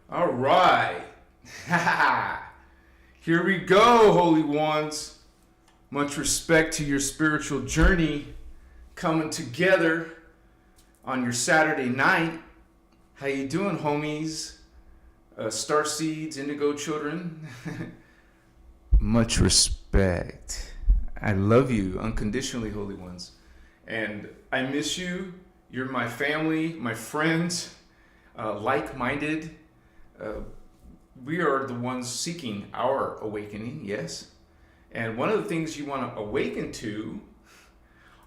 All right. Here we go, Holy Ones. Much respect to your spiritual journey coming together on your Saturday night. How you doing, homies? Star seeds, indigo children. Much respect. I love you unconditionally, Holy Ones. And I miss you. You're my family, my friends, like-minded. We are the ones seeking our awakening, yes. And one of the things you want to awaken to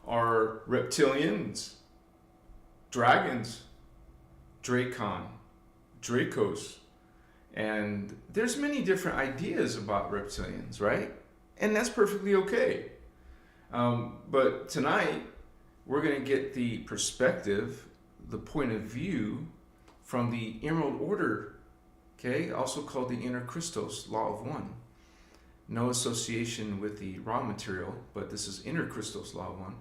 are reptilians, dragons, Drakon, Dracos. And there's many different ideas about reptilians, right? And that's perfectly okay. But tonight, we're going to get the perspective, the point of view from the Emerald Order, okay, also called the innerchristos, Law of One. No association with the raw material, but this is innerchristos, Law of One.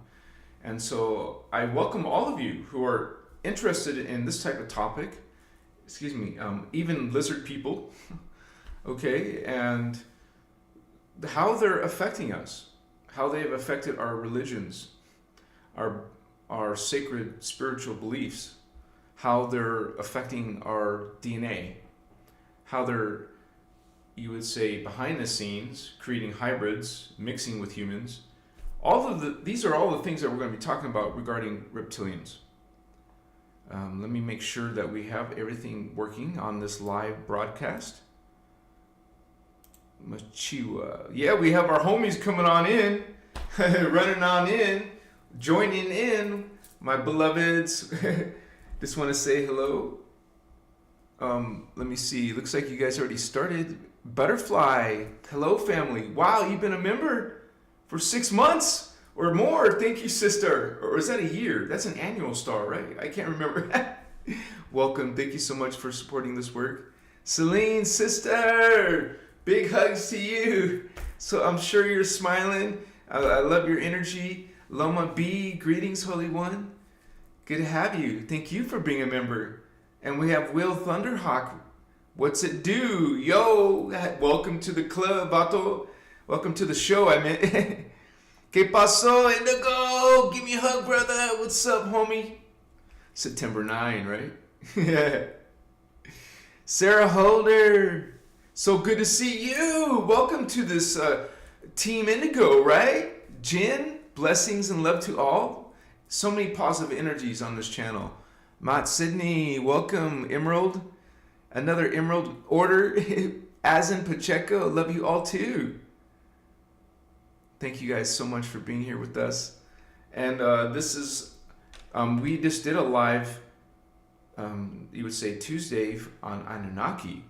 And so I welcome all of you who are interested in this type of topic, even lizard people, okay, and how they're affecting us, how they have affected our religions, our sacred spiritual beliefs, how they're affecting our DNA, how they're, you would say, behind the scenes, creating hybrids, mixing with humans. These are all the things that we're going to be talking about regarding reptilians. Let me make sure that we have everything working on this live broadcast. Machiwa. Yeah, we have our homies coming on in, running on in, joining in, my beloveds. Just want to say hello. Let me see. Looks like you guys already started. Butterfly. Hello, family. Wow, you've been a member for 6 months or more. Thank you, sister. Or is that a year? That's an annual star, right? I can't remember. Welcome. Thank you so much for supporting this work. Celine, sister. Big hugs to you. So I'm sure you're smiling. I love your energy. Loma B, greetings, Holy One. Good to have you. Thank you for being a member. And we have Will Thunderhawk. What's it do? Yo, welcome to the club, Vato. Welcome to the show, I meant. Que paso, Indigo? Give me a hug, brother. What's up, homie? September 9, right? Yeah. Sarah Holder. So good to see you. Welcome to this Team Indigo, right? Jen, blessings and love to all. So many positive energies on this channel. Matt Sydney, welcome. Emerald, another Emerald Order. Asin Pacheco, love you all too. Thank you guys so much for being here with us. And this is, we just did a live, you would say Tuesday on Anunnaki,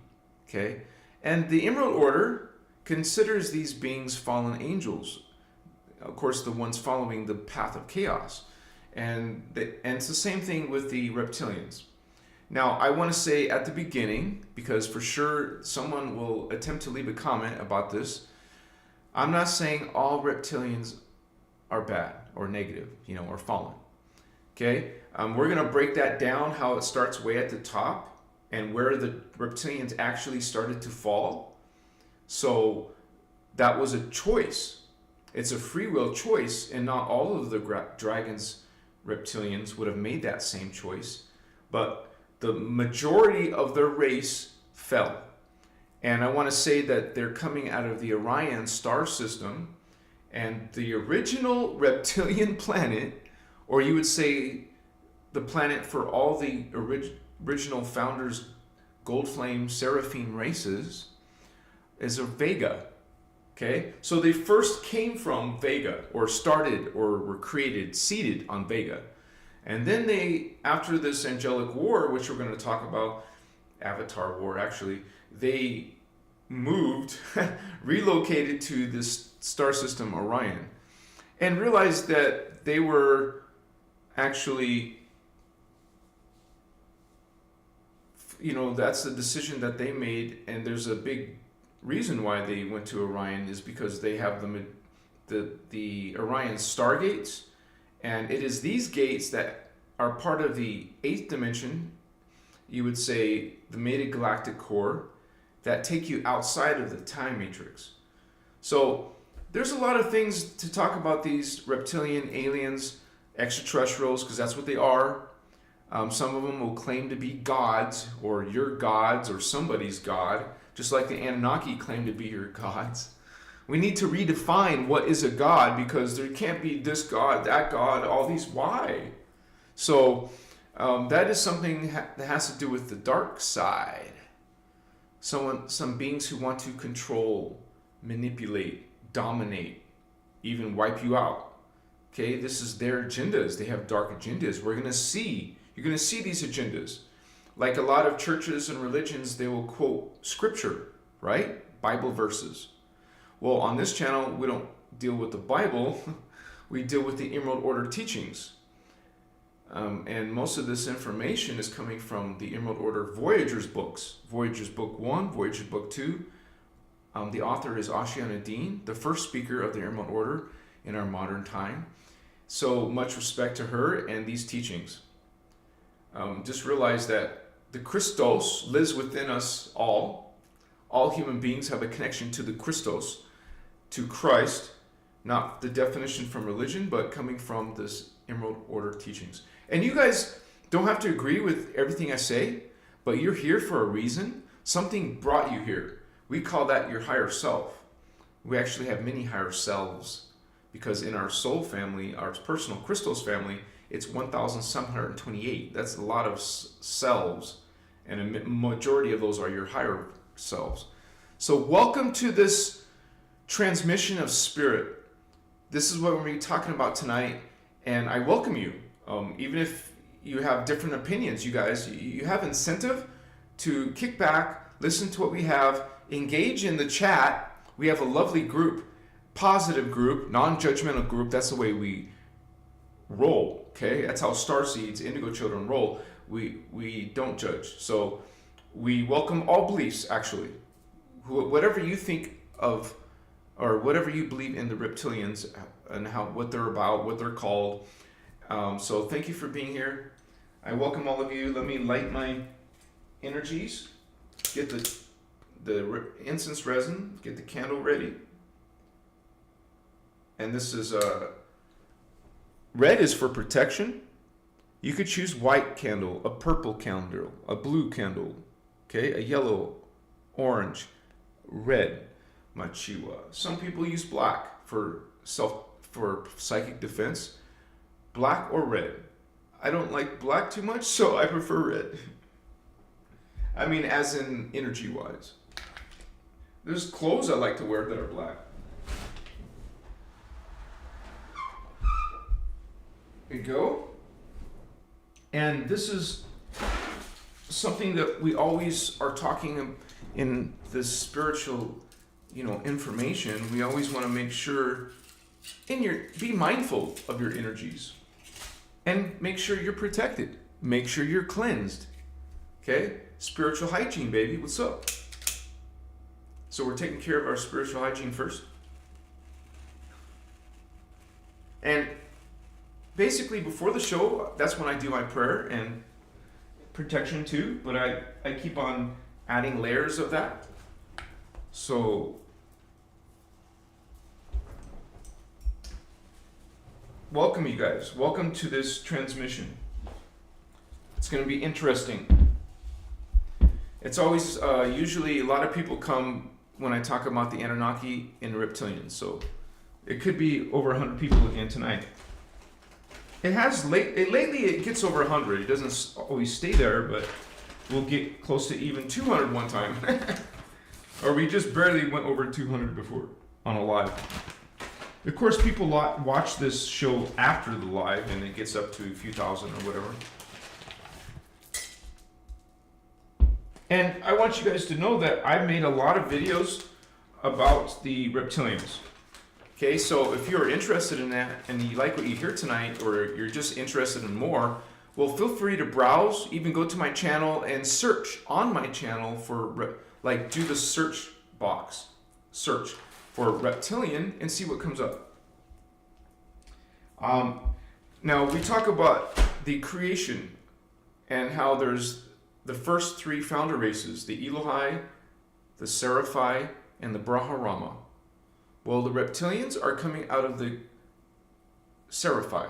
okay? And the Emerald Order considers these beings fallen angels. Of course, the ones following the path of chaos. And it's the same thing with the reptilians. Now, I want to say at the beginning, because for sure someone will attempt to leave a comment about this, I'm not saying all reptilians are bad or negative, or fallen. Okay? We're going to break that down, how it starts way at the top and where the reptilians actually started to fall. So that was a choice. It's a free will choice, and not all of the dragons, reptilians would have made that same choice, but the majority of their race fell. And I want to say that they're coming out of the Orion star system, and the original reptilian planet, or you would say the planet for all the original founders, Gold Flame, Seraphim races, is a Vega. Okay, so they first came from Vega, or started, or were created, seeded on Vega. And then they, after this angelic war, which we're going to talk about, Avatar War actually, they moved, relocated to this star system Orion, and realized that they were actually, that's the decision that they made, and there's a big reason why they went to Orion is because they have the Orion stargates, and it is these gates that are part of the 8th dimension you would say, the metagalactic core that take you outside of the time matrix. So there's a lot of things to talk about these reptilian aliens, extraterrestrials, because that's what they are. Some of them will claim to be gods, or your gods, or somebody's god, just like the Anunnaki claim to be your gods. We need to redefine what is a god, because there can't be this god, that god, all these. Why? So that is something that has to do with the dark side. Some beings who want to control, manipulate, dominate, even wipe you out. Okay, this is their agendas. They have dark agendas. You're going to see these agendas. Like a lot of churches and religions, they will quote scripture, right? Bible verses. Well, on this channel, we don't deal with the Bible. We deal with the Emerald Order teachings. And most of this information is coming from the Emerald Order Voyagers books. Voyagers Book 1, Voyagers Book 2. The author is Ashiana Dean, the first speaker of the Emerald Order in our modern time. So much respect to her and these teachings. Just realize that the Christos lives within us all. All human beings have a connection to the Christos, to Christ, not the definition from religion, but coming from this Emerald Order teachings. And you guys don't have to agree with everything I say, but you're here for a reason. Something brought you here. We call that your higher self. We actually have many higher selves, because in our soul family, our personal Christos family, it's 1,728. That's a lot of selves, and a majority of those are your higher selves. So welcome to this transmission of spirit. This is what we're going to be talking about tonight, and I welcome you. Even if you have different opinions, you guys, you have incentive to kick back, listen to what we have, engage in the chat. We have a lovely group, positive group, non-judgmental group. That's the way we roll, okay? That's how starseeds, indigo children roll. We don't judge. So we welcome all beliefs, actually. Whatever you think of, or whatever you believe in the reptilians and what they're about, what they're called. So thank you for being here. I welcome all of you. Let me light my energies. Get the incense resin. Get the candle ready. And this is red is for protection. You could choose white candle, a purple candle, a blue candle, okay, a yellow, orange, red, machiwa. Some people use black for psychic defense. Black or red. I don't like black too much, so I prefer red. I mean, as in energy-wise. There's clothes I like to wear that are black. There you go. And this is something that we always are talking in this spiritual, information. We always want to make sure be mindful of your energies. And make sure you're protected. Make sure you're cleansed. Okay? Spiritual hygiene, baby. What's up? So we're taking care of our spiritual hygiene first. And basically before the show, that's when I do my prayer and protection too. But I keep on adding layers of that. So welcome, you guys. Welcome to this transmission. It's going to be interesting. It's always, usually a lot of people come when I talk about the Anunnaki and reptilians. So it could be over 100 people again tonight. Lately it gets over 100. It doesn't always stay there, but we'll get close to even 200 one time. Or we just barely went over 200 before on a live. Of course, people watch this show after the live, and it gets up to a few thousand or whatever. And I want you guys to know that I've made a lot of videos about the reptilians. Okay, so if you're interested in that and you like what you hear tonight, or you're just interested in more, well, feel free to browse, even go to my channel and search on my channel for, do the search box. Search for reptilian and see what comes up. Now we talk about the creation and how there's the first three founder races, the Elohai, the Seraphim, and the Brahmarama. Well, the reptilians are coming out of the Seraphim,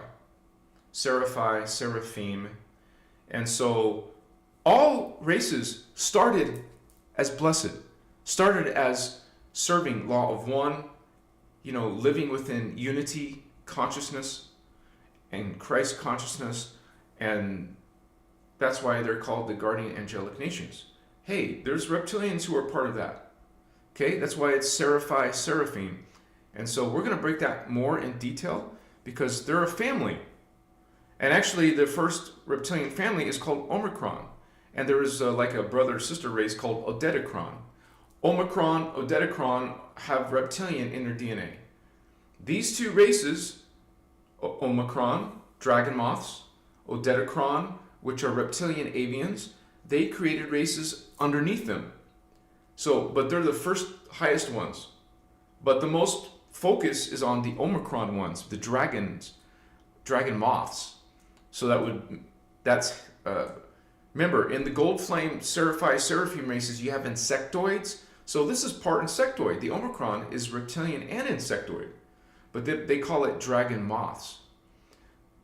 Seraphim. And so all races started as blessed, started as serving law of one, living within unity, consciousness, and Christ consciousness. And that's why they're called the guardian angelic nations. Hey, there's reptilians who are part of that. Okay, that's why it's Seraphim. And so we're going to break that more in detail because they're a family. And actually, the first reptilian family is called Omicron. And there is like a brother-sister race called Odedicron. Omicron, Odedicron have reptilian in their DNA. These two races, Omicron, Dragon-Moths, Odedicron, which are reptilian avians, they created races underneath them. So, but they're the first highest ones. But the most focus is on the Omicron ones, the Dragon-Moths. So remember, in the gold flame Seraphim races, you have insectoids. So this is part insectoid. The Omicron is reptilian and insectoid. But they call it Dragon-Moths,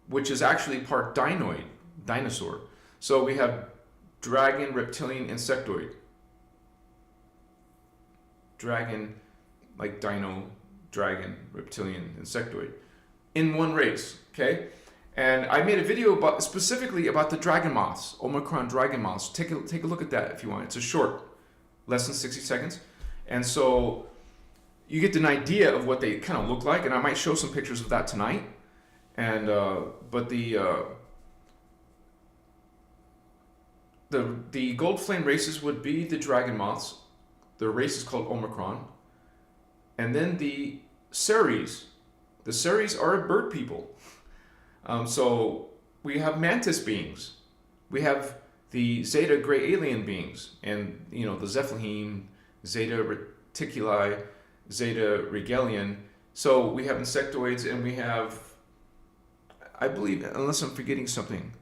which is actually part dinosaur. So we have dragon, reptilian, insectoid. Dragon, like dino, dragon, reptilian, insectoid. In one race, okay? And I made a video specifically about the Dragon-Moths, Omicron Dragon-Moths. Take a look at that if you want. It's a short, less than 60 seconds. And so you get an idea of what they kind of look like, and I might show some pictures of that tonight. And but the gold flame races would be the Dragon-Moths. The race is called Omicron. And then the Ceres. The Ceres are bird people. So we have mantis beings. We have the Zeta gray alien beings, and the Zephylim, Zeta reticuli, Zeta regalian. So we have insectoids, and we have, I believe, unless I'm forgetting something,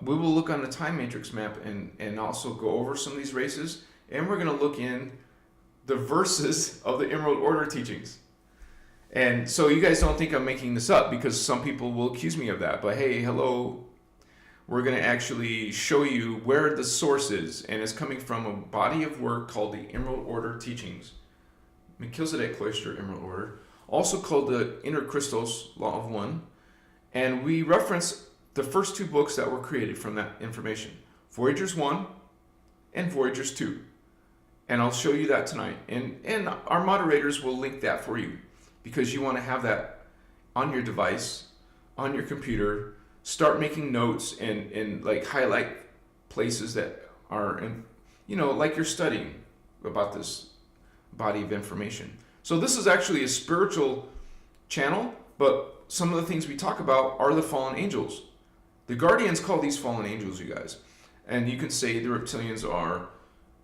we will look on the time matrix map and also go over some of these races, and we're going to look in the verses of the Emerald Order teachings. And so you guys don't think I'm making this up, because some people will accuse me of that. But hey, hello, we're going to actually show you where the source is, and it's coming from a body of work called the Emerald Order Teachings. Melchizedek Cloister Emerald Order, also called the innerchristos, Law of One. And we reference the first two books that were created from that information, Voyagers 1 and Voyagers 2. And I'll show you that tonight. And our moderators will link that for you, because you want to have that on your device, on your computer. Start making notes and like highlight places that are in, like you're studying about this body of information. So this is actually a spiritual channel, but some of the things we talk about are the fallen angels. The guardians call these fallen angels, you guys. And you can say the reptilians are.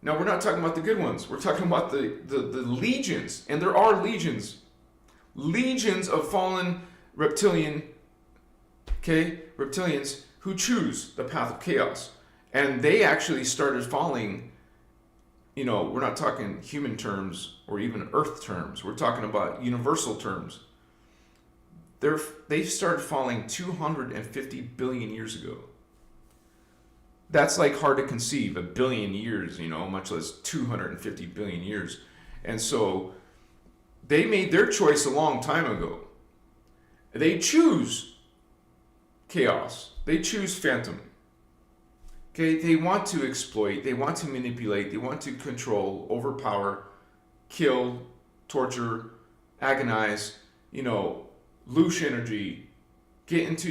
Now, we're not talking about the good ones. We're talking about the legions. And there are legions. Legions of fallen reptilians who choose the path of chaos. And they actually started falling, we're not talking human terms or even earth terms. We're talking about universal terms. They started falling 250 billion years ago. That's like hard to conceive, a billion years, much less 250 billion years. And so they made their choice a long time ago. They choose chaos. They choose phantom. Okay, they want to exploit, they want to manipulate, they want to control, overpower, kill, torture, agonize, loose energy, get into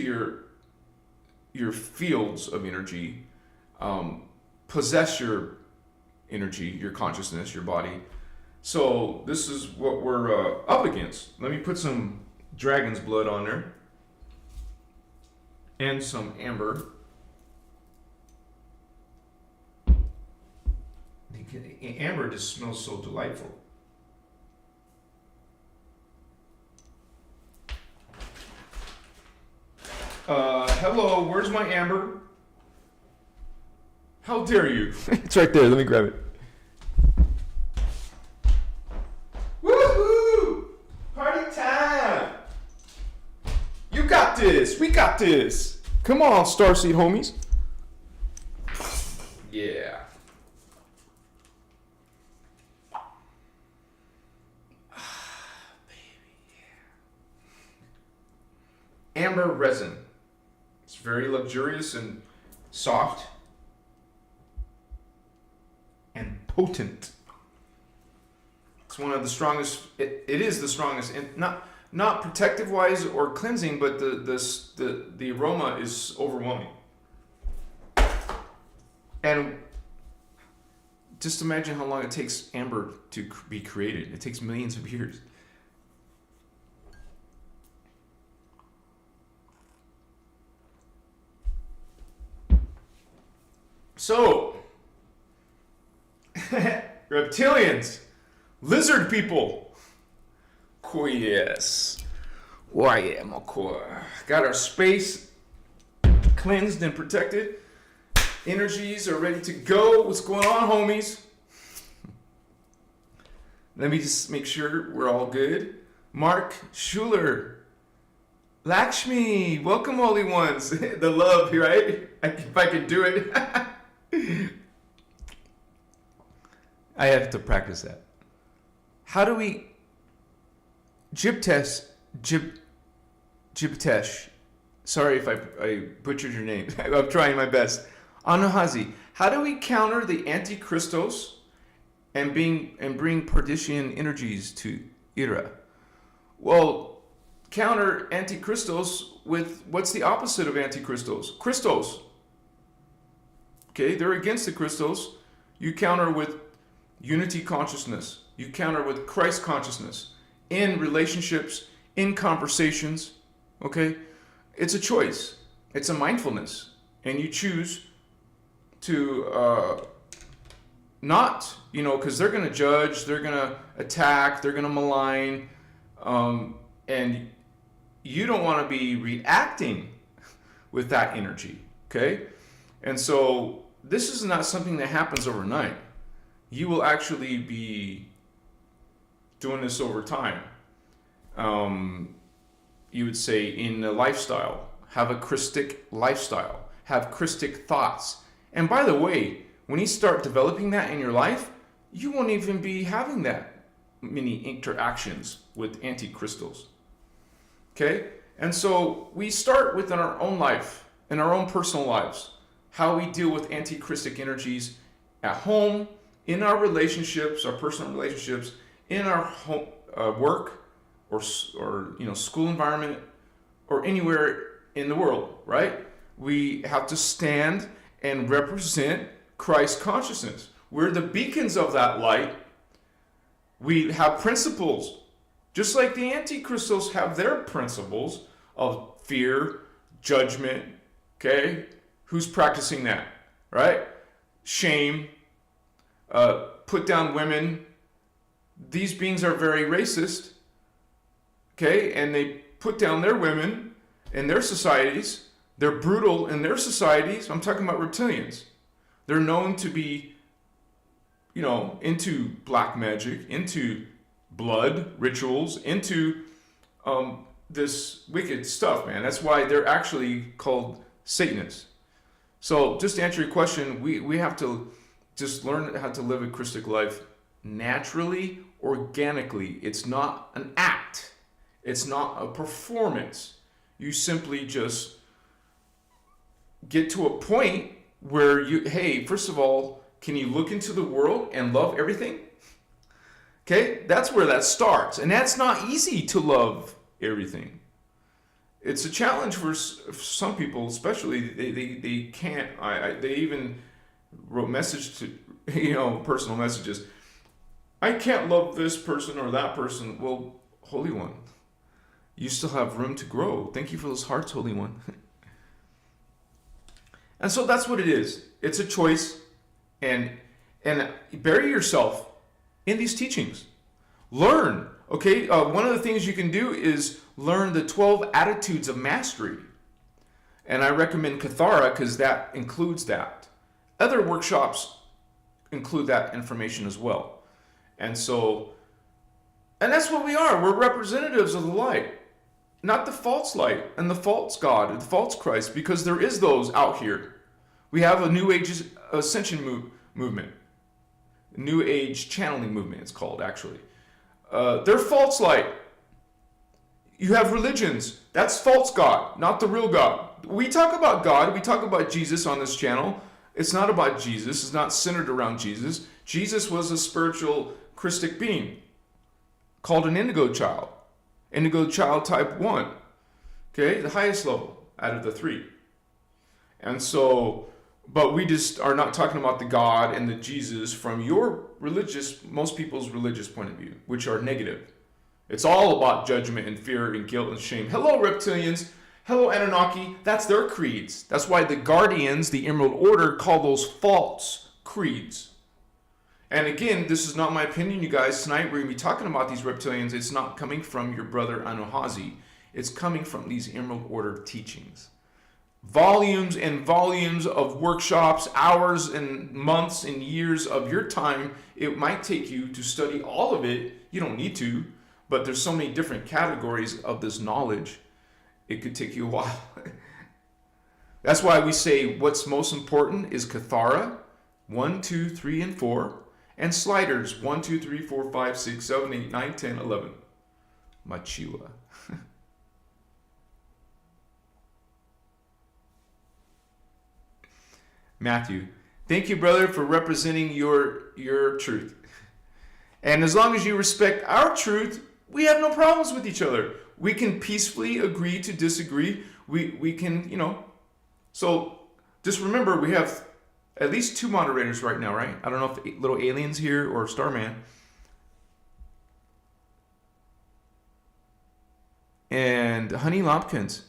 your fields of energy, possess your energy, your consciousness, your body. So this is what we're up against. Let me put some dragon's blood on there and some amber. Amber just smells so delightful. Hello, where's my amber? How dare you? It's right there. Let me grab it. Woohoo! Party time! You got this. We got this. Come on, Starseed homies. Yeah. Amber resin. It's very luxurious and soft and potent. It's one of the strongest. It is the strongest, and not protective wise or cleansing, but the aroma is overwhelming. And just imagine how long it takes amber to be created. It takes millions of years. So, reptilians, lizard people. Oh yes. Why yeah, my core. Got our space cleansed and protected. Energies are ready to go. What's going on, homies? Let me just make sure we're all good. Mark Schuler. Lakshmi, welcome, holy ones. The love, right? If I can do it. I have to practice that. How do we... Jibtesh. Sorry if I butchered your name. I'm trying my best. Anuhazi. How do we counter the anti-Christos and bring Perdician energies to Ira? Well, counter anti-Christos with what's the opposite of anti-Christos? Christos. Okay, they're against the Christos. You counter with unity consciousness. You counter with Christ consciousness in relationships, in conversations. Okay, it's a choice. It's a mindfulness, and you choose to not, because they're going to judge, they're going to attack, they're going to malign, and you don't want to be reacting with that energy. Okay, and so this is not something that happens overnight. You will actually be doing this over time. You would say in a lifestyle, have a Christic lifestyle, have Christic thoughts. And by the way, when you start developing that in your life, you won't even be having that many interactions with anti-Christos. Okay? And so we start within our own life, in our own personal lives, how we deal with anti-Christic energies at home, in our relationships, our personal relationships, in our home, work, or school environment, or anywhere in the world, right? We have to stand and represent Christ consciousness. We're the beacons of that light. We have principles, just like the anti-Christos have their principles of fear, judgment, okay? Who's practicing that, right? Shame, put down women. These beings are very racist, okay? And they put down their women in their societies. They're brutal in their societies. I'm talking about reptilians. They're known to be, into black magic, into blood rituals, into this wicked stuff, man. That's why they're actually called Satanists. So just to answer your question, we have to just learn how to live a Christic life naturally, organically. It's not an act. It's not a performance. You simply just get to a point where hey, first of all, can you look into the world and love everything? Okay, that's where that starts. And that's not easy to love everything. It's a challenge for some people, especially they can't. They even wrote message to personal messages. I can't love this person or that person. Well, Holy One, you still have room to grow. Thank you for those hearts, Holy One. And so that's what it is. It's a choice, and bury yourself in these teachings. Learn. Okay, one of the things you can do is learn the 12 attitudes of mastery. And I recommend Kathara because that includes that. other workshops include that information as well. And so, and that's what we are. We're representatives of the light, not the false light and the false God and the false Christ, because there is those out here. We have a New Age ascension movement, New Age channeling movement, it's called actually. They're false light. You have religions. That's false God, not the real God. We talk about God. We talk about Jesus on this channel. It's not about Jesus. It's not centered around Jesus. Jesus was a spiritual Christic being called an indigo child type 1. Okay, the highest level out of the 3. And so, but we just are not talking about the God and the Jesus from your most people's religious point of view, which are negative. It's all about judgment and fear and guilt and shame. Hello, reptilians. Hello, Anunnaki. That's their creeds. That's why the Guardians, the Emerald Order, call those false creeds. And again, this is not my opinion, you guys. Tonight we're going to be talking about these reptilians. It's not coming from your brother Anuhazi. It's coming from these Emerald Order teachings. Volumes and volumes of workshops, hours and months and years of your time. It might take you to study all of it. You don't need to. But there's so many different categories of this knowledge, it could take you a while. That's why we say what's most important is Kathara, 1, 2, 3, and 4, and sliders, 1, 2, 3, 4, 5, 6, 7, 8, 9, 10, 11. Machiwa. Matthew, thank you, brother, for representing your truth. And as long as you respect our truth, we have no problems with each other. We can peacefully agree to disagree. We can, So just remember, we have at least 2 moderators right now, right? I don't know if Little Alien's here or Starman. And Honey Lumpkins.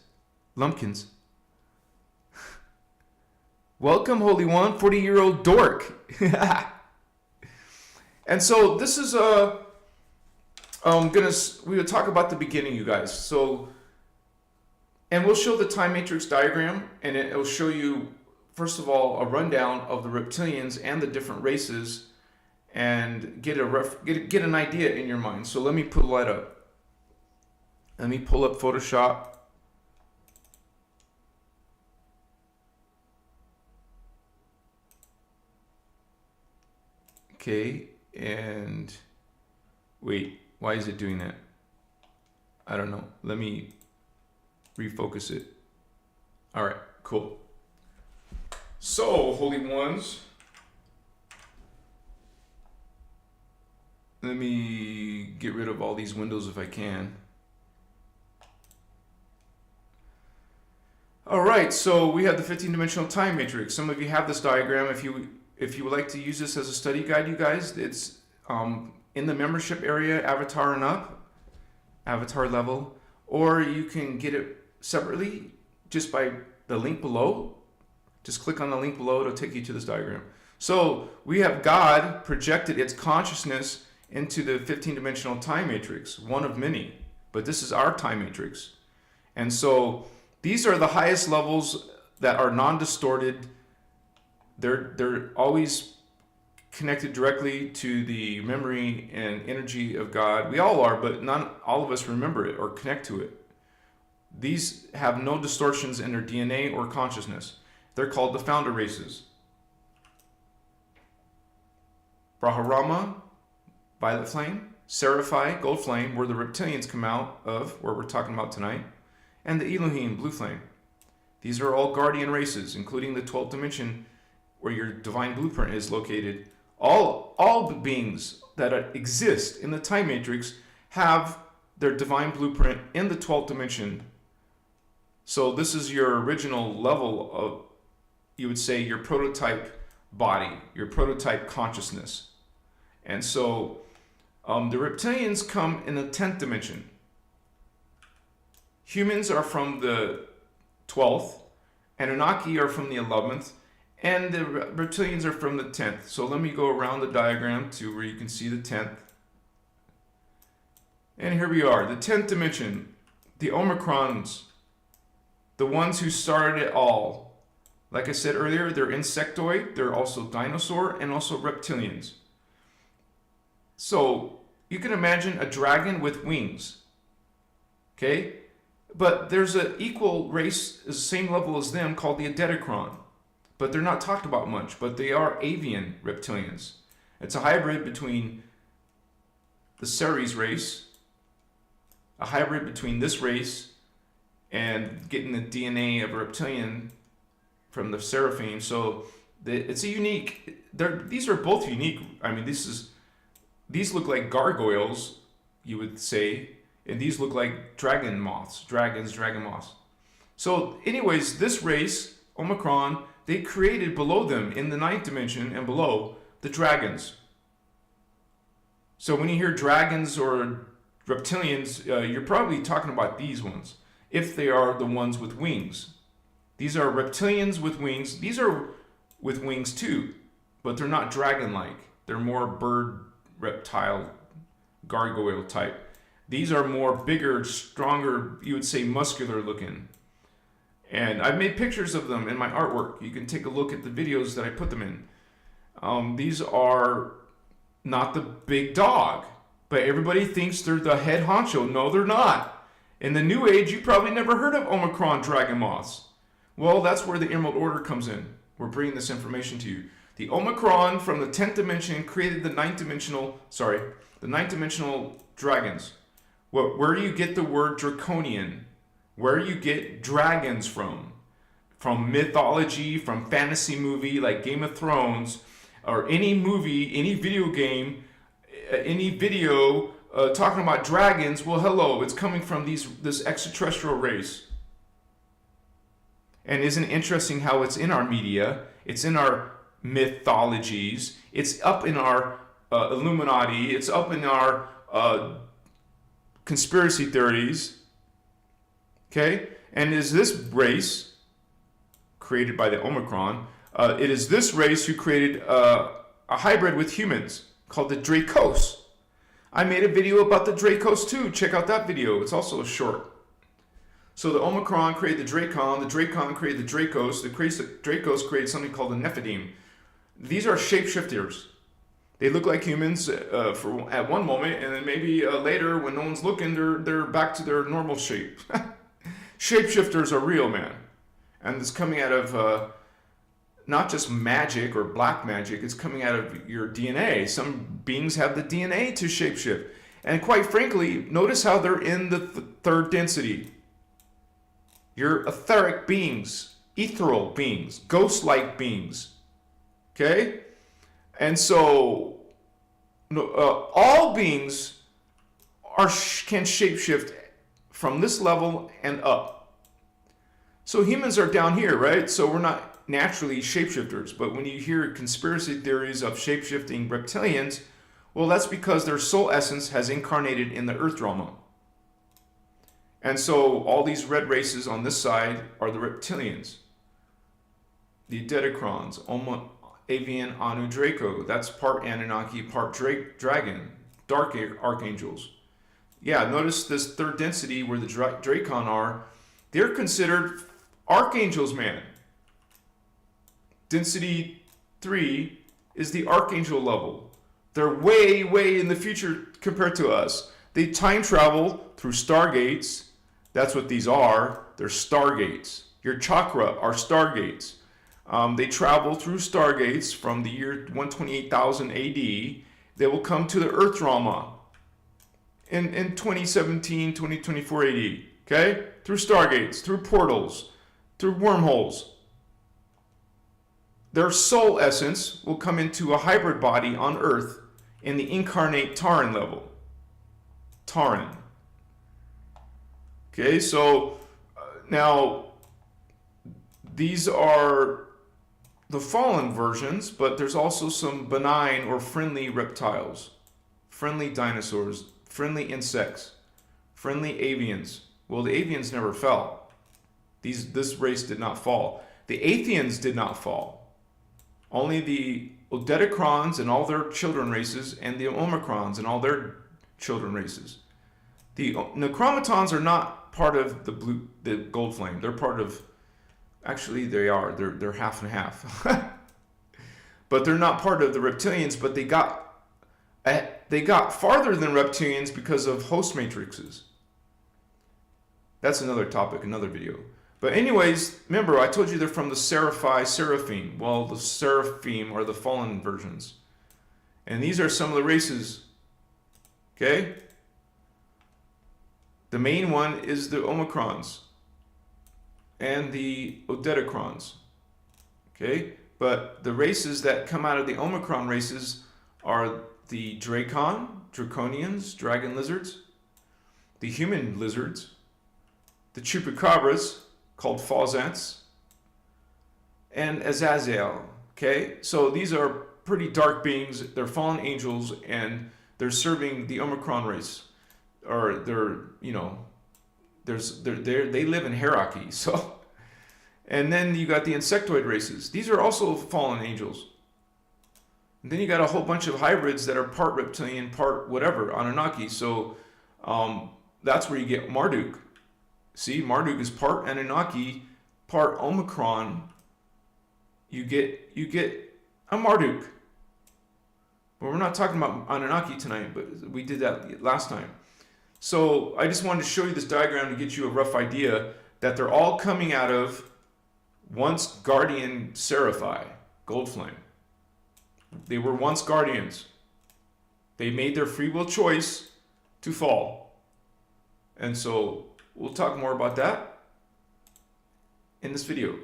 Welcome, Holy One, 40-year-old dork. And so this is we will talk about the beginning, you guys. So, and we'll show the time matrix diagram, and it will show you, first of all, a rundown of the reptilians and the different races, and get an idea in your mind. So let me pull that up. Let me pull up Photoshop. Okay, and wait. Why is it doing that? I don't know. Let me refocus it. All right, cool. So, Holy Ones, let me get rid of all these windows if I can. All right, so we have the 15-dimensional time matrix. Some of you have this diagram. If you would like to use this as a study guide, you guys, it's in the membership area, avatar and up, avatar level, or you can get it separately just by the link below. Just click on the link below, it'll take you to this diagram. So we have God projected its consciousness into the 15-dimensional time matrix, one of many, but this is our time matrix. And so these are the highest levels that are non-distorted. They're always connected directly to the memory and energy of God. We all are, but not all of us remember it or connect to it. These have no distortions in their DNA or consciousness. They're called the founder races. Brahmarama, violet flame, Seraphim, gold flame, where the reptilians come out of, where we're talking about tonight, and the Elohim, blue flame. These are all guardian races, including the 12th dimension, where your divine blueprint is located. All the beings that exist in the time matrix have their divine blueprint in the 12th dimension. So this is your original level of, you would say, your prototype body, your prototype consciousness. And so the reptilians come in the 10th dimension. Humans are from the 12th, Anunnaki are from the 11th, and the reptilians are from the 10th. So let me go around the diagram to where you can see the 10th. And here we are, the 10th dimension, the Omicrons, the ones who started it all, Like I said earlier, they're insectoid, they're also dinosaur, and also reptilians. So you can imagine a dragon with wings. Okay? But there's an equal race, the same level as them, called the Drakon. But they're not talked about much, but they are avian reptilians. It's a hybrid between the Ceres race, a hybrid between this race, and getting the DNA of a reptilian from the Seraphim. So it's a unique. These are both unique. I mean, these look like gargoyles, you would say, and these look like Dragon-Moths, Dragon-Moths. So, anyways, this race, Omicron, they created below them in the 9th dimension and below the dragons. So when you hear dragons or reptilians, you're probably talking about these ones, if they are the ones with wings. These are reptilians with wings. These are with wings too, but they're not dragon-like. They're more bird, reptile, gargoyle type. These are more bigger, stronger, you would say muscular looking. And I've made pictures of them in my artwork. You can take a look at the videos that I put them in. These are not the big dog, but everybody thinks they're the head honcho. No, they're not. In the New Age, you probably never heard of Omicron Dragon-Moths. Well, that's where the Emerald Order comes in. We're bringing this information to you. The Omicron from the 10th dimension created the 9th dimensional dragons. Where do you get the word draconian? Where do you get dragons from? From mythology, from fantasy movie like Game of Thrones, or any movie, any video game, any video talking about dragons. Well, hello, it's coming from this extraterrestrial race. And isn't it interesting how it's in our media, it's in our mythologies, it's up in our Illuminati, it's up in our conspiracy theories. Okay? And is this race created by the Omicron? It is this race who created a hybrid with humans called the Dracos. I made a video about the Dracos too. Check out that video. It's also a short. So the Omicron created the Drakon created the Dracos, the Dracos created something called the Nephilim. These are shapeshifters. They look like humans at one moment, and then maybe later, when no one's looking, they're back to their normal shape. Shapeshifters are real, man. And it's coming out of not just magic or black magic, it's coming out of your DNA. Some beings have the DNA to shapeshift. And quite frankly, notice how they're in the third density. You're etheric beings, ethereal beings, ghost-like beings. Okay? And so, all beings can shapeshift from this level and up. So humans are down here, right? So we're not naturally shapeshifters. But when you hear conspiracy theories of shapeshifting reptilians, well, that's because their soul essence has incarnated in the earth drama. And so all these red races on this side are the reptilians. The Drakons, Avian, Anu, Draco. That's part Anunnaki, part dragon, dark archangels. Yeah, notice this third density where the Drakon are. They're considered archangels, man. Density 3 is the archangel level. They're way, way in the future compared to us. They time travel through stargates. That's what these are. They're stargates. Your chakra are stargates. They travel through stargates from the year 128,000 AD. They will come to the Earth drama in 2017, 2024 AD. Okay? Through stargates, through portals, through wormholes. Their soul essence will come into a hybrid body on Earth in the incarnate Tauran level. Tauran. Okay, so now these are the fallen versions, but there's also some benign or friendly reptiles, friendly dinosaurs, friendly insects, friendly avians. Well, the avians never fell. This race did not fall. The Athenians did not fall. Only the Odedicrons and all their children races, and the Omicrons and all their children races. The necromitons are not part of the gold flame. They're part of Actually, they are. They're half and half. But they're not part of the reptilians, but they got farther than reptilians because of host matrices. That's another topic, another video. But anyways, remember, I told you they're from the Seraphim. Well, the Seraphim are the fallen versions. And these are some of the races. Okay? The main one is the Omicrons and the Odetocrons. Okay? But the races that come out of the Omicron races are the Drakon, Draconians, dragon lizards, the human lizards, the chupacabras, called fazants, and Azazel. Okay? So these are pretty dark beings. They're fallen angels, and they're serving the Omicron race. Or they're, you know, they live in hierarchy. So, and then you got the insectoid races. These are also fallen angels. And then you got a whole bunch of hybrids that are part reptilian, part whatever, Anunnaki. So that's where you get Marduk. See, Marduk is part Anunnaki, part Omicron. You get a Marduk. But we're not talking about Anunnaki tonight, but we did that last time. So I just wanted to show you this diagram to get you a rough idea that they're all coming out of once guardian Seraphi, gold flame. They were once guardians. They made their free will choice to fall. And so we'll talk more about that in this video.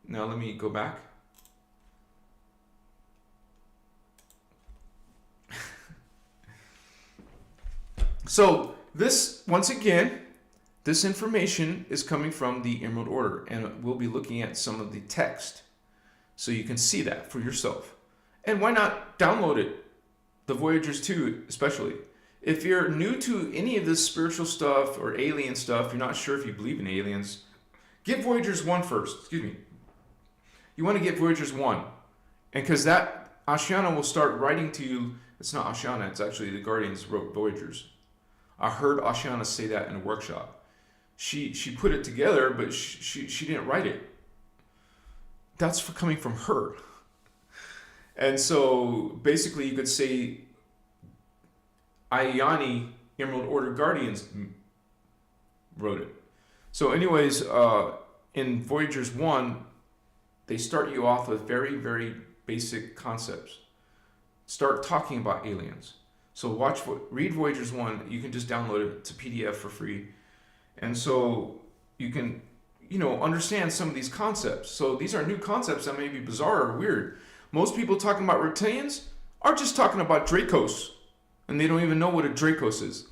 Now let me go back. So this, once again, this information is coming from the Emerald Order, and we'll be looking at some of the text so you can see that for yourself. And why not download it? The Voyagers 2 especially. If you're new to any of this spiritual stuff or alien stuff, you're not sure if you believe in aliens, get Voyagers 1 first. Excuse me. You want to get Voyagers 1. And because that Ashiana will start writing to you. It's not Ashiana, it's actually the Guardians wrote Voyagers. I heard Ashiana say that in a workshop. She put it together, but she didn't write it. That's coming from her. And so basically you could say Ayani, Emerald Order Guardians, wrote it. So anyways, in Voyagers 1, they start you off with very, very basic concepts. Start talking about aliens. So read Voyagers 1. You can just download it. It's a PDF for free. And so you can, understand some of these concepts. So these are new concepts that may be bizarre or weird. Most people talking about reptilians are just talking about Dracos. And they don't even know what a Dracos is.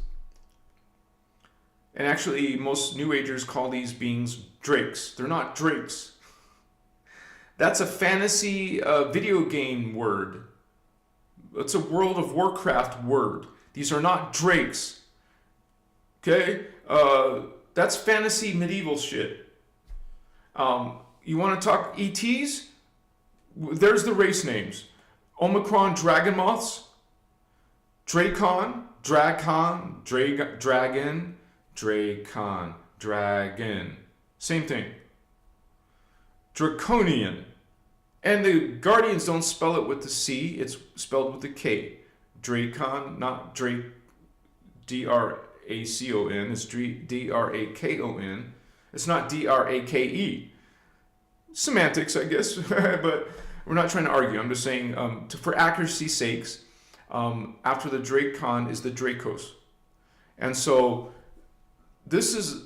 And actually, most New Agers call these beings drakes. They're not drakes. That's a fantasy video game word. It's a World of Warcraft word. These are not drakes. Okay? That's fantasy medieval shit. You want to talk ETs? There's the race names. Omicron Dragon-Moths. Drakon, Dragon. Same thing. Draconian. And the Guardians don't spell it with the C, it's spelled with the K. Drakon, not Drake, D-R-A-C-O-N, it's D-R-A-K-O-N. It's not D-R-A-K-E. Semantics, I guess, but we're not trying to argue. I'm just saying, for accuracy's sakes, after the Drakon is the Dracos. And so this is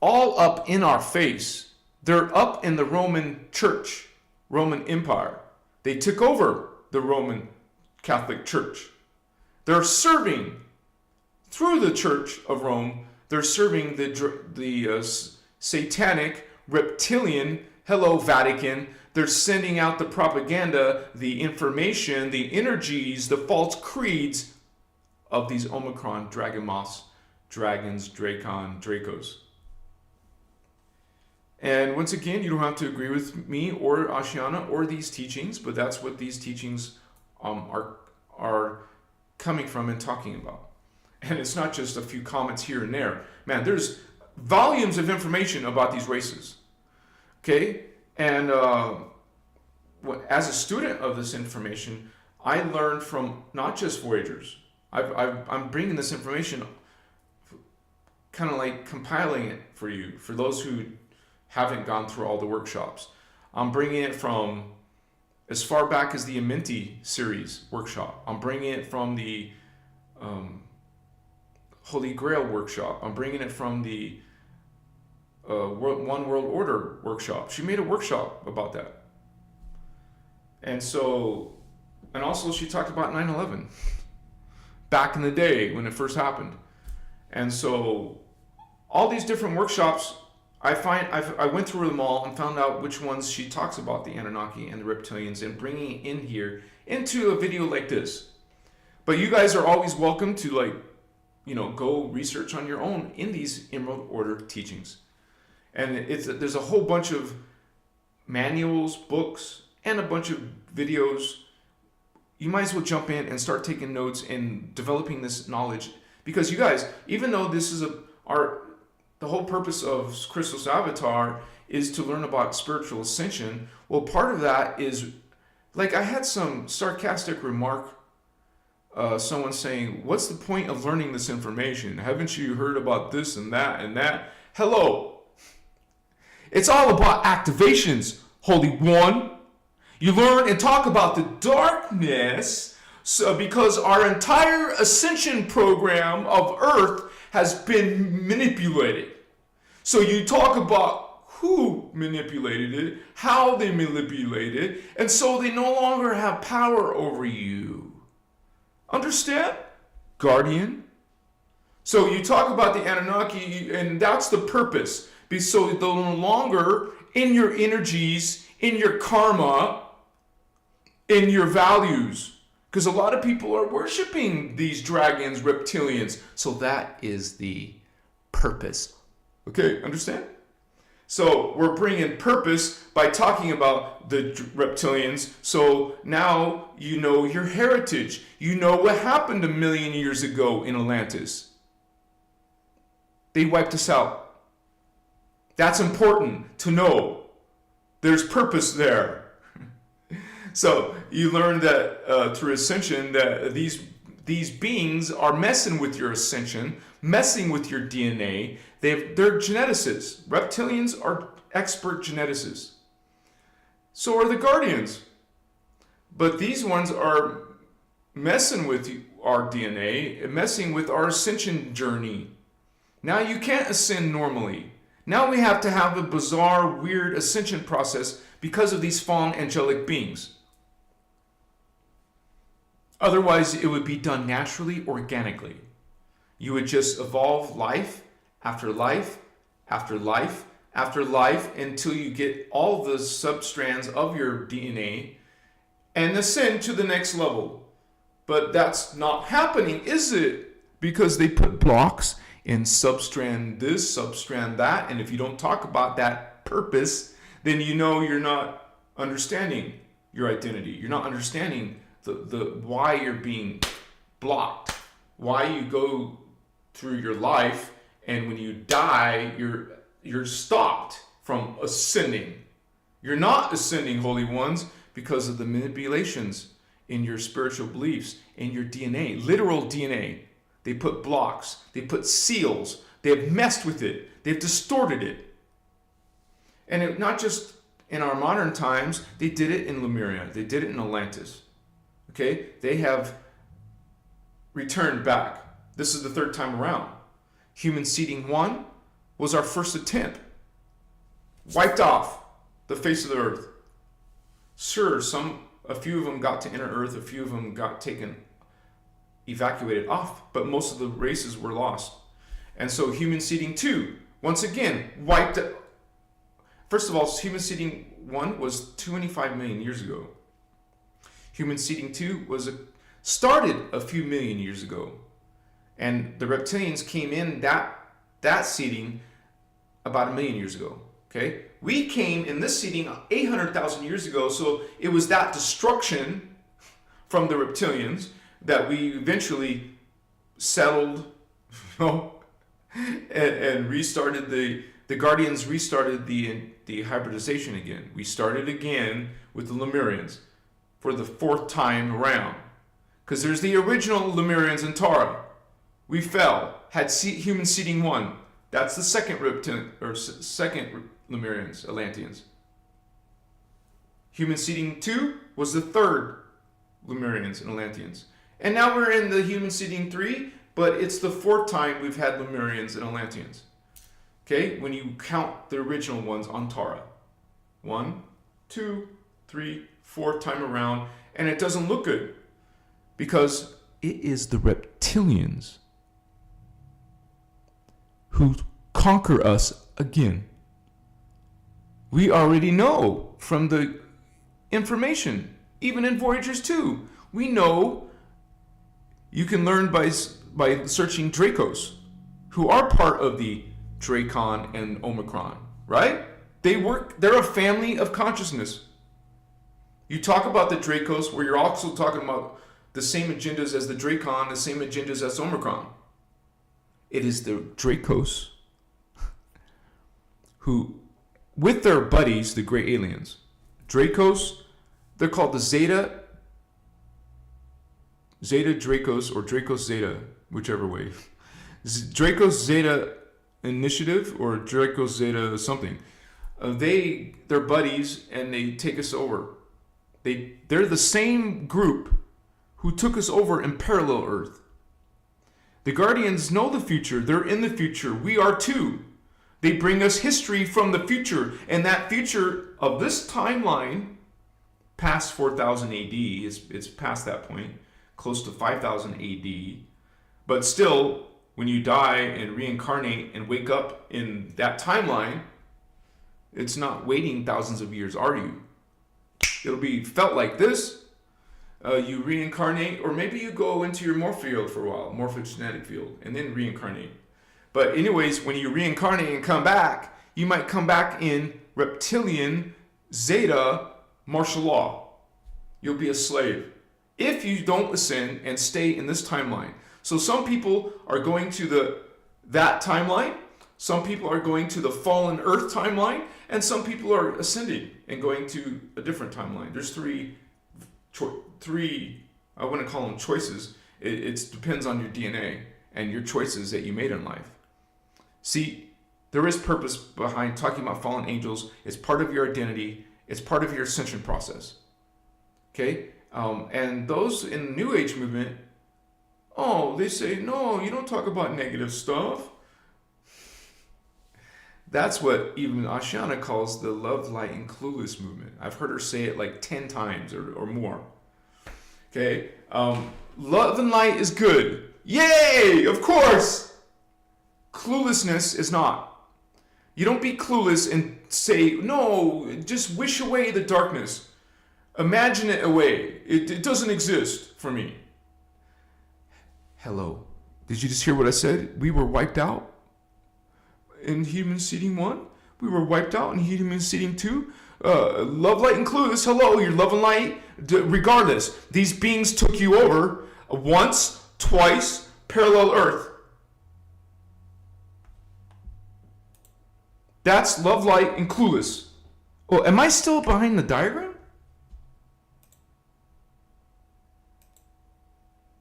all up in our face. They're up in the Roman Church, Roman Empire. They took over the Roman Catholic Church. They're serving through the Church of Rome. They're serving the satanic reptilian. Hello, Vatican. They're sending out the propaganda, the information, the energies, the false creeds of these Omicron Dragon-Moths, dragons, Drakon, Dracos. And once again, you don't have to agree with me or Ashiana or these teachings, but that's what these teachings are coming from and talking about. And it's not just a few comments here and there. Man, there's volumes of information about these races. Okay? And as a student of this information, I learned from not just Voyagers. I'm bringing this information, kind of like compiling it for you, for those who haven't gone through all the workshops. I'm bringing it from as far back as the Amenti series workshop. I'm bringing it from the Holy Grail workshop. I'm bringing it from the One World Order workshop. She made a workshop about that. And so, and also she talked about 9/11 back in the day when it first happened. And so all these different workshops, I went through them all and found out which ones she talks about the Anunnaki and the reptilians and bringing it in here into a video like this. But you guys are always welcome to go research on your own in these Emerald Order teachings. And there's a whole bunch of manuals, books, and a bunch of videos. You might as well jump in and start taking notes and developing this knowledge. Because you guys, even though this is the whole purpose of Christos Avatar is to learn about spiritual ascension, well, part of that is, like, I had some sarcastic remark, someone saying, what's the point of learning this information? Haven't you heard about this and that and that? Hello. It's all about activations, Holy One. You learn and talk about the darkness, because our entire ascension program of Earth has been manipulated. So you talk about who manipulated it, how they manipulated it, and so they no longer have power over you. Understand? Guardian. So you talk about the Anunnaki, and that's the purpose. So they're no longer in your energies, in your karma, in your values. Because a lot of people are worshiping these dragons, reptilians. So that is the purpose. Okay, understand? So we're bringing purpose by talking about the reptilians. So now you know your heritage. You know what happened 1 million years ago in Atlantis. They wiped us out. That's important to know. There's purpose there. So you learn that through ascension that these beings are messing with your ascension, messing with your DNA. They're geneticists. Reptilians are expert geneticists. So are the guardians. But these ones are messing with our DNA, messing with our ascension journey. Now you can't ascend normally. Now we have to have a bizarre, weird ascension process because of these fallen angelic beings. Otherwise, it would be done naturally, organically. You would just evolve life after life after life after life until you get all the substrands of your DNA and ascend to the next level. But that's not happening, is it? Because they put blocks in substrand this, substrand that, and if you don't talk about that purpose, then you know you're not understanding your identity. You're not understanding the why you're being blocked, why you go through your life, and when you die, you're stopped from ascending. You're not ascending, Holy Ones, because of the manipulations in your spiritual beliefs, in your DNA, literal DNA. They put blocks, they put seals, they have messed with it, they've distorted it. And not just in our modern times, they did it in Lemuria, they did it in Atlantis. Okay, they have returned back. This is the third time around. Human seeding 1 was our first attempt. Wiped off the face of the earth. Sure, a few of them got to inner earth, a few of them got evacuated off, but most of the races were lost. And so human seeding 2, once again, wiped. First of all, human seeding 1 was 25 million years ago. Human seeding 2 started a few million years ago. And the reptilians came in that seeding about 1 million years ago. Okay? We came in this seeding 800,000 years ago, so it was that destruction from the reptilians that we eventually settled, and restarted the the Guardians restarted the hybridization again. We started again with the Lemurians for the 4th time around. Because there's the original Lemurians in Tara. We fell, had human seeding 1. That's the second second Lemurians, Atlanteans. Human seeding 2 was the 3rd Lemurians and Atlanteans. And now we're in the human seeding 3, but it's the 4th time we've had Lemurians and Atlanteans. Okay, when you count the original ones on Tara. 1, 2, 3, 4th time around, and it doesn't look good. Because it is the reptilians who conquer us again. We already know from the information, even in Voyagers 2, we know you can learn by searching Dracos, who are part of the Drakon and Omicron, right? They're a family of consciousness. You talk about the Dracos where you're also talking about the same agendas as the Drakon, the same agendas as Omicron. It is the Dracos who, with their buddies, the gray aliens, Dracos, they're called the Zeta Dracos or Dracos Zeta, whichever way. Dracos Zeta Initiative or Dracos Zeta something. They're buddies and they take us over. They're the same group who took us over in parallel Earth. The Guardians know the future. They're in the future. We are too. They bring us history from the future. And that future of this timeline, past 4000 AD, it's past that point, close to 5000 AD. But still, when you die and reincarnate and wake up in that timeline, it's not waiting thousands of years, are you? It'll be felt like this. You reincarnate, or maybe you go into your morph field for a while, morphogenetic field, and then reincarnate. But anyways, when you reincarnate and come back, you might come back in reptilian, Zeta, martial law. You'll be a slave if you don't ascend and stay in this timeline. So some people are going to that timeline, some people are going to the fallen earth timeline, and some people are ascending and going to a different timeline. There's three, I wouldn't call them choices. It depends on your DNA and your choices that you made in life. See, there is purpose behind talking about fallen angels. It's part of your identity. It's part of your ascension process. Okay? And those in the New Age movement, they say, no, you don't talk about negative stuff. That's what even Ashiana calls the love, light, and clueless movement. I've heard her say it like 10 times or more. Okay? Love and light is good. Yay! Of course! Cluelessness is not. You don't be clueless and say, no, just wish away the darkness. Imagine it away. It doesn't exist for me. Hello. Did you just hear what I said? We were wiped out in human seeding 1. We were wiped out in human seeding 2. Love, light, and clueless. Hello, you're love and light. Regardless, these beings took you over once, twice, parallel earth. That's love, light, and clueless. Oh, am I still behind the diagram?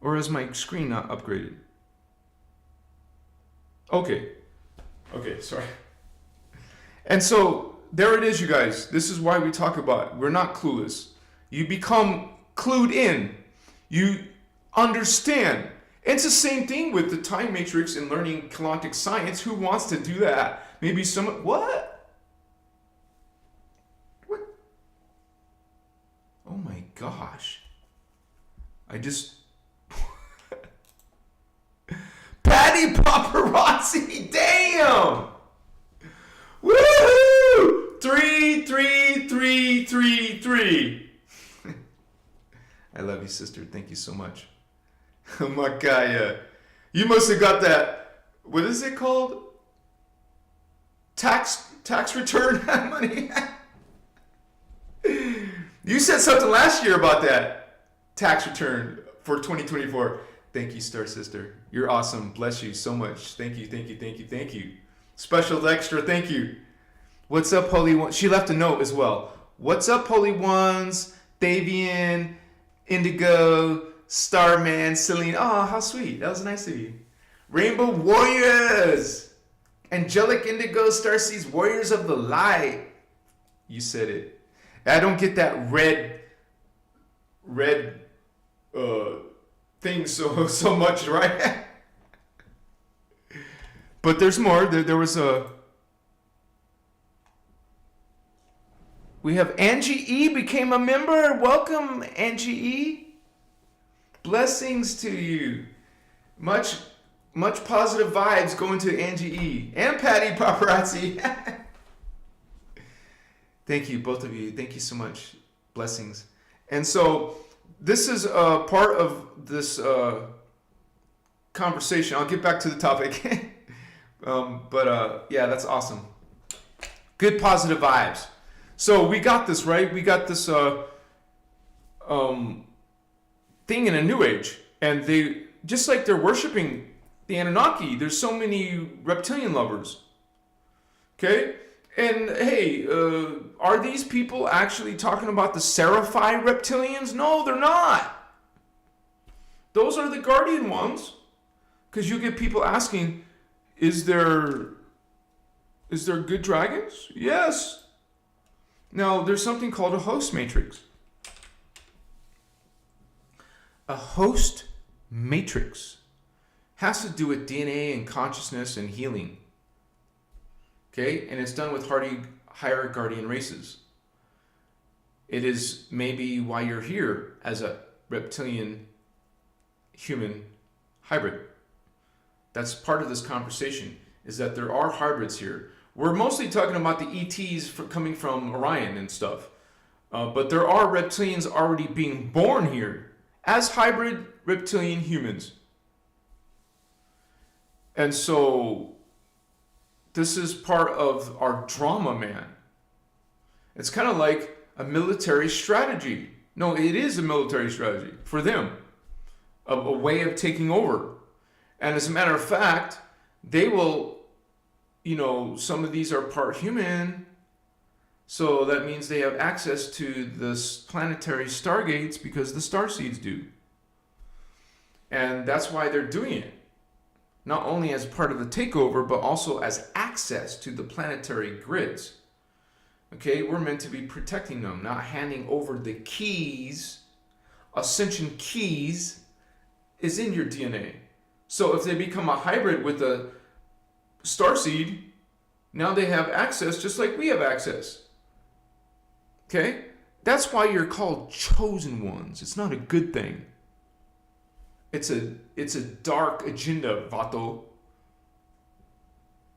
Or is my screen not upgraded? Okay, sorry. And so, there it is, you guys. This is why we talk about it. We're not clueless. You become clued in. You understand. It's the same thing with the time matrix and learning quantum science. Who wants to do that? Maybe someone... What? Oh my gosh. I just... Patty Paparazzi! Damn! Woohoo! 3, 3, 3, 3, 3. I love you, sister. Thank you so much. Oh my God, yeah. You must have got that. What is it called? Tax return money. You said something last year about that tax return for 2024. Thank you, Star Sister. You're awesome. Bless you so much. Thank you. Special extra, thank you. What's up, Holy One? She left a note as well. What's up, Holy Ones? Davian, Indigo, Starman, Celine. Oh, how sweet. That was nice of you. Rainbow Warriors. Angelic Indigo, Starseeds, Warriors of the Light. You said it. I don't get that red thing so much, right? But there's more. There was a... We have Angie E. became a member. Welcome, Angie E. Blessings to you. Much positive vibes going to Angie E. And Patty Paparazzi. Thank you, both of you. Thank you so much. Blessings. And so this is part of this conversation. I'll get back to the topic. Yeah, that's awesome. Good positive vibes. So we got this, right? We got this thing in a new age. And they, just like they're worshiping the Anunnaki, there's so many reptilian lovers. Okay? And hey, are these people actually talking about the Seraphim reptilians? No, they're not. Those are the guardian ones. Because you get people asking, is there good dragons? Yes. Now, there's something called a host matrix. A host matrix has to do with DNA and consciousness and healing. Okay? And it's done with higher guardian races. It is maybe why you're here as a reptilian human hybrid. That's part of this conversation, is that there are hybrids here. We're mostly talking about the ETs coming from Orion and stuff. But there are reptilians already being born here as hybrid reptilian humans. And so this is part of our drama, man. It's kind of like a military strategy. No, it is a military strategy for them. A way of taking over. And as a matter of fact, they will, some of these are part human. So that means they have access to the planetary stargates because the starseeds do. And that's why they're doing it. Not only as part of the takeover, but also as access to the planetary grids. Okay, we're meant to be protecting them, not handing over the keys. Ascension keys is in your DNA. So if they become a hybrid with a starseed, now they have access just like we have access. Okay? That's why you're called chosen ones. It's not a good thing. It's a dark agenda, Vato.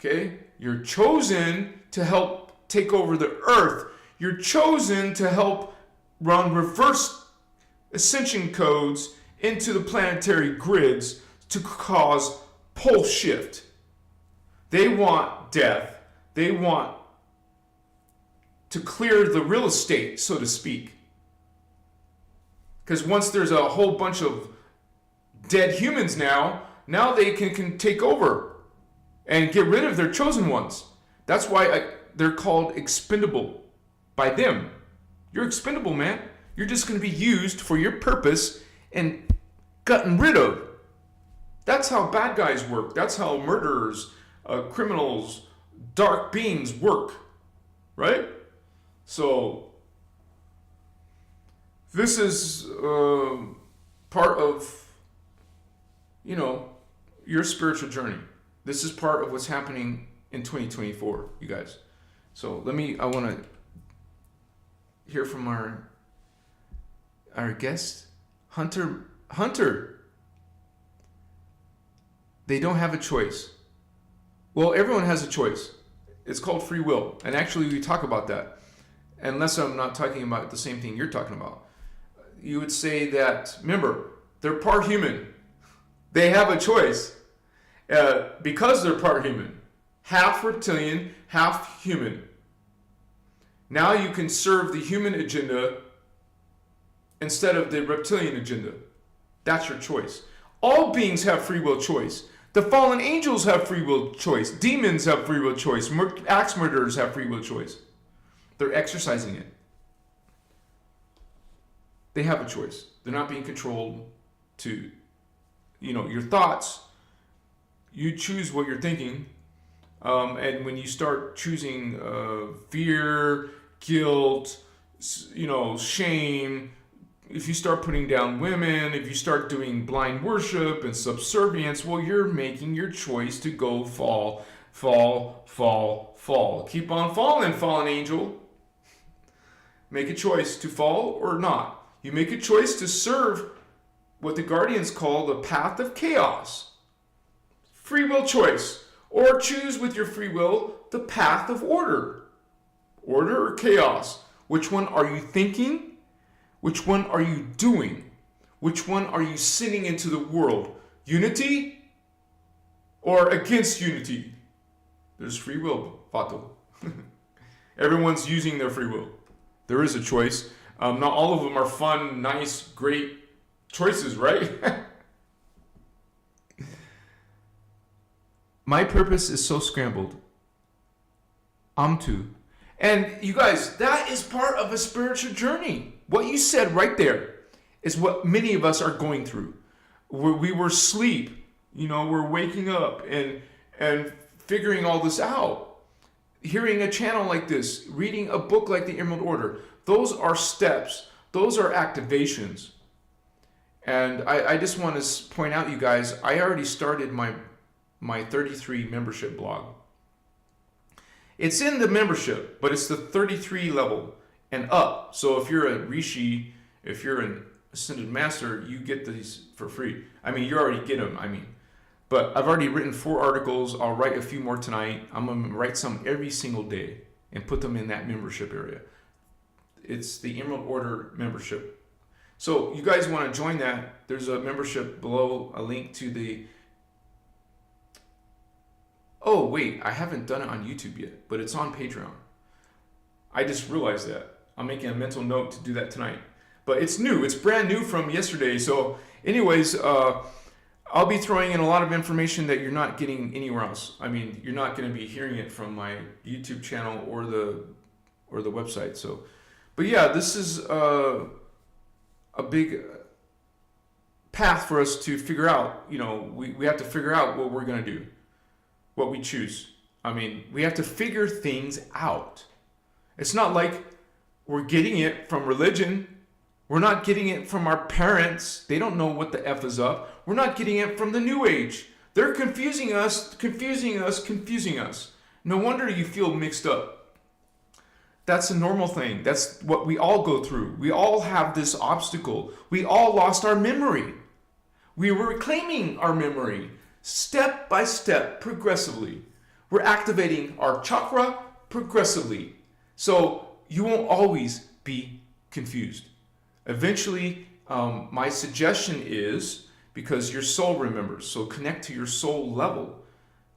Okay? You're chosen to help take over the earth. You're chosen to help run reverse ascension codes into the planetary grids to cause pole shift. They want death. They want to clear the real estate, so to speak. Because once there's a whole bunch of dead humans now they can take over and get rid of their chosen ones. That's why they're called expendable by them. You're expendable, man. You're just going to be used for your purpose and gotten rid of. That's how bad guys work. That's how murderers, criminals, dark beings work. Right? So, this is part of, your spiritual journey. This is part of what's happening in 2024, you guys. So, I want to hear from our guest, Hunter. They don't have a choice. Well, everyone has a choice. It's called free will. And actually, we talk about that. Unless I'm not talking about the same thing you're talking about. You would say that, remember, they're part human. They have a choice. Because they're part human. Half reptilian, half human. Now you can serve the human agenda instead of the reptilian agenda. That's your choice. All beings have free will choice. The fallen angels have free will choice. Demons have free will choice. Axe murderers have free will choice. They're exercising it. They have a choice. They're not being controlled to, your thoughts. You choose what you're thinking. And when you start choosing fear, guilt, shame, if you start putting down women, if you start doing blind worship and subservience, well, you're making your choice to go fall, fall, fall, fall. Keep on falling, fallen angel. Make a choice to fall or not. You make a choice to serve what the Guardians call the path of chaos. Free will choice. Or choose with your free will the path of order. Order or chaos. Which one are you thinking? Which one are you doing? Which one are you sending into the world? Unity or against unity? There's free will, Vato. Everyone's using their free will. There is a choice. Not all of them are fun, nice, great choices, right? My purpose is so scrambled. I'm too. And you guys, that is part of a spiritual journey. What you said right there is what many of us are going through. We were asleep, we're waking up and figuring all this out. Hearing a channel like this, reading a book like the Emerald Order, those are steps. Those are activations. And I just want to point out, you guys, I already started my 33 membership blog. It's in the membership, but it's the 33 level and up. So if you're a Rishi, if you're an Ascended Master, you get these for free. You already get them, But I've already written 4 articles. I'll write a few more tonight. I'm going to write some every single day and put them in that membership area. It's the Emerald Order membership. So you guys want to join that, there's a membership below, a link to the... Oh, wait, I haven't done it on YouTube yet, but it's on Patreon. I just realized that. I'm making a mental note to do that tonight. But it's new. It's brand new from yesterday. So anyways, I'll be throwing in a lot of information that you're not getting anywhere else. You're not going to be hearing it from my YouTube channel or the website. So, but yeah, this is a big path for us to figure out. We have to figure out what we're going to do. What we choose. We have to figure things out. It's not like we're getting it from religion. We're not getting it from our parents. They don't know what the F is up. We're not getting it from the New Age. They're confusing us. No wonder you feel mixed up. That's a normal thing. That's what we all go through. We all have this obstacle. We all lost our memory. We were reclaiming our memory. Step by step, progressively. We're activating our chakra progressively. So you won't always be confused. Eventually, my suggestion is, because your soul remembers, so connect to your soul level.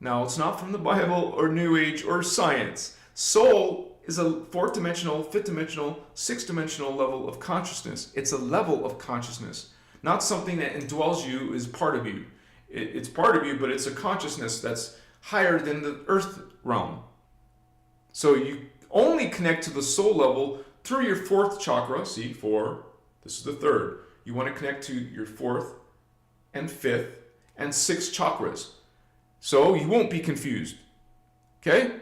Now, it's not from the Bible or New Age or science. Soul is a 4th dimensional, 5th dimensional, 6th dimensional level of consciousness. It's a level of consciousness, not something that indwells you as part of you. It's part of you, but it's a consciousness that's higher than the earth realm. So you only connect to the soul level through your 4th chakra. See, 4. This is the 3rd. You want to connect to your 4th and 5th and 6th chakras. So you won't be confused. Okay?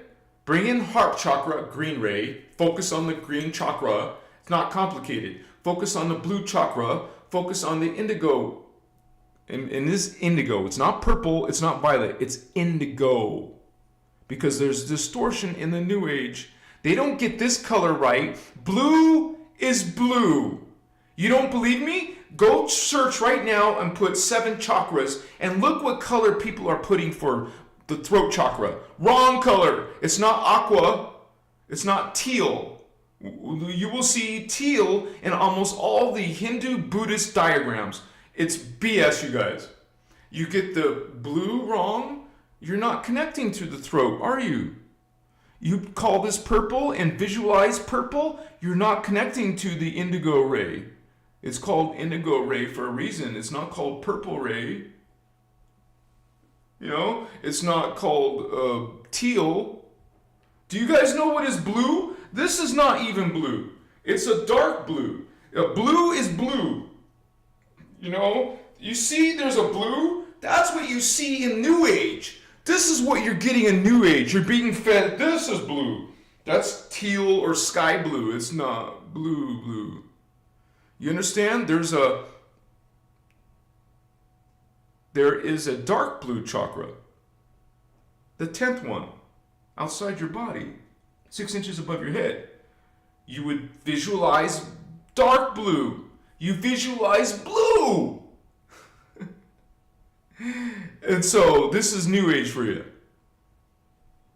Bring in heart chakra, green ray. Focus on the green chakra. It's not complicated. Focus on the blue chakra. Focus on the indigo. And this indigo, it's not purple, it's not violet, it's indigo. Because there's distortion in the New Age. They don't get this color right. Blue is blue. You don't believe me? Go search right now and put 7 chakras and look what color people are putting for the throat chakra. Wrong color. It's not aqua. It's not teal. You will see teal in almost all the Hindu Buddhist diagrams. It's BS, you guys. You get the blue wrong, you're not connecting to the throat, are you? You call this purple and visualize purple, you're not connecting to the indigo ray. It's called indigo ray for a reason. It's not called purple ray. You know, it's not called teal. Do you guys know what is blue? This is not even blue. It's a dark blue. Blue is blue. You know, you see there's a blue? That's what you see in New Age. This is what you're getting in New Age. You're being fed, this is blue. That's teal or sky blue. It's not blue. You understand? There is a dark blue chakra. The 10th one. Outside your body. 6 inches above your head. You would visualize dark blue. You visualize blue. And so this is New Age for you.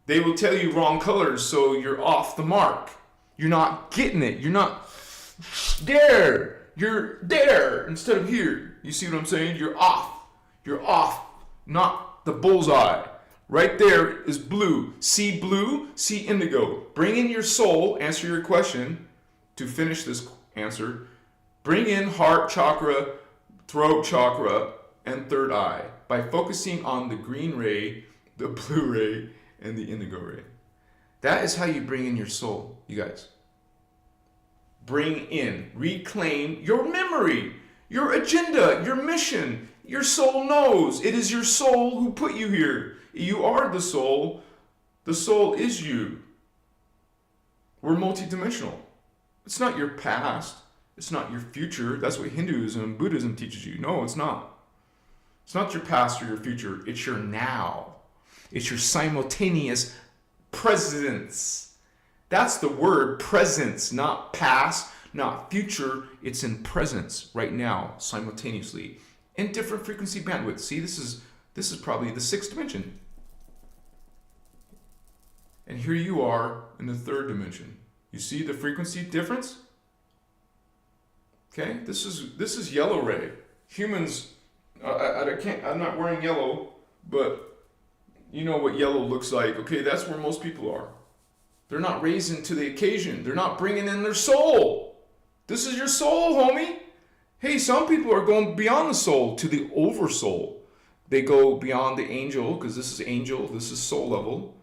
They will tell you wrong colors, so you're off the mark. You're not getting it. You're not there. You're there instead of here. You see what I'm saying? You're off. You're off. Not the bullseye. Right there is blue. See blue, see indigo. Bring in your soul, answer your question. To finish this answer, bring in heart chakra, throat chakra, and third eye by focusing on the green ray, the blue ray, and the indigo ray. That is how you bring in your soul, you guys. Bring in, reclaim your memory, your agenda, your mission. Your soul knows. It is your soul who put you here. You are the soul. The soul is you. We're multidimensional. It's not your past. It's not your future. That's what Hinduism and Buddhism teaches you. No, it's not. It's not your past or your future. It's your now. It's your simultaneous presence. That's the word, presence, not past, not future. It's in presence right now, simultaneously, in different frequency bandwidth. See, this is probably the 6th dimension. And here you are in the 3rd dimension. You see the frequency difference? Okay, this is yellow ray. Humans, I'm not wearing yellow, but you know what yellow looks like. Okay, that's where most people are. They're not raising to the occasion. They're not bringing in their soul. This is your soul, homie. Hey, some people are going beyond the soul to the oversoul. They go beyond the angel, because this is angel, this is soul level.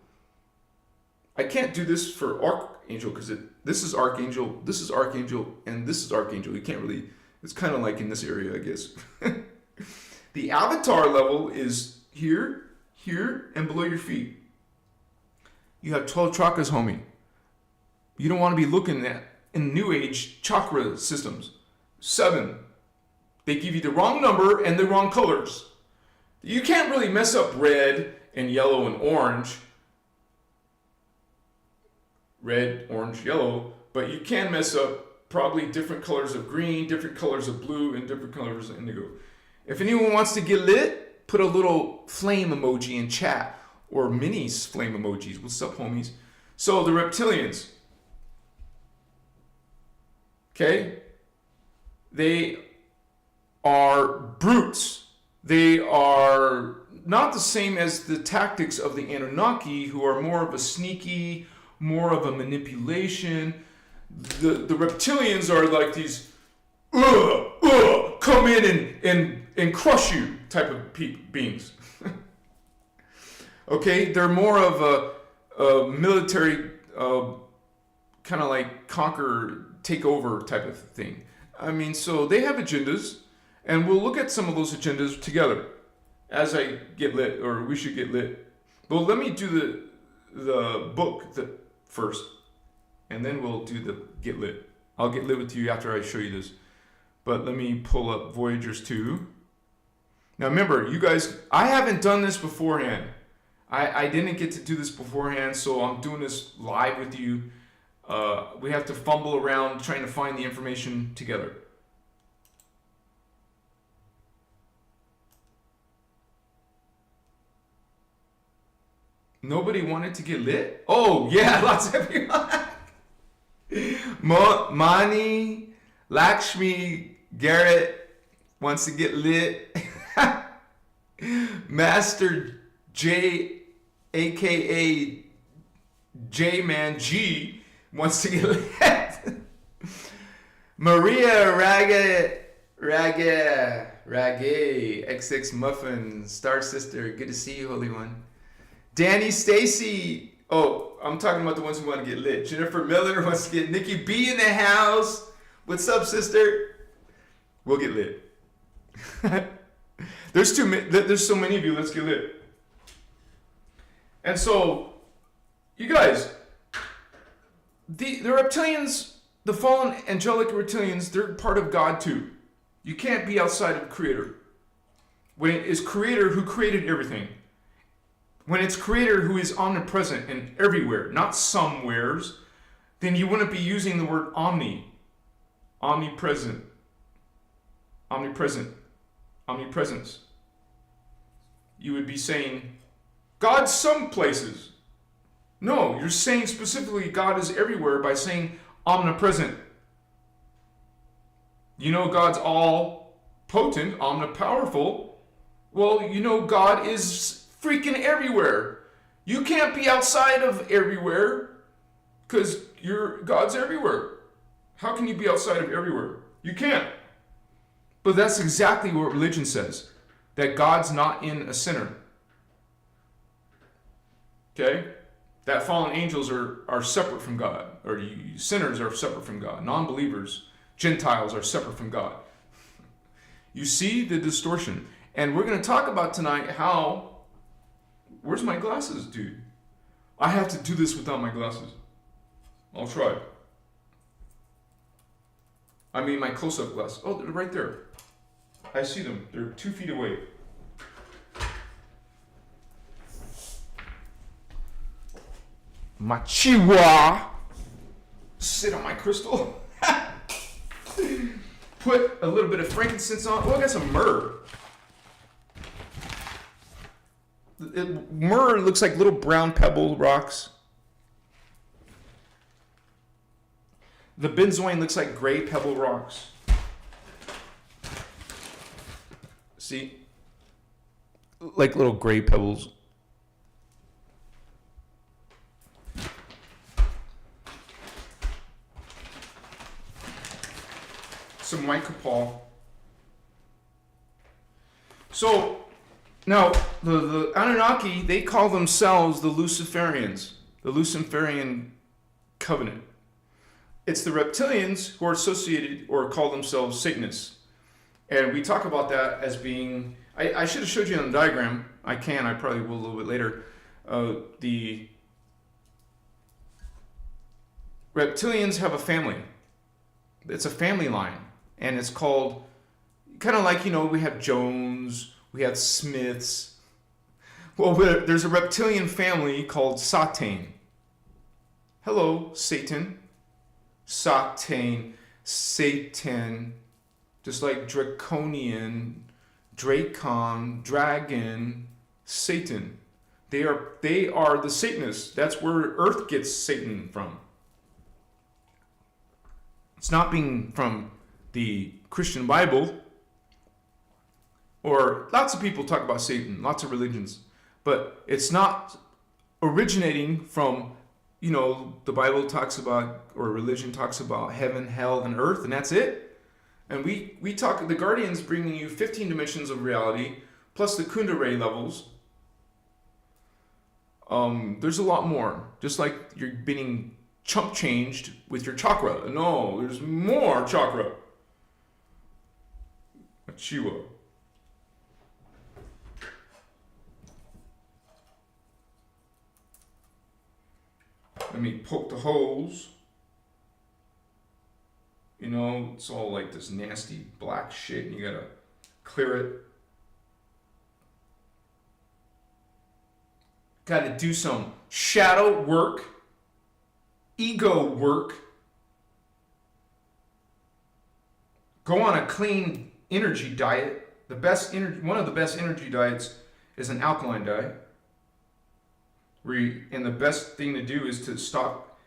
I can't do this for archangel, because this is archangel, this is archangel, and this is archangel. You can't really, it's kind of like in this area, I guess. The avatar level is here, here, and below your feet. You have 12 chakras, homie. You don't want to be looking at, in New Age, chakra systems. 7. They give you the wrong number and the wrong colors. You can't really mess up red and yellow and orange. Red, orange, yellow. But you can mess up probably different colors of green, different colors of blue, and different colors of indigo. If anyone wants to get lit, put a little flame emoji in chat. Or minis flame emojis. What's up, homies? So the reptilians. Okay? They are brutes. They are not the same as the tactics of the Anunnaki, who are more of a sneaky, more of a manipulation. The reptilians are like these come in and crush you type of beings. Okay, they're more of a military kind of like conquer, take over type of thing. I mean, so they have agendas, and we'll look at some of those agendas together as I get lit, or we should get lit. But let me do the book first, and then we'll do the get lit. I'll get lit with you after I show you this. But let me pull up Voyagers 2. Now remember, you guys, I haven't done this beforehand. I didn't get to do this beforehand, so I'm doing this live with you. We have to fumble around trying to find the information together. Nobody wanted to get lit? Oh, yeah, lots of people. Mani, Lakshmi, Garrett wants to get lit. Master J, aka J-Man G, wants to get lit. Maria Raga Ragay, XX Muffin, Star Sister, good to see you, Holy One. Danny Stacy. Oh, I'm talking about the ones who want to get lit. Jennifer Miller wants to get Nikki B in the house. What's up, sister? We'll get lit. There's so many of you. Let's get lit. And so, you guys, the reptilians, the fallen angelic reptilians, they're part of God too. You can't be outside of the Creator. When it is Creator who created everything, when it's Creator who is omnipresent and everywhere, not somewheres, then you wouldn't be using the word omnipresence. You would be saying, God's some places. No, you're saying specifically God is everywhere by saying omnipresent. You know God's all potent, omnipowerful. Well, you know God is freaking everywhere. You can't be outside of everywhere because God's everywhere. How can you be outside of everywhere? You can't. But that's exactly what religion says, that God's not in a sinner. Okay? That fallen angels are separate from God, or sinners are separate from God. Non-believers, Gentiles are separate from God. You see the distortion. And we're going to talk about tonight how... Where's my glasses, dude? I have to do this without my glasses. I'll try. I mean my close-up glasses. Oh, they're right there. I see them. They're 2 feet away. My chihuahua. Sit on my crystal. Put a little bit of frankincense on. Oh, I got some myrrh. Myrrh looks like little brown pebble rocks. The benzoin looks like gray pebble rocks. See? Like little gray pebbles. Some white copal. So, now, the Anunnaki, they call themselves the Luciferians, the Luciferian covenant. It's the reptilians who are associated or call themselves Satanists. And we talk about that as being, I should have showed you on the diagram. I probably will a little bit later. The reptilians have a family. It's a family line. And it's called, kind of like, we have Jones, we have Smiths. Well, there's a reptilian family called Satan. Hello, Satan. Satan, just like Draconian, Drakon, Dragon, Satan. They are the Satanists. That's where Earth gets Satan from. It's not being from the Christian Bible, or lots of people talk about Satan, lots of religions, but it's not originating from, the Bible talks about, or religion talks about heaven, hell, and earth, and that's it. And we talk, the Guardians bringing you 15 dimensions of reality, plus the Kundalini levels. There's a lot more, just like you're being chump changed with your chakra. No, there's more chakra. Chihuahua. Let me poke the holes. It's all like this nasty black shit, and you gotta clear it. Gotta do some shadow work, ego work. Go on a clean energy diet. One of the best energy diets is an alkaline diet. And the best thing to do is to stop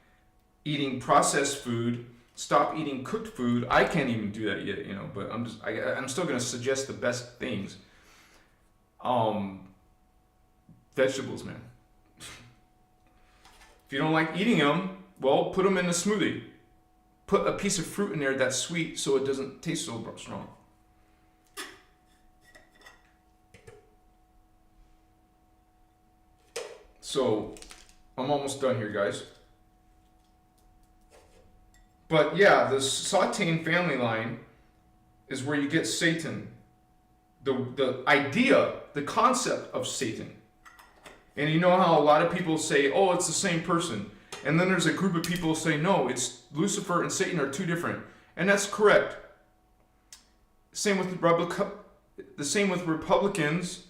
eating processed food, stop eating cooked food. I can't even do that yet, but I'm still going to suggest the best things. Vegetables, man. If you don't like eating them, well, put them in a smoothie. Put a piece of fruit in there that's sweet so it doesn't taste so strong. So I'm almost done here, guys. But yeah, the Sautean family line is where you get Satan. The idea, the concept of Satan. And you know how a lot of people say, oh, it's the same person. And then there's a group of people who say, no, it's Lucifer and Satan are two different. And that's correct. Same with Republicans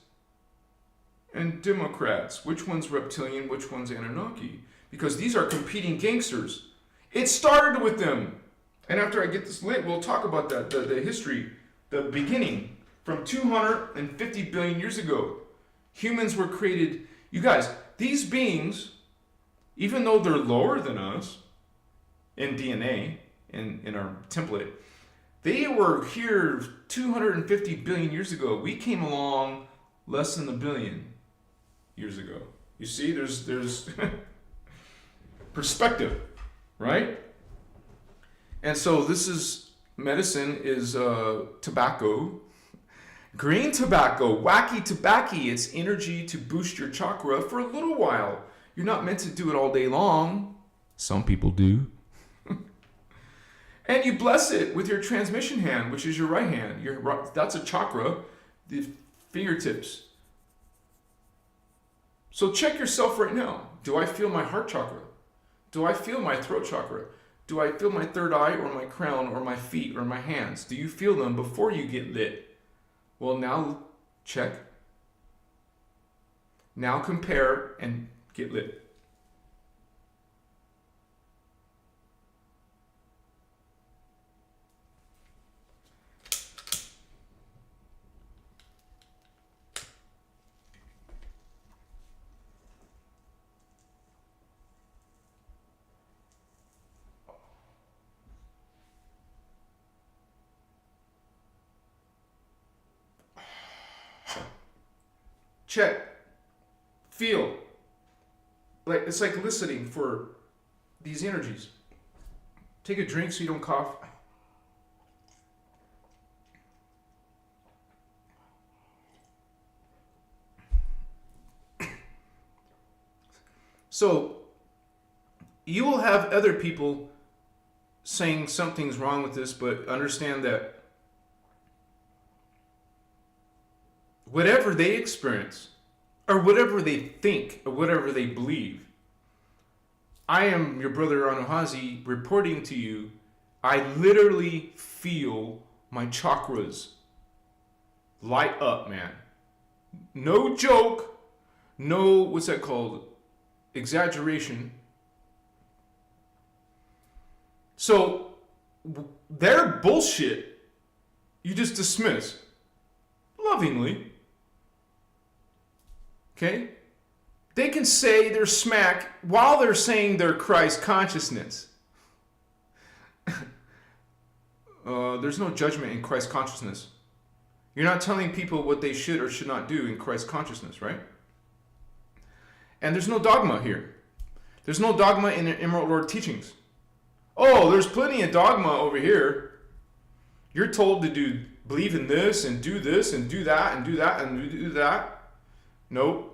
and Democrats. Which one's reptilian, which one's Anunnaki? Because these are competing gangsters. It started with them. And after I get this lit, we'll talk about that, the history, the beginning. From 250 billion years ago, humans were created. You guys, these beings, even though they're lower than us in DNA, in our template, they were here 250 billion years ago. We came along less than a billion years ago. You see, there's perspective, right? And so this is, medicine is tobacco. Green tobacco, wacky tobacco. It's energy to boost your chakra for a little while. You're not meant to do it all day long. Some people do. And you bless it with your transmission hand, which is your right hand. That's a chakra, the fingertips. So check yourself right now. Do I feel my heart chakra? Do I feel my throat chakra? Do I feel my third eye or my crown or my feet or my hands? Do you feel them before you get lit? Well, now check. Now compare and get lit. Check. Feel. Like it's like listening for these energies. Take a drink so you don't cough. So you will have other people saying something's wrong with this, but understand that whatever they experience, or whatever they think, or whatever they believe, I am your brother Anuhazi reporting to you. I literally feel my chakras light up, man. No joke, no, what's that called? Exaggeration. So, their bullshit, you just dismiss lovingly. Okay? They can say they're smack while they're saying they're Christ consciousness. There's no judgment in Christ consciousness. You're not telling people what they should or should not do in Christ consciousness, right? And there's no dogma here. There's no dogma in the Emerald Lord teachings. Oh, there's plenty of dogma over here. You're told to believe in this and do that and do that and do that. Nope.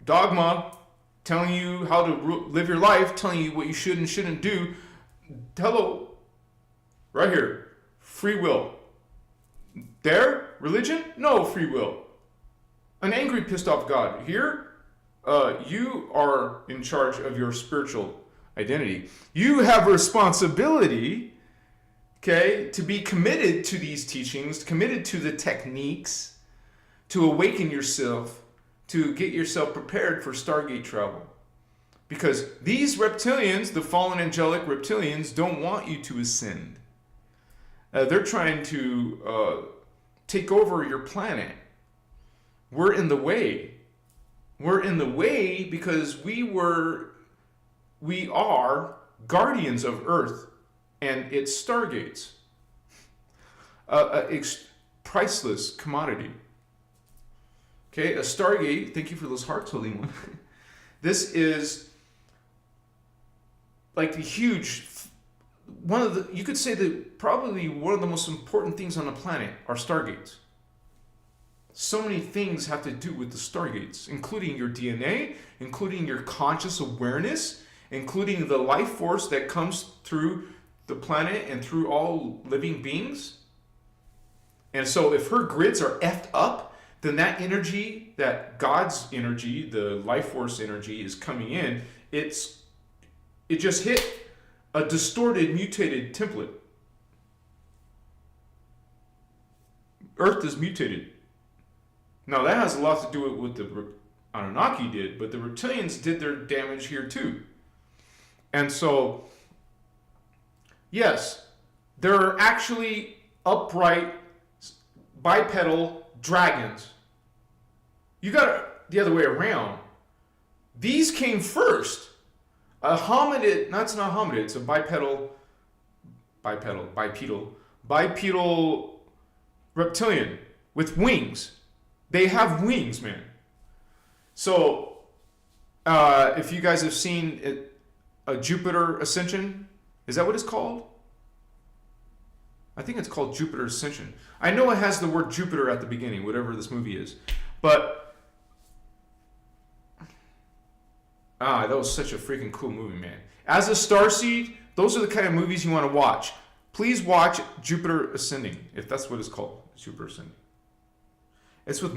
Dogma, telling you how to live your life, telling you what you should and shouldn't do. Hello. Right here. Free will. There? Religion? No free will. An angry, pissed off God. Here, you are in charge of your spiritual identity. You have responsibility, okay, to be committed to these teachings, committed to the techniques, to awaken yourself, to get yourself prepared for Stargate travel. Because these reptilians, the fallen angelic reptilians, don't want you to ascend. They're trying to take over your planet. We're in the way. We're in the way because we are guardians of Earth and its stargates. Priceless commodity. Okay, a Stargate, thank you for those hearts, holding one. This is like the huge, you could say that probably one of the most important things on the planet are Stargates. So many things have to do with the stargates, including your DNA, including your conscious awareness, including the life force that comes through the planet and through all living beings. And so if her grids are effed up, then that energy, that God's energy, the life force energy is coming in, it just hit a distorted, mutated template. Earth is mutated. Now that has a lot to do with what the Anunnaki did, but the reptilians did their damage here too. And so, yes, there are actually upright bipedal dragons. You got it the other way around. These came first. A hominid, that's not hominid, it's a bipedal reptilian with wings. They have wings, man. So, if you guys have seen a Jupiter Ascension, is that what it's called? I think it's called Jupiter Ascension. I know it has the word Jupiter at the beginning, whatever this movie is. But, that was such a freaking cool movie, man. As a starseed, those are the kind of movies you want to watch. Please watch Jupiter Ascending, if that's what it's called, Jupiter Ascending. It's with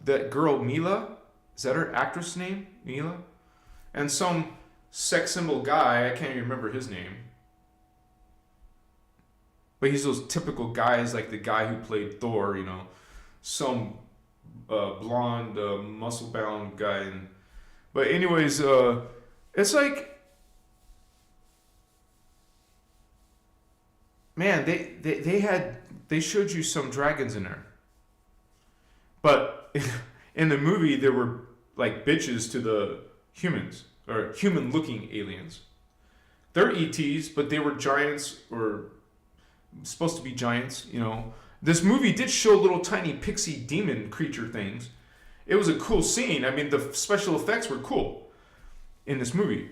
that girl Mila. Is that her actress name? Mila? And some sex symbol guy, I can't even remember his name. But he's those typical guys, like the guy who played Thor, some blonde, muscle-bound guy. But anyways, it's like, man, they showed you some dragons in there. But in the movie, there were like bitches to the humans, or human-looking aliens. They're ETs, but they were giants, or supposed to be giants, This movie did show little tiny pixie demon creature things. It was a cool scene. I mean, the special effects were cool in this movie.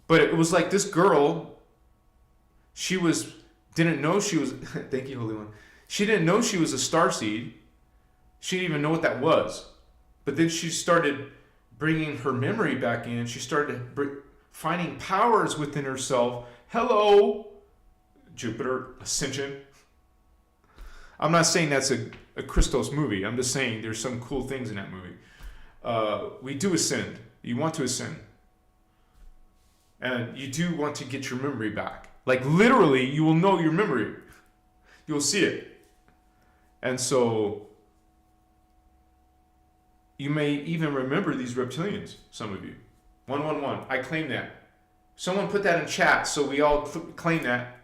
But it was like this girl, didn't know she was, thank you, Holy One. She didn't know she was a starseed. She didn't even know what that was. But then she started bringing her memory back in. She started finding powers within herself. Hello, Jupiter Ascension. I'm not saying that's a Christos movie. I'm just saying there's some cool things in that movie. We do ascend. You want to ascend. And you do want to get your memory back. Like literally, you will know your memory. You'll see it. And so, you may even remember these reptilians, some of you. 111, I claim that. Someone put that in chat, so we all claim that.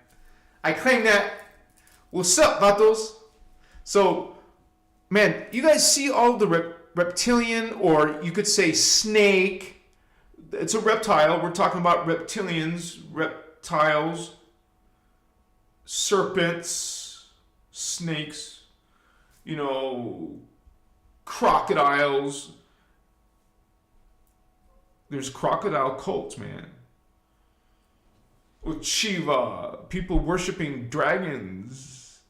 I claim that. What's up, vatos? So, man, you guys see all the reptilian, or you could say snake. It's a reptile. We're talking about reptilians, reptiles, serpents, snakes, crocodiles. There's crocodile cults, man. Shiva, people worshiping dragons.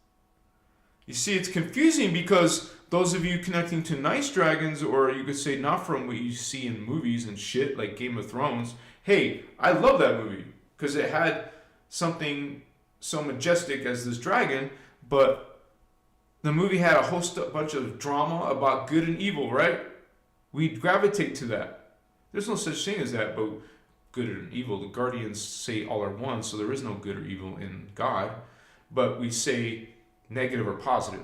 You see, it's confusing because those of you connecting to nice dragons, or you could say not from what you see in movies and shit like Game of Thrones. Hey, I love that movie because it had something so majestic as this dragon, but the movie had a bunch of drama about good and evil, right? We gravitate to that. There's no such thing as that, but good and evil. The Guardians say all are one, so there is no good or evil in God, but we say negative or positive.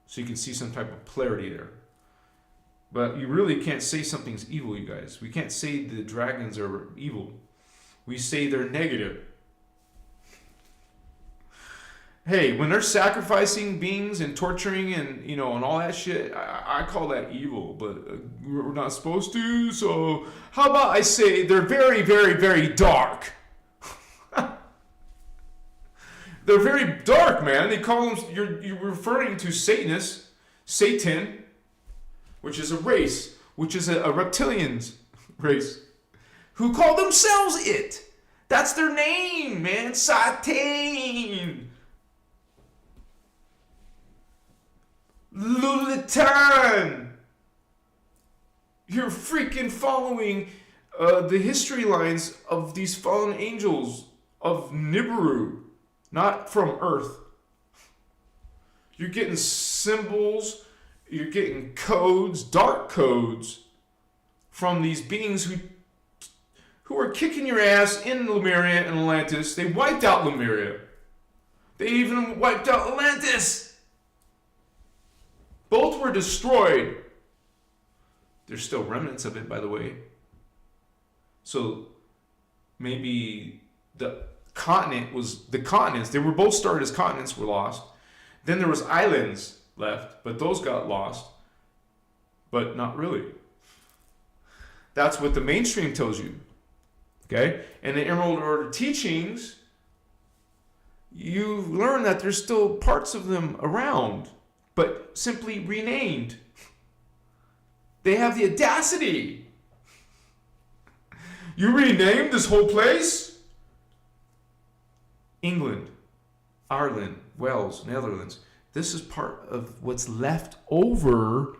So you can see some type of polarity there. But you really can't say something's evil, you guys. We can't say the dragons are evil. We say they're negative. Hey, when they're sacrificing beings and torturing and, and all that shit, I call that evil, but we're not supposed to. So how about I say they're very, very, very dark. They're very dark, man. They call them, you're referring to Satanists, Satan, which is a race, which is a reptilians race, who call themselves it. That's their name, man. Satan. Lulitan! You're freaking following the history lines of these fallen angels of Nibiru, not from Earth. You're getting symbols, you're getting codes, dark codes, from these beings who are kicking your ass in Lemuria and Atlantis. They wiped out Lemuria. They even wiped out Atlantis. Both were destroyed. There's still remnants of it, by the way. So maybe the continents, they were both started as continents, were lost. Then there was islands left, but those got lost. But not really. That's what the mainstream tells you. Okay? And the Emerald Order teachings, you learn that there's still parts of them around, but simply renamed. They have the audacity. You renamed this whole place? England, Ireland, Wales, Netherlands. This is part of what's left over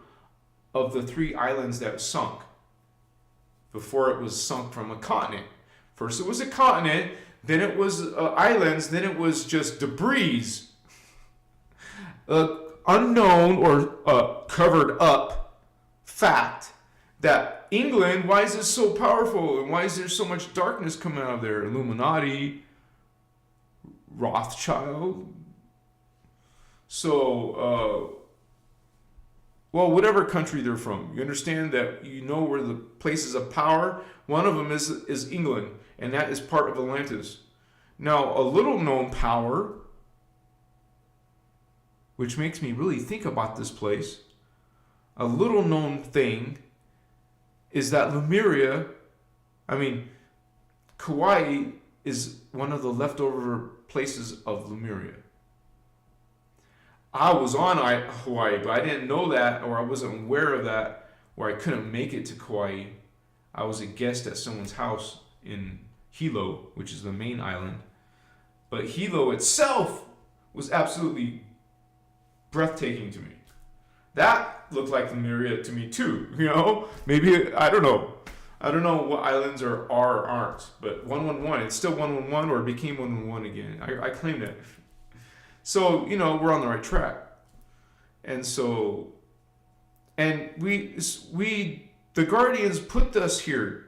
of the 3 islands that sunk before it was sunk from a continent. First it was a continent, then it was islands, then it was just debris. Unknown or covered up fact that England, why is it so powerful? And why is there so much darkness coming out of there? Illuminati, Rothschild. So, well, whatever country they're from, you understand that you know where the places of power. One of them is England, and that is part of Atlantis. Now, a little known power, which makes me really think about this place, a little known thing is that Kauai is one of the leftover places of Lemuria. I was on Hawaii, but I didn't know that, or I wasn't aware of that, or I couldn't make it to Kauai. I was a guest at someone's house in Hilo, which is the main island. But Hilo itself was absolutely breathtaking to me. That looked like Lemuria to me too, you know? Maybe, I don't know. I don't know what islands are or aren't, but 111, it's still 111, or it became 111 again. I claim that. So, you know, we're on the right track. And so, and we the Guardians put us here.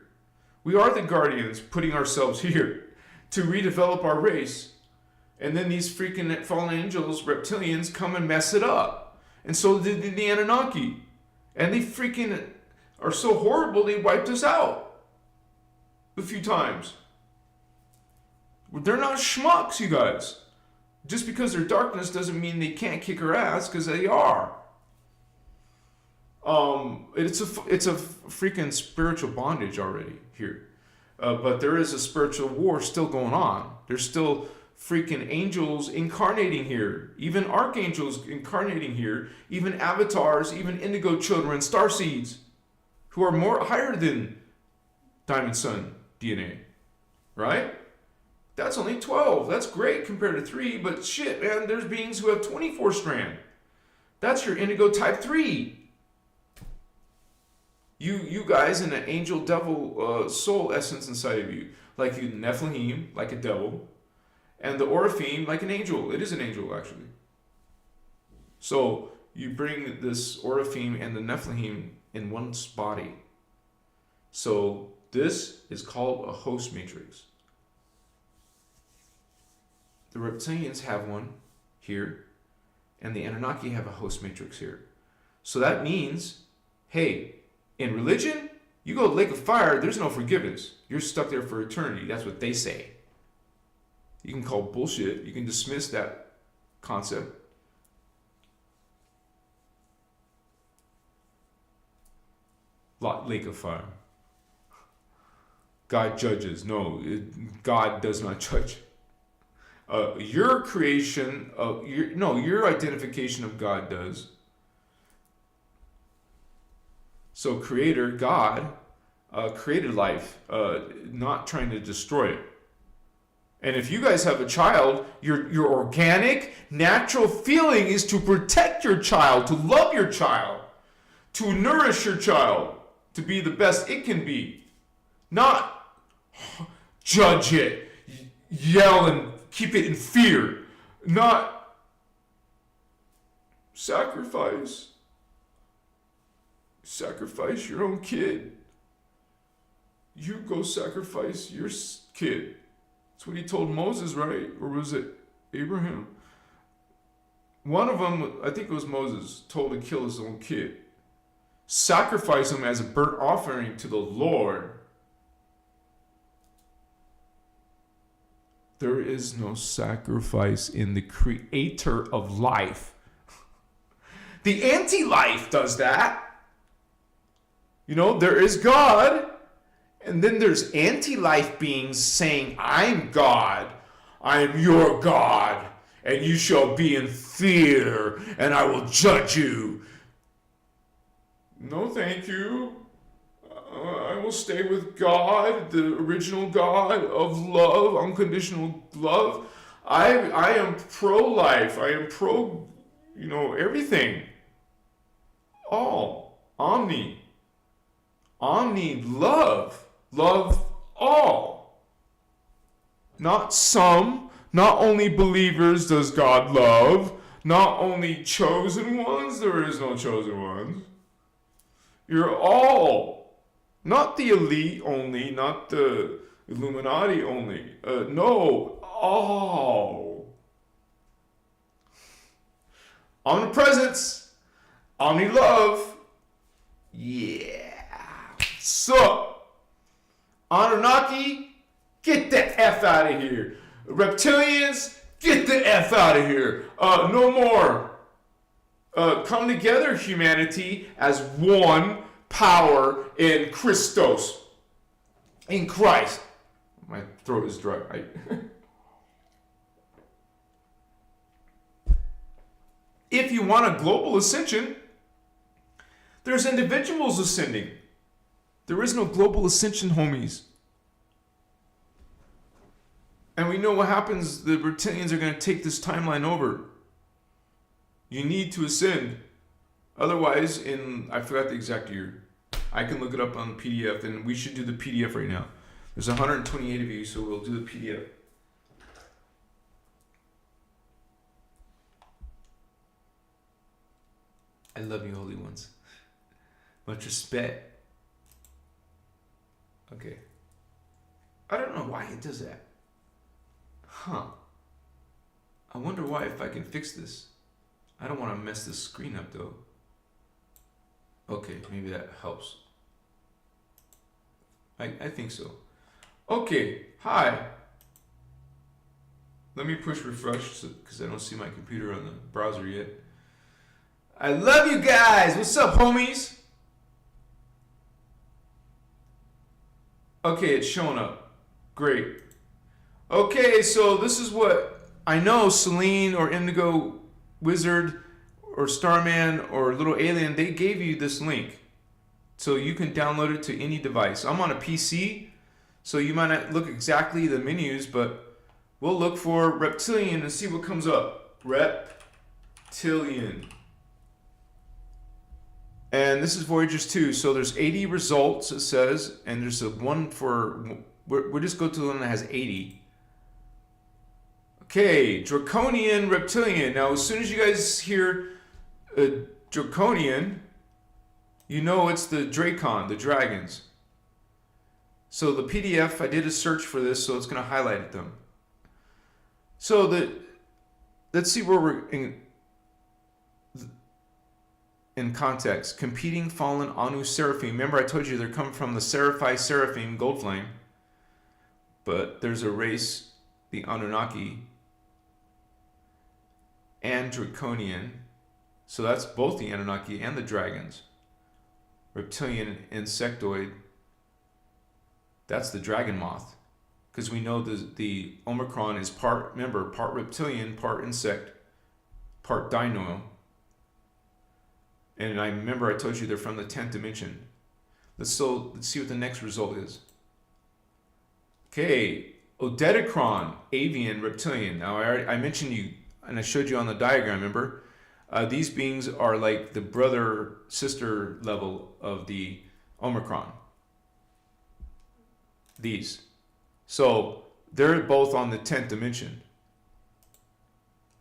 We are the Guardians putting ourselves here to redevelop our race. And then these freaking fallen angels, reptilians, come and mess it up. And so did the Anunnaki. And they freaking are so horrible, they wiped us out a few times. They're not schmucks, you guys. Just because they're darkness doesn't mean they can't kick our ass, because they are. It's a freaking spiritual bondage already here. But there is a spiritual war still going on. There's still freaking angels incarnating here. Even archangels incarnating here. Even avatars, even indigo children, starseeds, who are more higher than Diamond Sun DNA. Right? That's only 12. That's great compared to 3, but shit, man, there's beings who have 24 strand. That's your indigo type 3. You guys in an angel devil soul essence inside of you. Like you Nephilim, like a devil. And the Oraphim, like an angel. It is an angel, actually. So you bring this Oraphim and the Nephilim in one's body. So this is called a host matrix. The reptilians have one here, and the Anunnaki have a host matrix here. So that means, hey, in religion, you go to the lake of fire, there's no forgiveness. You're stuck there for eternity. That's what they say. You can call bullshit. You can dismiss that concept. Lake of fire. God judges. No, God does not judge. Your creation of your identification of God does. So creator, God, created life, not trying to destroy it. And if you guys have a child, your organic, natural feeling is to protect your child, to love your child, to nourish your child, to be the best it can be. Not judge it, yell and keep it in fear. Not sacrifice. Sacrifice your own kid. You go sacrifice your kid. That's what he told Moses, right? Or was it Abraham? One of them, I think it was Moses, told to kill his own kid. Sacrifice him as a burnt offering to the Lord. There is no sacrifice in the creator of life. The anti-life does that. You know, there is God, and then there's anti-life beings saying, I'm God, I am your God, and you shall be in fear, and I will judge you. No, thank you. I will stay with God, the original God of love, unconditional love. I am pro-life. I am pro, everything. All. Omni. Omni love. Love all. Not some. Not only believers does God love. Not only chosen ones. There is no chosen ones. You're all. Not the elite only, not the Illuminati only. No, all. Omnipresence, omni-love. Yeah. So, Anunnaki, get the F out of here. Reptilians, get the F out of here. No more. Come together, humanity, as one power in Christos, in Christ. My throat is dry. If you want a global ascension, there's individuals ascending. There is no global ascension, homies. And we know what happens. The Reptilians are going to take this timeline over. You need to ascend. Otherwise, I forgot the exact year. I can look it up on PDF, and we should do the PDF right now. There's 128 of you, so we'll do the PDF. I love you, holy ones. Much respect. Okay. I don't know why it does that. Huh. I wonder why, if I can fix this. I don't want to mess this screen up, though. Okay, maybe that helps. I think so. Okay, hi. Let me push refresh because I don't see my computer on the browser yet. I love you guys. What's up, homies? Okay, it's showing up. Great. Okay, so this is what I know Celine or Indigo Wizard or Starman or Little Alien, they gave you this link. So you can download it to any device. I'm on a PC, so you might not look exactly the menus, but we'll look for Reptilian and see what comes up. Reptilian. And this is Voyagers 2, so there's 80 results, it says, and there's a one for, we'll just go to the one that has 80. Okay, Draconian Reptilian. Now, as soon as you guys hear Draconian, you know it's the Drakon, the dragons. So the PDF, I did a search for this, so it's going to highlight them. So let's see where we're in context. Competing fallen Anu Seraphim. Remember I told you they're coming from the Seraphim gold flame. But there's a race, the Anunnaki and Draconian. So that's both the Anunnaki and the dragons. Reptilian insectoid. That's the Dragon-Moth. Because we know the Omicron is part reptilian, part insect, part dino. And I remember I told you they're from the 10th dimension. Let's see what the next result is. Okay, Odedicron, avian, reptilian. Now, I mentioned you, and I showed you on the diagram, remember? These beings are like the brother-sister level of the Omicron. These. So, they're both on the 10th dimension.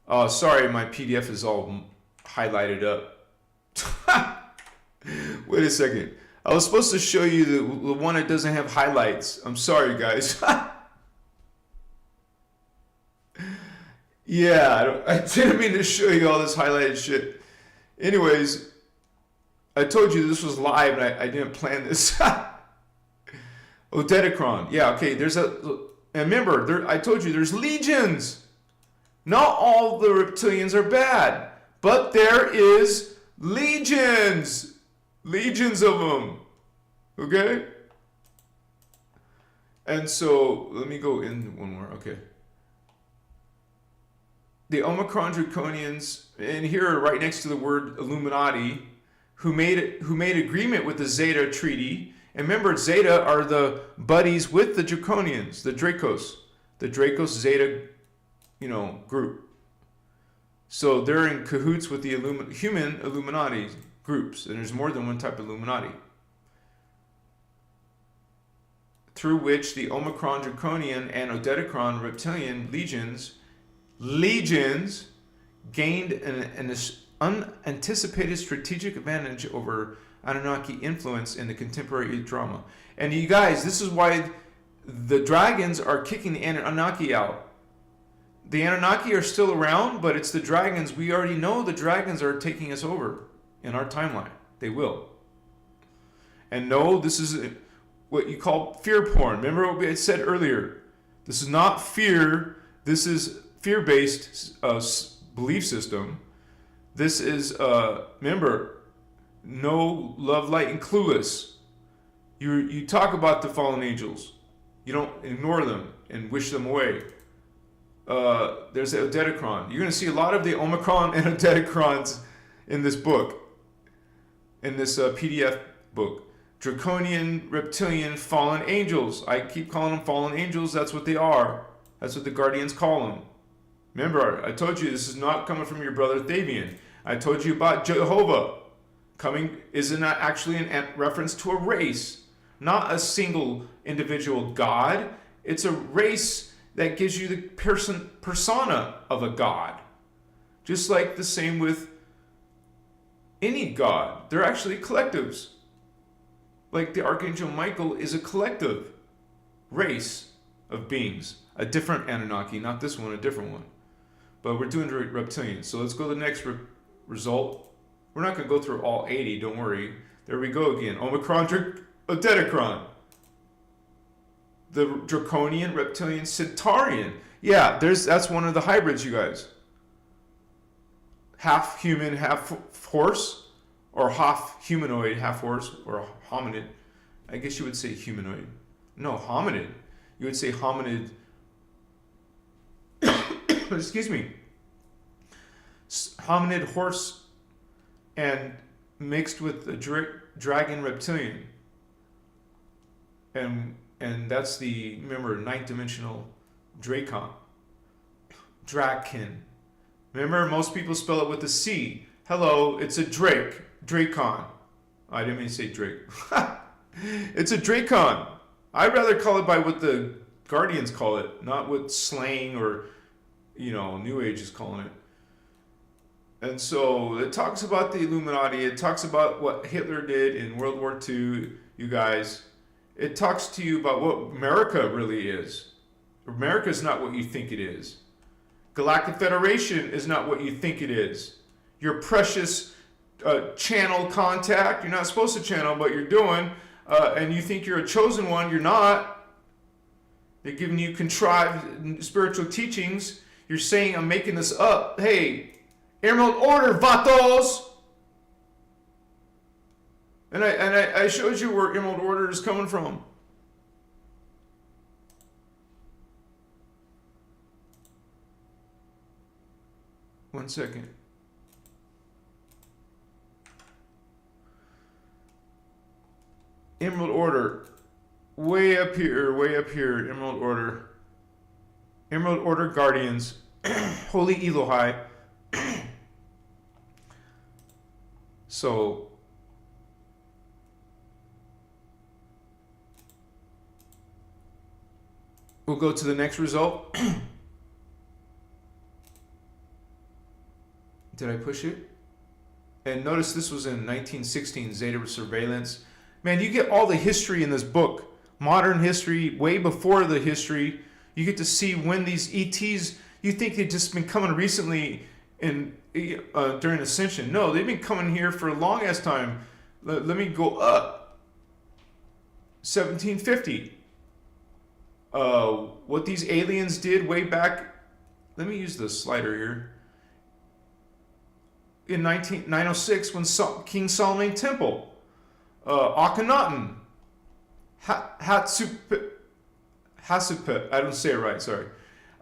Oh, sorry, my PDF is all highlighted up. Wait a second. I was supposed to show you the one that doesn't have highlights. I'm sorry, guys. Yeah, I didn't mean to show you all this highlighted shit. Anyways, I told you this was live and I didn't plan this. Odedicron. Yeah, okay, and remember, I told you there's legions. Not all the reptilians are bad, but there is legions. Legions of them. Okay? And so, let me go in one more. Okay. The Omicron Draconians, and here right next to the word Illuminati, who made agreement with the Zeta Treaty. And remember, Zeta are the buddies with the Draconians, the Dracos. The Dracos Zeta, group. So they're in cahoots with the human Illuminati groups, and there's more than one type of Illuminati, through which the Omicron Draconian and Odedicron Reptilian legions gained an unanticipated strategic advantage over Anunnaki influence in the contemporary drama. And you guys, this is why the dragons are kicking the Anunnaki out. The Anunnaki are still around, but it's the dragons. We already know the dragons are taking us over in our timeline. They will. And no, this is what you call fear porn. Remember what we had said earlier. This is not fear. This is fear-based belief system. This is, remember, no, love, light, and clueless. You talk about the fallen angels. You don't ignore them and wish them away. There's the Odedicron. You're going to see a lot of the Omicron and Odedicrons in this book, in this PDF book. Draconian, reptilian, fallen angels. I keep calling them fallen angels. That's what they are. That's what the Guardians call them. Remember, I told you this is not coming from your brother Thavian. I told you about Jehovah. Coming isn't actually in reference to a race, not a single individual god. It's a race that gives you the persona of a god. Just like the same with any god. They're actually collectives. Like the Archangel Michael is a collective race of beings. A different Anunnaki, not this one, a different one. But we're doing reptilians. So let's go to the next result. We're not going to go through all 80, don't worry. There we go again. Omicron, Odedicron. The Draconian, Reptilian, Centaurian. Yeah, that's one of the hybrids, you guys. Half human, half horse, or half humanoid, half horse, or hominid. I guess you would say humanoid. No, hominid. You would say hominid. Excuse me. Hominid horse and mixed with a dragon reptilian. And that's the, remember, 9th dimensional Drakon. Drakon. Remember, most people spell it with a C. Hello, it's a Drake. Drakon. I didn't mean to say Drake. It's a Drakon. I'd rather call it by what the Guardians call it, not what slang or, New Age is calling it. And so it talks about the Illuminati. It talks about what Hitler did in World War II, you guys. It talks to you about what America really is. America is not what you think it is. Galactic Federation is not what you think it is. Your precious channel contact, you're not supposed to channel, but you're doing, and you think you're a chosen one, you're not. They're giving you contrived spiritual teachings. You're saying, I'm making this up. Hey, Emerald Order, vatos! And I showed you where Emerald Order is coming from. One second. Emerald Order. Way up here, Emerald Order. Emerald Order Guardians, Holy Elohai. So we'll go to the next result. Did I push it? And notice this was in 1916, Zeta Surveillance. Man, you get all the history in this book. Modern history, way before the history. You get to see when these ETs, you think they've just been coming recently during Ascension. No, they've been coming here for a long ass time. Let me go up. 1750. What these aliens did way back. Let me use the slider here. In 906, when King Solomon Temple, Akhenaten, Hatshepsut, I don't say it right, sorry.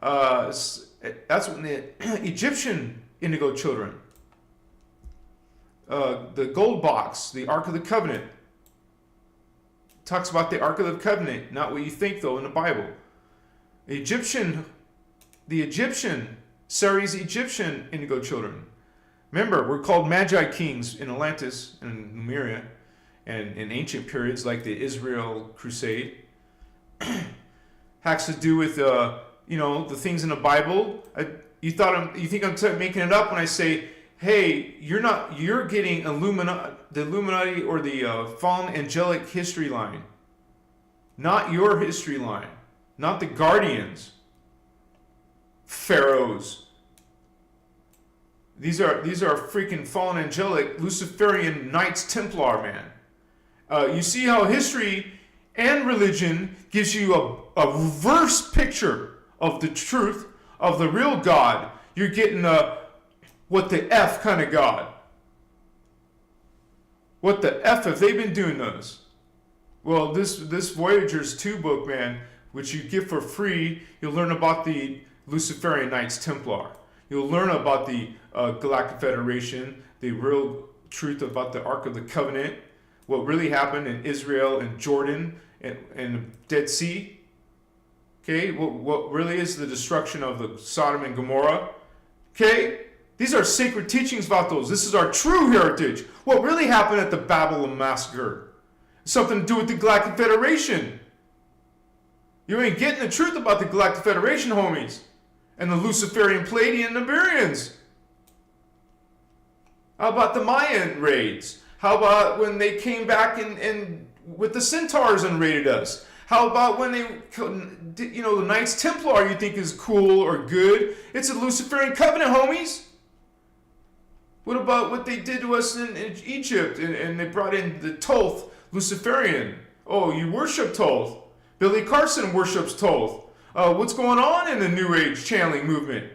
That's when the Egyptian indigo children, the gold box, the Ark of the Covenant, talks about the Ark of the Covenant, not what you think though in the Bible. The Egyptian, Ceres Egyptian indigo children. Remember, we're called Magi kings in Atlantis and Lemuria, and in ancient periods like the Israel Crusade. Has to do with the things in the Bible. You think I'm making it up when I say, hey, you're getting the Illuminati or the fallen angelic history line, not your history line, not the guardians, pharaohs. These are freaking fallen angelic Luciferian Knights Templar, man. You see how history and religion gives you a reverse picture of the truth of the real God. You're getting what the F kind of God. What the F have they been doing to us? Well, this Voyagers 2 book, man, which you get for free, you'll learn about the Luciferian Knights Templar. You'll learn about the Galactic Federation, the real truth about the Ark of the Covenant, what really happened in Israel and Jordan and the Dead Sea. Okay, what really is the destruction of the Sodom and Gomorrah. Okay, these are sacred teachings about those. This is our true heritage. What really happened at the Babylon Massacre. Something to do with the Galactic Federation. You ain't getting the truth about the Galactic Federation, homies. And the Luciferian Palladian Iberians. How about the Mayan raids? How about when they came back and with the Centaurs and raided us? How about when they, the Knights Templar you think is cool or good? It's a Luciferian covenant, homies. What about what they did to us in Egypt and they brought in the Thoth, Luciferian? Oh, you worship Thoth. Billy Carson worships Thoth. What's going on in the New Age channeling movement?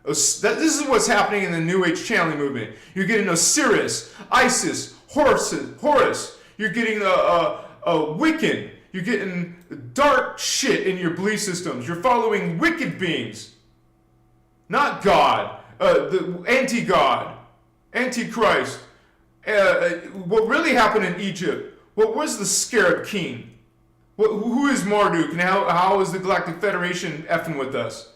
This is what's happening in the New Age channeling movement. You're getting Osiris, Isis, Horus. You're getting a Wiccan. You're getting dark shit in your belief systems. You're following wicked beings. Not God. The anti-God. Antichrist. What really happened in Egypt? What was the Scarab King? Who is Marduk, and how is the Galactic Federation effing with us?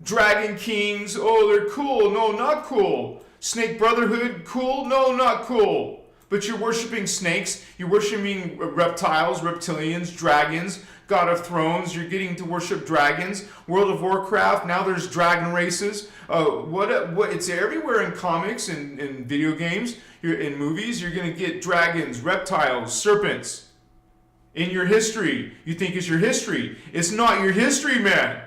Dragon Kings, oh, they're cool. No, not cool. Snake Brotherhood, cool. No, not cool. But you're worshiping snakes. You're worshiping reptiles, reptilians, dragons, God of Thrones. You're getting to worship dragons. World of Warcraft, now there's dragon races. It's everywhere in comics and in video games. In movies, you're going to get dragons, reptiles, serpents. In your history, you think it's your history. It's not your history, man.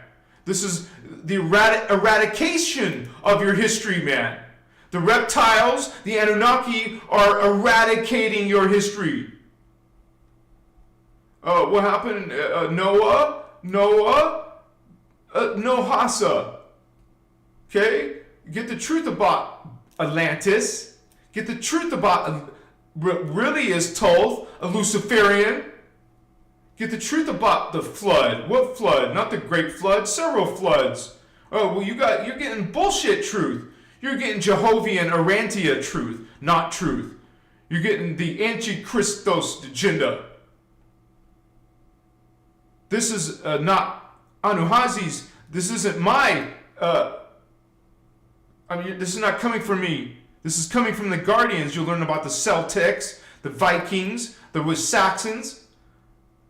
This is the eradication of your history, man. The reptiles, the Anunnaki, are eradicating your history. What happened? Noah, Nohasa. Okay? Get the truth about Atlantis. Get the truth about what really is Thoth, a Luciferian. Get the truth about the flood. What flood? Not the Great Flood, several floods. Oh, well, you're getting bullshit truth. You're getting Jehovian Arantia truth, not truth. You're getting the anti-Christos agenda. This is not Anuhazi's. This isn't my, this is not coming from me. This is coming from the Guardians. You'll learn about the Celtics, the Vikings, the Saxons.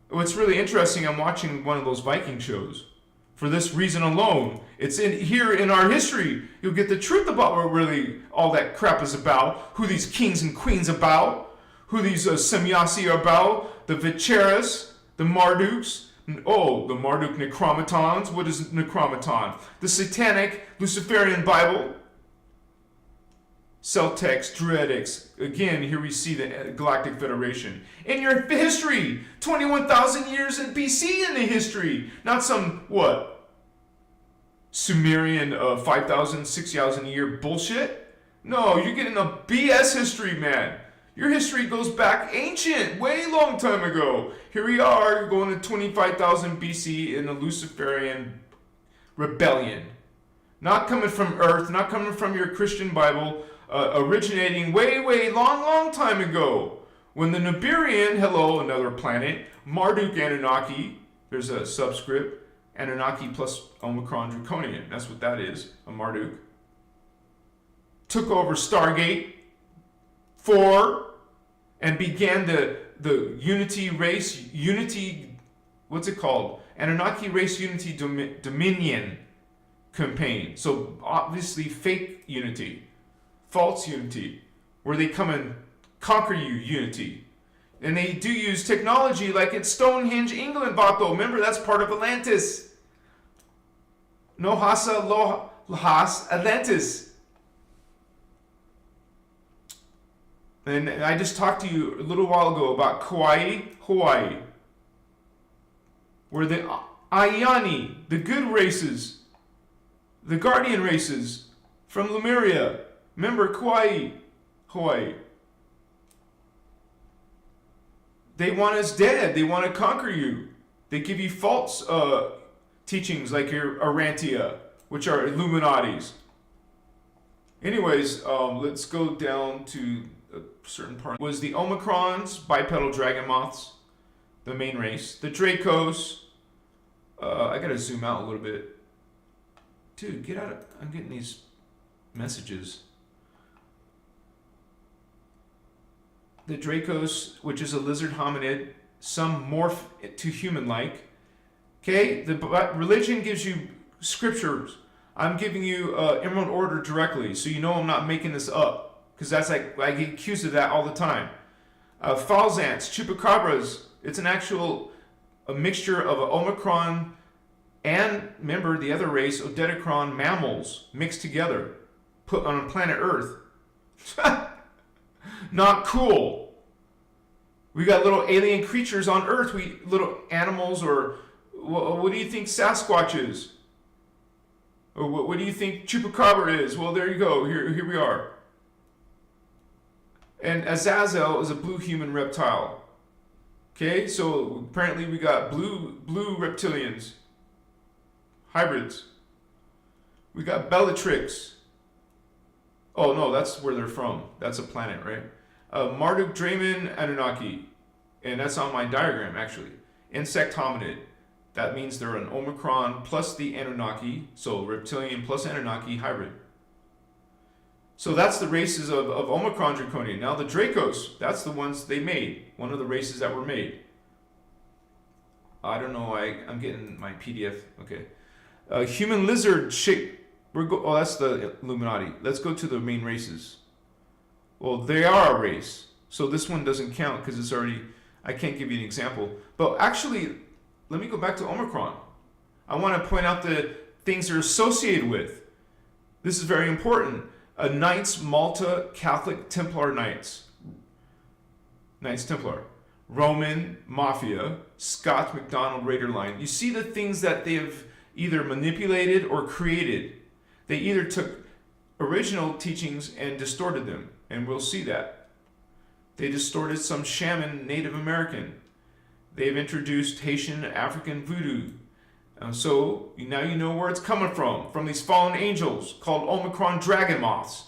What's really interesting, I'm watching one of those Viking shows. For this reason alone, it's in here in our history. You'll get the truth about what really all that crap is about, who these kings and queens about, who these Semyasi are about, the Vicheras, the Marduks, the Marduk necromitons. What is necromiton? The satanic Luciferian Bible. Celtics, Druidics. Again, here we see the Galactic Federation. In your history, 21,000 years in BC in the history. Not some, Sumerian 5,000, 6,000 year bullshit? No, you're getting a BS history, man. Your history goes back ancient, way long time ago. Here we are, going to 25,000 BC in the Luciferian rebellion. Not coming from Earth, not coming from your Christian Bible, originating way, long time ago. When the Nibirian, another planet, Marduk Anunnaki, there's a subscript, Anunnaki plus Omicron Draconian, that's what that is, a Marduk, took over Stargate 4 and began the Unity race, what's it called? Anunnaki race unity dominion campaign. So obviously fake unity. False unity, where they come and conquer you, unity. And they do use technology like it's Stonehenge, England, Vato. Remember, that's part of Atlantis. No hasa lo has Atlantis. And I just talked to you a little while ago about Kauai, Hawaii, where the Ayani, the good races, the guardian races from Lemuria. Remember, Kauai, Hawaii. They want us dead. They want to conquer you. They give you false teachings like your Arantia, which are Illuminatis. Anyways, let's go down to a certain part. Was the Omicrons, bipedal Dragon-Moths, the main race. The Dracos. I gotta zoom out a little bit. Dude, get out of... I'm getting these messages. The Dracos, which is a lizard hominid, some morph to human-like. Okay, the religion gives you scriptures. I'm giving you Emerald Order directly, so you know I'm not making this up, because that's like I get accused of that all the time. Falzants, chupacabras. It's an actual a mixture of an Omicron and, remember, the other race, Odedicron mammals mixed together, put on planet Earth. Not cool. We got little alien creatures on Earth. Little animals, or what do you think Sasquatch is? Or what do you think Chupacabra is? Well, there you go. Here we are. And Azazel is a blue human reptile. Okay, so apparently we got blue reptilians, hybrids. We got Bellatrix. Oh no, that's where they're from. That's a planet, right? Marduk Draymond Anunnaki, and that's on my diagram actually. Insect hominid. That means they're an Omicron plus the Anunnaki, so reptilian plus Anunnaki hybrid. So that's the races of Omicron Draconian. Now the Dracos, that's the ones they made. One of the races that were made. I don't know, I'm getting my PDF. Okay. Human lizard shape. Oh, that's the Illuminati. Let's go to the main races. Well, they are a race. So this one doesn't count because it's already... I can't give you an example. But actually, let me go back to Omicron. I want to point out the things they're associated with. This is very important. Knights Malta Catholic Templar Knights. Knights Templar. Roman Mafia. Scott McDonald Raider Line. You see the things that they have either manipulated or created. They either took original teachings and distorted them. And we'll see that. They distorted some shaman Native American. They've introduced Haitian African voodoo. So now you know where it's coming from these fallen angels called Omicron Dragon-Moths.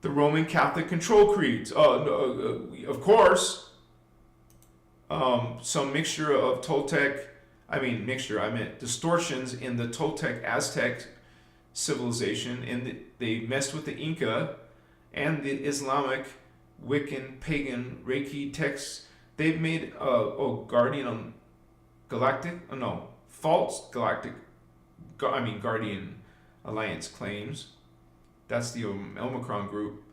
The Roman Catholic control creeds. Of course, some mixture of Toltec, I meant distortions in the Toltec Aztec civilization, and they messed with the Inca and the Islamic, Wiccan, pagan, Reiki texts. They've made false galactic, Guardian Alliance claims. That's the Omicron group.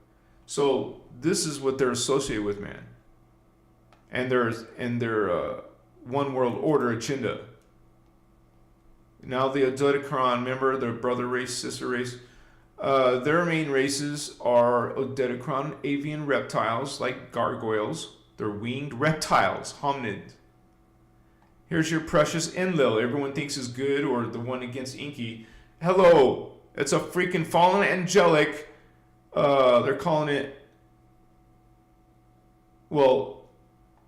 So this is what they're associated with, man. And their one world order agenda. Now the Drakon, remember their brother race, sister race. Their main races are Drakon, avian reptiles like gargoyles. They're winged reptiles, hominid. Here's your precious Enlil. Everyone thinks is good, or the one against Inky. Hello, it's a freaking fallen angelic. They're calling it. Well,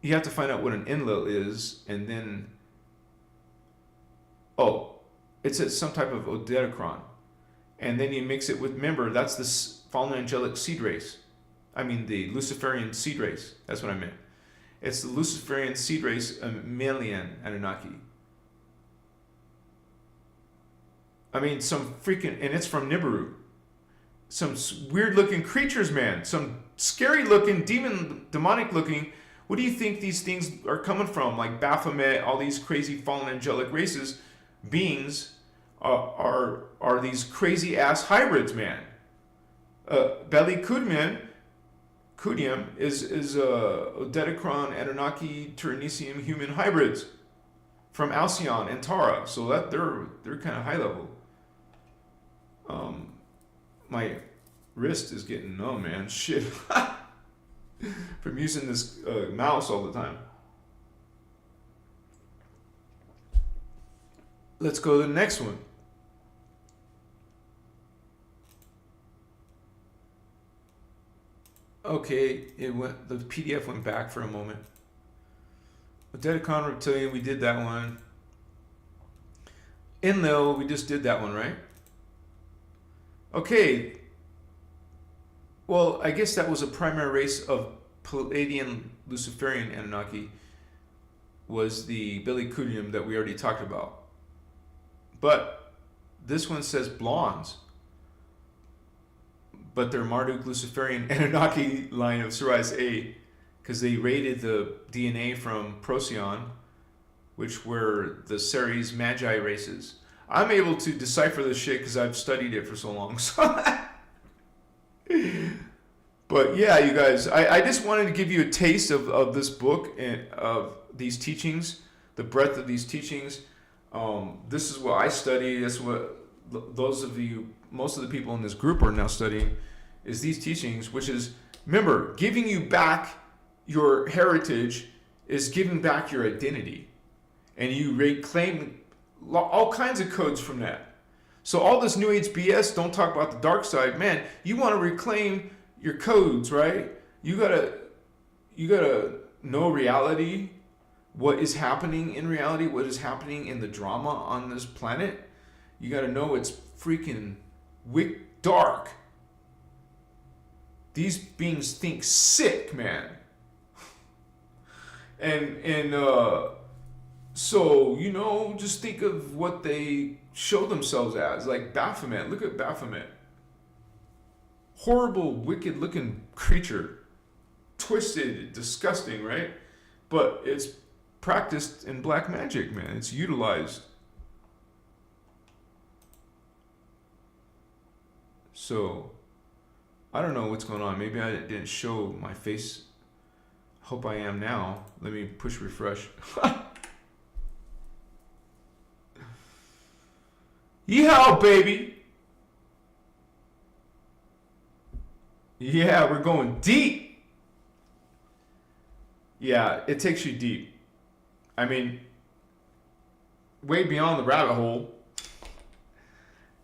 you have to find out what an Enlil is, and then. Oh, it's some type of Drakon. And then you mix it with, remember, that's the fallen angelic seed race. The Luciferian seed race. That's what I meant. It's the Luciferian seed race, Melian Anunnaki. Some freaking, and it's from Nibiru. Some weird looking creatures, man. Some scary looking, demonic looking. What do you think these things are coming from? Like Baphomet, all these crazy fallen angelic races, beings are these crazy ass hybrids, man. Beli Kudium is Drakon, Anunnaki, Ternesium human hybrids from Alcyon and Tara. So that they're kind of high level. My wrist is getting numb, man. Shit. From using this mouse all the time. Let's go to the next one. Okay, the PDF went back for a moment. Drakon Reptilian, we did that one. Enlil, we just did that one, right? Okay. Well, I guess that was a primary race of Palladian Luciferian Anunnaki, was the Beli Kudium that we already talked about. But this one says blondes. But they're Marduk Luciferian Anunnaki line of Sirius A, because they raided the DNA from Procyon, which were the Ceres Magi races. I'm able to decipher this shit because I've studied it for so long. But yeah, you guys, I just wanted to give you a taste of this book and of these teachings, the breadth of these teachings. This is what I study. That's what those of you, most of the people in this group are now studying, is these teachings, which is, remember, giving you back your heritage is giving back your identity. And you reclaim all kinds of codes from that. So all this New Age BS, don't talk about the dark side. Man, you want to reclaim your codes, right? You gotta know reality, what is happening in reality, what is happening in the drama on this planet. You gotta know it's freaking dark. These beings think sick, man. And so, just think of what they show themselves as. Like Baphomet. Look at Baphomet. Horrible, wicked looking creature. Twisted, disgusting, right? But it's practiced in black magic, man. It's utilized. So, I don't know what's going on. Maybe I didn't show my face. Hope I am now. Let me push refresh. Yeehaw, baby! Yeah, we're going deep. Yeah, it takes you deep. Way beyond the rabbit hole.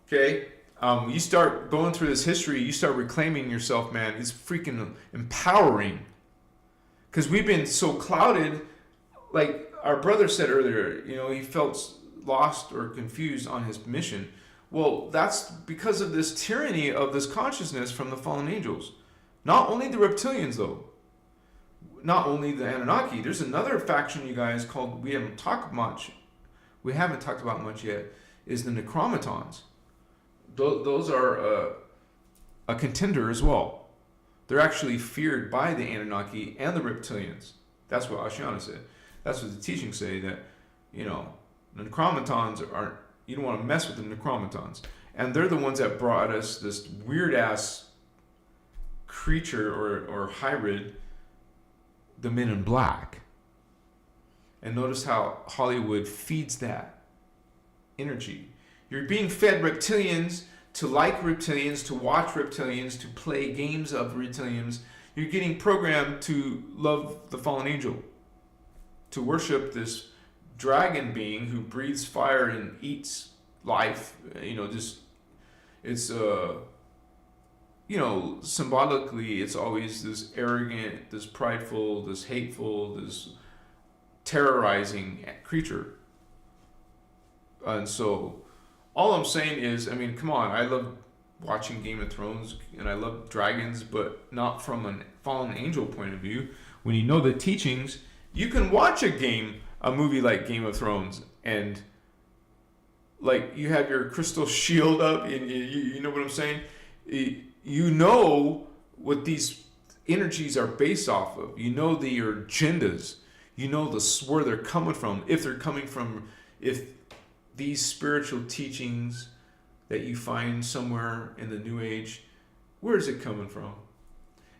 Okay? You start going through this history, you start reclaiming yourself, man. It's freaking empowering. Because we've been so clouded, like our brother said earlier, he felt lost or confused on his mission. Well, that's because of this tyranny of this consciousness from the fallen angels. Not only the reptilians, though. not only the Anunnaki, there's another faction, you guys, called, we haven't talked about much yet, is the necromitons. Those are a contender as well. They're actually feared by the Anunnaki and the reptilians. That's what Ashiana said. That's what the teachings say, that, the necromitons aren't, you don't want to mess with the necromitons. And they're the ones that brought us this weird ass creature or hybrid, the Men in Black. And notice how Hollywood feeds that energy. You're being fed reptilians to like reptilians, to watch reptilians, to play games of reptilians. You're getting programmed to love the fallen angel, to worship this dragon being who breathes fire and eats life. Symbolically, it's always this arrogant, this prideful, this hateful, this terrorizing creature. And so all I'm saying is, come on, I love watching Game of Thrones and I love dragons, but not from a fallen angel point of view. When you know the teachings, you can watch a movie like Game of Thrones, and like you have your crystal shield up, and you know what I'm saying? You know what these energies are based off of. You know your agendas. You know where they're coming from. If these spiritual teachings that you find somewhere in the New Age, where is it coming from?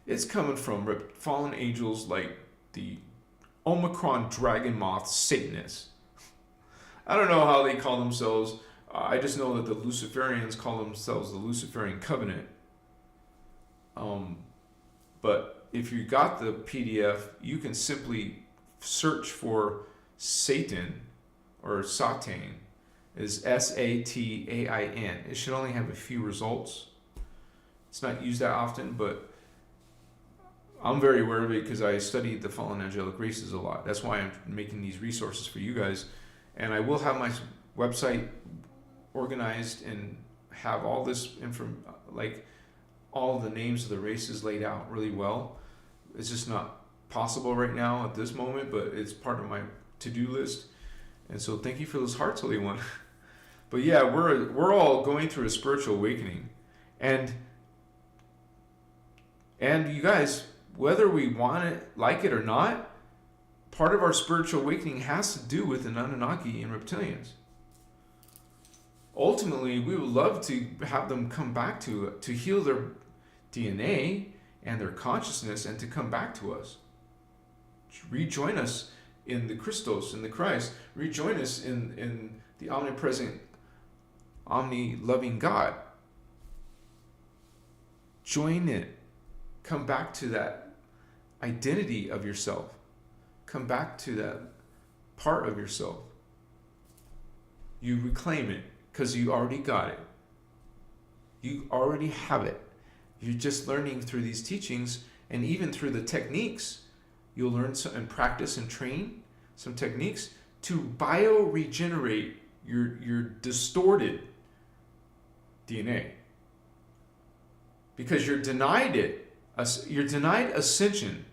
It's coming from fallen angels like the Omicron Dragon-Moths Satanists. I don't know how they call themselves. I just know that the Luciferians call themselves the Luciferian Covenant. But if you got the PDF, you can simply search for Satan, or Satan, is Satain. It should only have a few results. It's not used that often, but I'm very aware of it because I studied the fallen angelic races a lot. That's why I'm making these resources for you guys. And I will have my website organized and have all this like all the names of the races laid out really well. It's just not possible right now at this moment, but it's part of my to-do list. And so thank you for those hearts, Holy One. But yeah, we're all going through a spiritual awakening. And you guys, whether we want it, like it or not, part of our spiritual awakening has to do with the Anunnaki and reptilians. Ultimately, we would love to have them come back to heal their DNA and their consciousness and to come back to us. Rejoin us in the Christos, in the Christ. Rejoin us in the omnipresent, omni-loving God. Join it. Come back to that identity of yourself. Come back to that part of yourself. You reclaim it because you already got it. You already have it. You're just learning through these teachings, and even through the techniques. You'll learn and practice and train some techniques to bioregenerate your distorted DNA. Because you're denied it. You're denied ascension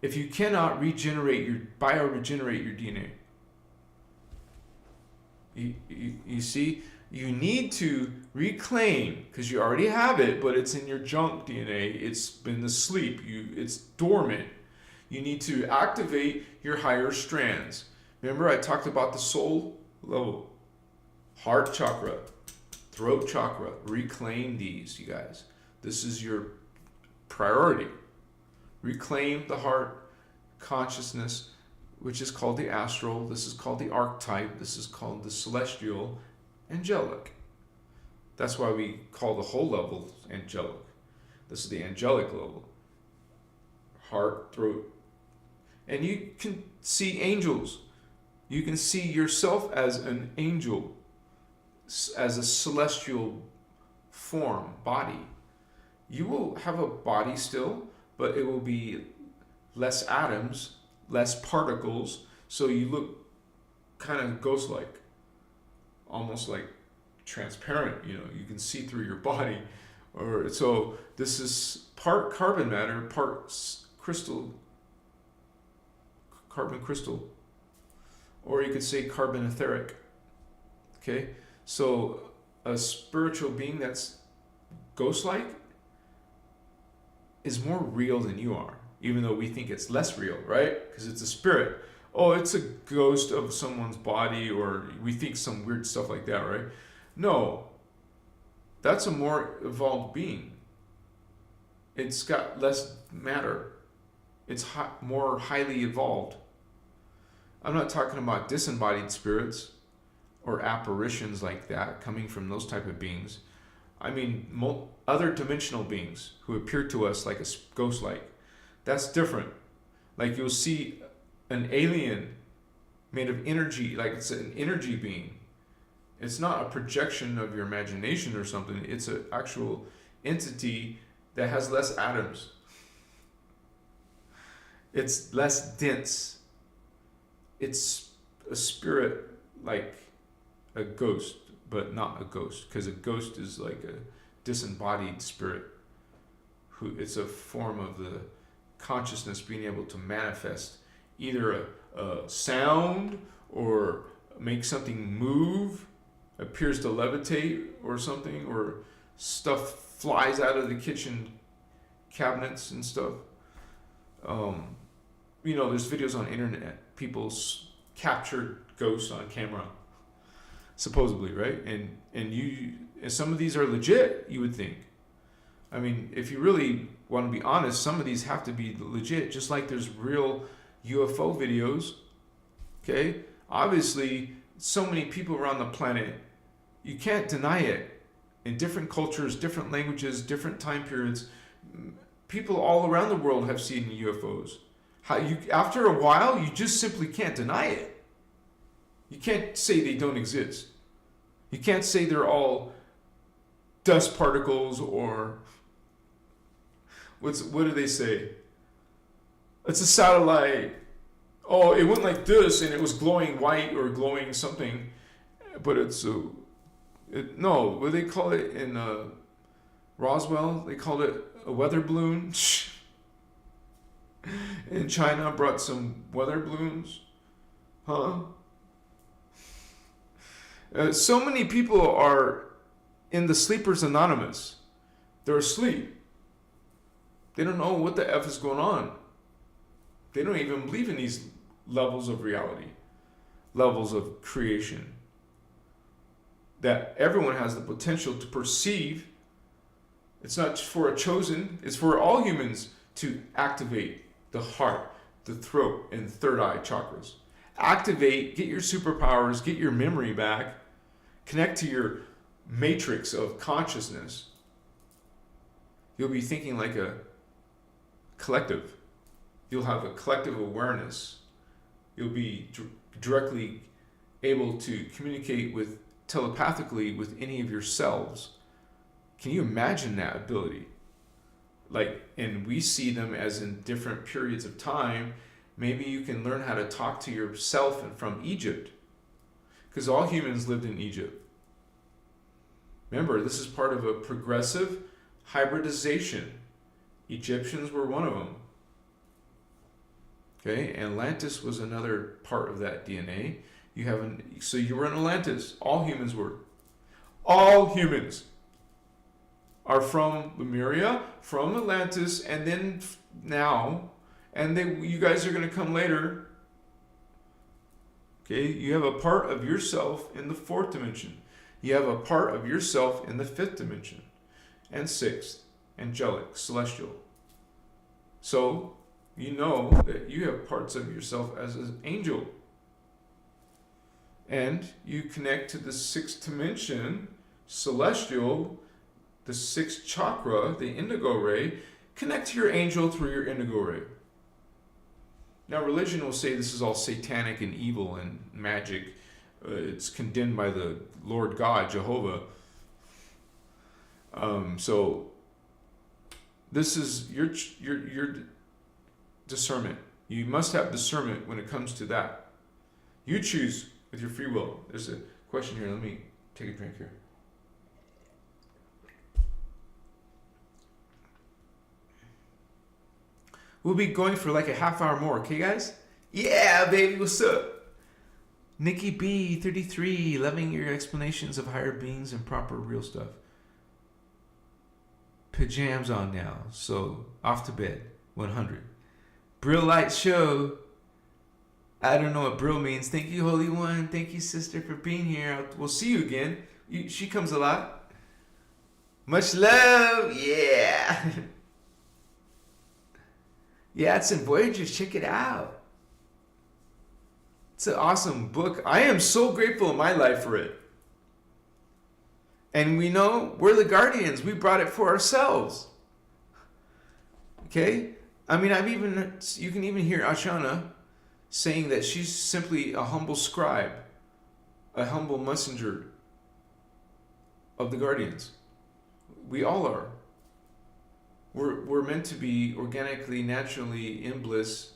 if you cannot bioregenerate your DNA. You see, you need to reclaim, because you already have it, but it's in your junk DNA. It's been asleep. It's dormant. You need to activate your higher strands. Remember, I talked about the soul level, heart chakra, throat chakra. Reclaim these, you guys. This is your priority. Reclaim the heart consciousness, which is called the astral. This is called the archetype. This is called the celestial, angelic. That's why we call the whole level angelic. This is the angelic level. Heart, throat. And you can see angels. You can see yourself as an angel, as a celestial form, body. You will have a body still, but it will be less atoms, less particles, so you look kind of ghost-like, almost like transparent. You can see through your body. So this is part carbon matter, part crystal carbon crystal. Or you could say carbon etheric. Okay? So a spiritual being that's ghost-like is more real than you are, even though we think it's less real, right? Because it's a spirit. Oh, it's a ghost of someone's body, or we think some weird stuff like that, right? No, that's a more evolved being. It's got less matter. It's more highly evolved. I'm not talking about disembodied spirits or apparitions like that coming from those type of beings. I mean, other dimensional beings who appear to us like a ghost-like. That's different. Like you'll see an alien made of energy, like it's an energy being. It's not a projection of your imagination or something. It's an actual entity that has less atoms. It's less dense. It's a spirit like a ghost, but not a ghost, because a ghost is like a disembodied spirit. It's a form of the consciousness being able to manifest either a sound or make something move, appears to levitate or something, or stuff flies out of the kitchen cabinets and stuff. There's videos on internet. People captured ghosts on camera, supposedly, right? And some of these are legit, you would think. I mean, if you really want to be honest, some of these have to be legit, just like there's real UFO videos. Okay? Obviously, so many people around the planet, you can't deny it. In different cultures, different languages, different time periods, people all around the world have seen UFOs. After a while, you just simply can't deny it. You can't say they don't exist. You can't say they're all dust particles, or what do they say? It's a satellite. Oh, it went like this and it was glowing white or glowing something, but no, what do they call it in Roswell? They called it a weather balloon. In China, brought some weather balloons. Huh? So many people are in the Sleepers Anonymous. They're asleep. They don't know what the F is going on. They don't even believe in these levels of reality, levels of creation, that everyone has the potential to perceive. It's not for a chosen, it's for all humans to activate the heart, the throat, and third eye chakras. Activate, get your superpowers, get your memory back, connect to your matrix of consciousness. You'll be thinking like a collective. You'll have a collective awareness. You'll be directly able to communicate telepathically with any of your selves. Can you imagine that ability? And we see them as in different periods of time. Maybe you can learn how to talk to yourself from Egypt, because all humans lived in Egypt. Remember, this is part of a progressive hybridization. Egyptians were one of them. Okay, Atlantis was another part of that DNA. So you were in Atlantis. All humans were. All humans are from Lemuria, from Atlantis, and then now, and then you guys are going to come later. Okay, you have a part of yourself in the fourth dimension. You have a part of yourself in the fifth dimension, and sixth, angelic, celestial. So you know that you have parts of yourself as an angel. And you connect to the sixth dimension, celestial, the sixth chakra, the indigo ray. Connect to your angel through your indigo ray. Now, religion will say this is all satanic and evil and magic. It's condemned by the Lord God, Jehovah. So this is your discernment. You must have discernment when it comes to that. You choose with your free will. There's a question here. Let me take a drink here. We'll be going for like a half hour more, okay, guys? Yeah, baby, what's up? Nikki B, 33, loving your explanations of higher beings and proper real stuff. Pajamas on now, so off to bed, 100. Brill Light Show. I don't know what Brill means. Thank you, Holy One. Thank you, sister, for being here. We'll see you again. She comes a lot. Much love. Yeah. Yeah, it's in Voyagers. Check it out. It's an awesome book. I am so grateful in my life for it. And we know we're the guardians. We brought it for ourselves. Okay? I mean, you can even hear Ashana saying that she's simply a humble scribe, a humble messenger of the guardians. We all are. We're meant to be organically, naturally in bliss,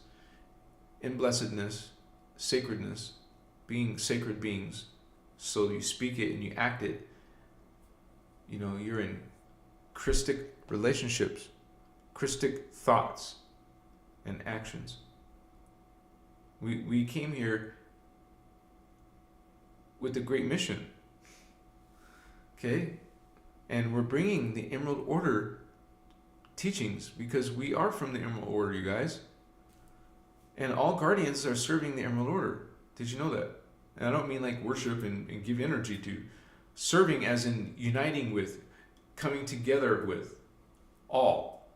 in blessedness, sacredness, being sacred beings. So you speak it and you act it. You know, you're in Christic relationships, Christic thoughts and actions. We came here with a great mission. Okay? And we're bringing the Emerald Order teachings because we are from the Emerald Order, you guys. And all guardians are serving the Emerald Order. Did you know that? And I don't mean like worship and give energy to. Serving as in uniting with, coming together with all.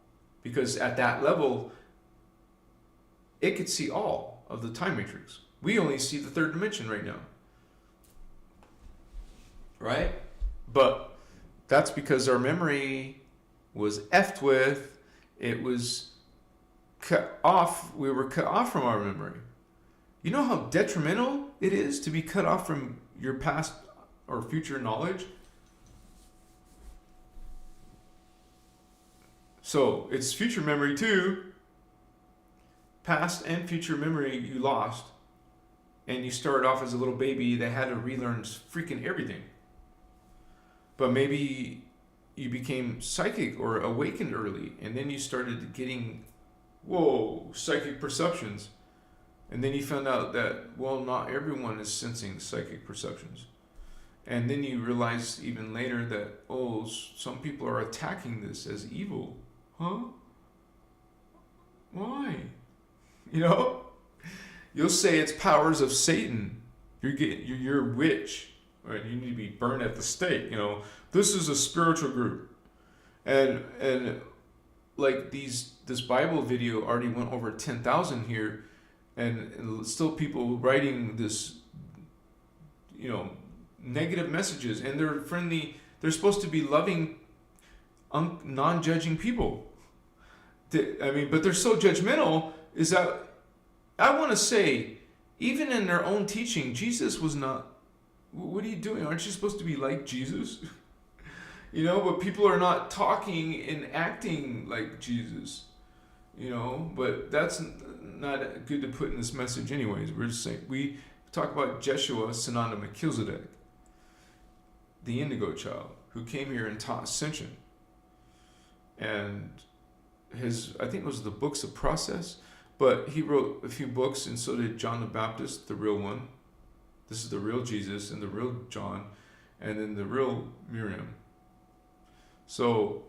Because at that level, it could see all of the time matrix. We only see the third dimension right now. Right? But that's because our memory was effed with. It was cut off. We were cut off from our memory. You know how detrimental it is to be cut off from your past or future knowledge? So it's future memory too. Past and future memory you lost. And you started off as a little baby that had to relearn freaking everything. But maybe you became psychic or awakened early. And then you started getting, psychic perceptions. And then you found out that, not everyone is sensing psychic perceptions. And then you realize even later that, some people are attacking this as evil. Huh? Why? You know? You'll say it's powers of Satan. You're a witch. Right? You need to be burned at the stake. You know, this is a spiritual group. And like this Bible video already went over 10,000 here. And still people writing this, negative messages, and they're friendly. They're supposed to be loving, non-judging people. But they're so judgmental. Is that I want to say, even in their own teaching, Jesus was not. What are you doing? Aren't you supposed to be like Jesus? But people are not talking and acting like Jesus. But that's not good to put in this message anyways. We're just saying, we talk about Jeshua, Sananda Melchizedek, the indigo child, who came here and taught ascension. And I think it was the books of process, but he wrote a few books, and so did John the Baptist, the real one. This is the real Jesus and the real John, and then the real Miriam. So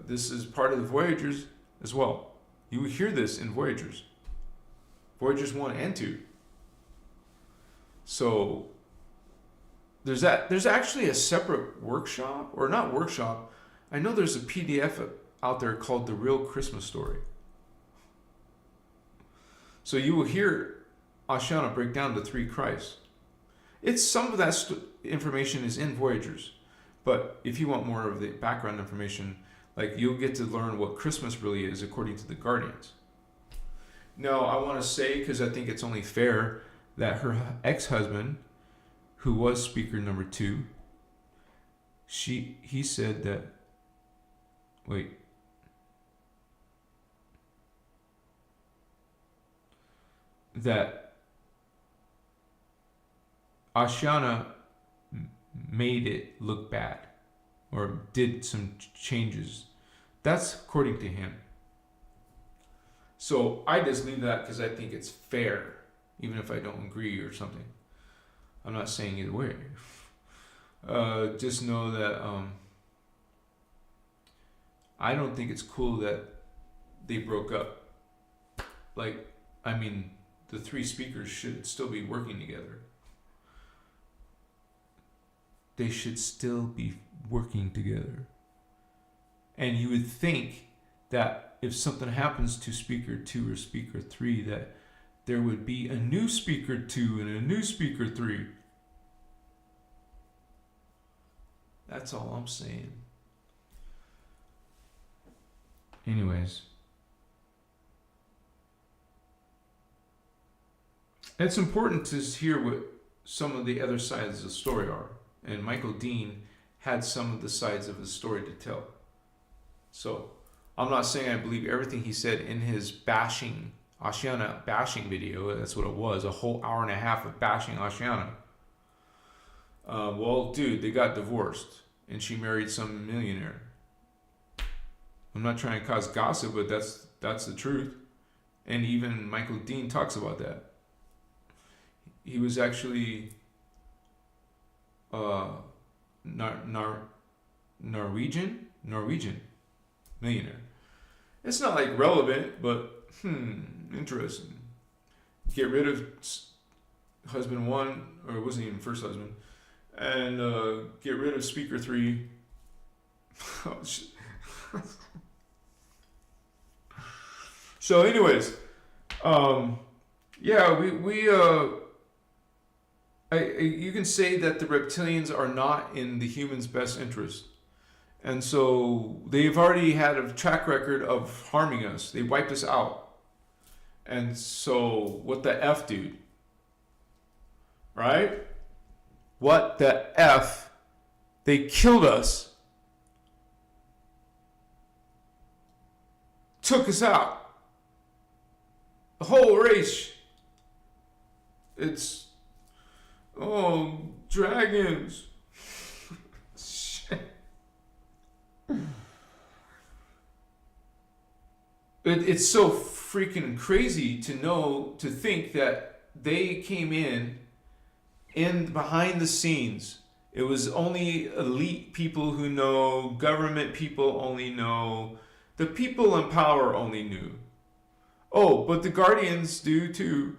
this is part of the Voyagers as well. You will hear this in Voyagers. Voyagers 1 and 2. So there's actually a separate workshop, or not workshop. I know there's a PDF out there called The Real Christmas Story. So you will hear Ashana break down the three Christs. It's some of that information is in Voyagers. But if you want more of the background information, like you'll get to learn what Christmas really is according to the Guardians. Now, I want to say, because I think it's only fair, that her ex-husband, who was speaker number 2, he said that, that Ashana made it look bad or did some changes. That's according to him. So I just leave that because I think it's fair, even if I don't agree or something. I'm not saying either way. Just know that I don't think it's cool that they broke up. Like, I mean, the three speakers should still be working together. They should still be working together. And you would think that if something happens to speaker 2 or speaker 3, that there would be a new speaker 2 and a new speaker 3. That's all I'm saying. Anyways. It's important to hear what some of the other sides of the story are. And Michael Dean had some of the sides of the story to tell. So, I'm not saying I believe everything he said in his bashing, Ashiana bashing video. That's what it was, a whole hour and a half of bashing Ashiana. Well, dude, they got divorced, and she married some millionaire. I'm not trying to cause gossip, but that's the truth. And even Michael Dean talks about that. He was actually Norwegian millionaire. It's not like relevant, but interesting. Get rid of husband 1, or it wasn't even first husband, and get rid of speaker 3. Oh, shit. So anyways, yeah, you can say that the reptilians are not in the humans' best interest. And so they've already had a track record of harming us. They wiped us out. And so what the F, dude? Right? What the F? They killed us. Took us out. The whole race. It's, oh, dragons. Shit. It's so freaking crazy to think that they came in behind the scenes. It was only elite people who know, government people only know, the people in power only knew. Oh, but the Guardians do too.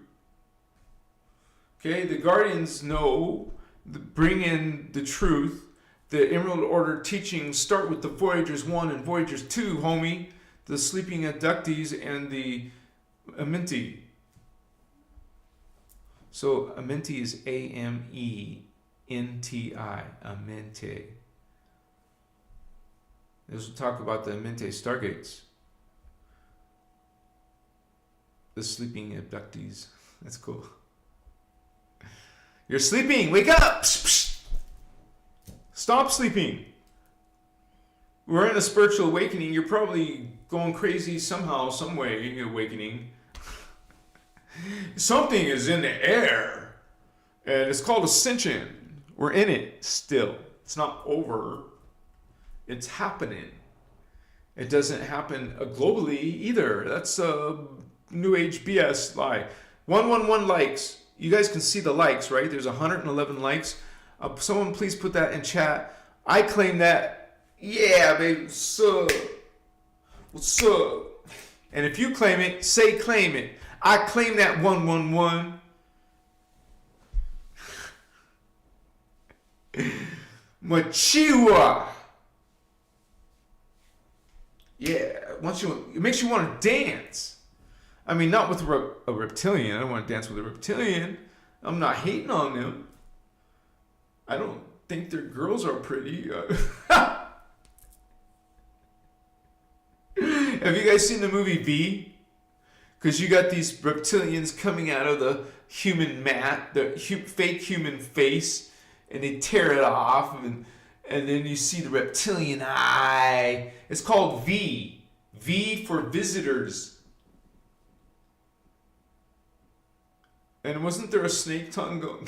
Okay, the Guardians know, bring in the truth. The Emerald Order teachings start with the Voyagers 1 and Voyagers 2, homie. The sleeping abductees and the Amenti. So Amenti is Amenti, Amente. This will talk about the Amenti Stargates. The sleeping abductees. That's cool. You're sleeping! Wake up! Stop sleeping! We're in a spiritual awakening. You're probably going crazy somehow, some way, awakening. Something is in the air. And it's called ascension. We're in it still. It's not over. It's happening. It doesn't happen globally either. That's a New Age BS lie. 111 likes. You guys can see the likes, right? There's 111 likes. Someone please put that in chat. I claim that. Yeah, baby. What's up? What's up? And if you claim it, say claim it. I claim that 111. Machiwa. Yeah, it makes you want to dance. I mean, not with a reptilian. I don't want to dance with a reptilian. I'm not hating on them. I don't think their girls are pretty. Have you guys seen the movie V? Because you got these reptilians coming out of the human mat, the fake human face, and they tear it off, and then you see the reptilian eye. It's called V. V for visitors. And wasn't there a snake tongue going?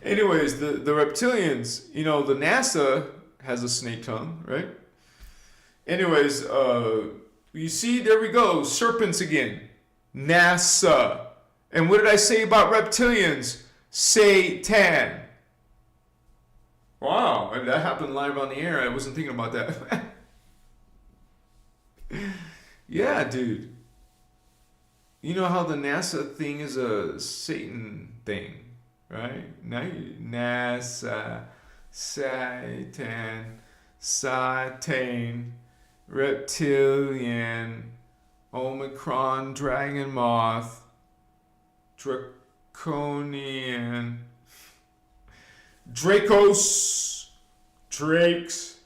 Anyways, the reptilians, the NASA has a snake tongue, right? Anyways, you see, there we go. Serpents again. NASA. And what did I say about reptilians? Satan. Wow, that happened live on the air. I wasn't thinking about that. Yeah, dude. You know how the NASA thing is a Satan thing, right? NASA, Satan, Reptilian, Omicron, Dragon-Moth, Draconian, Dracos, Drakes.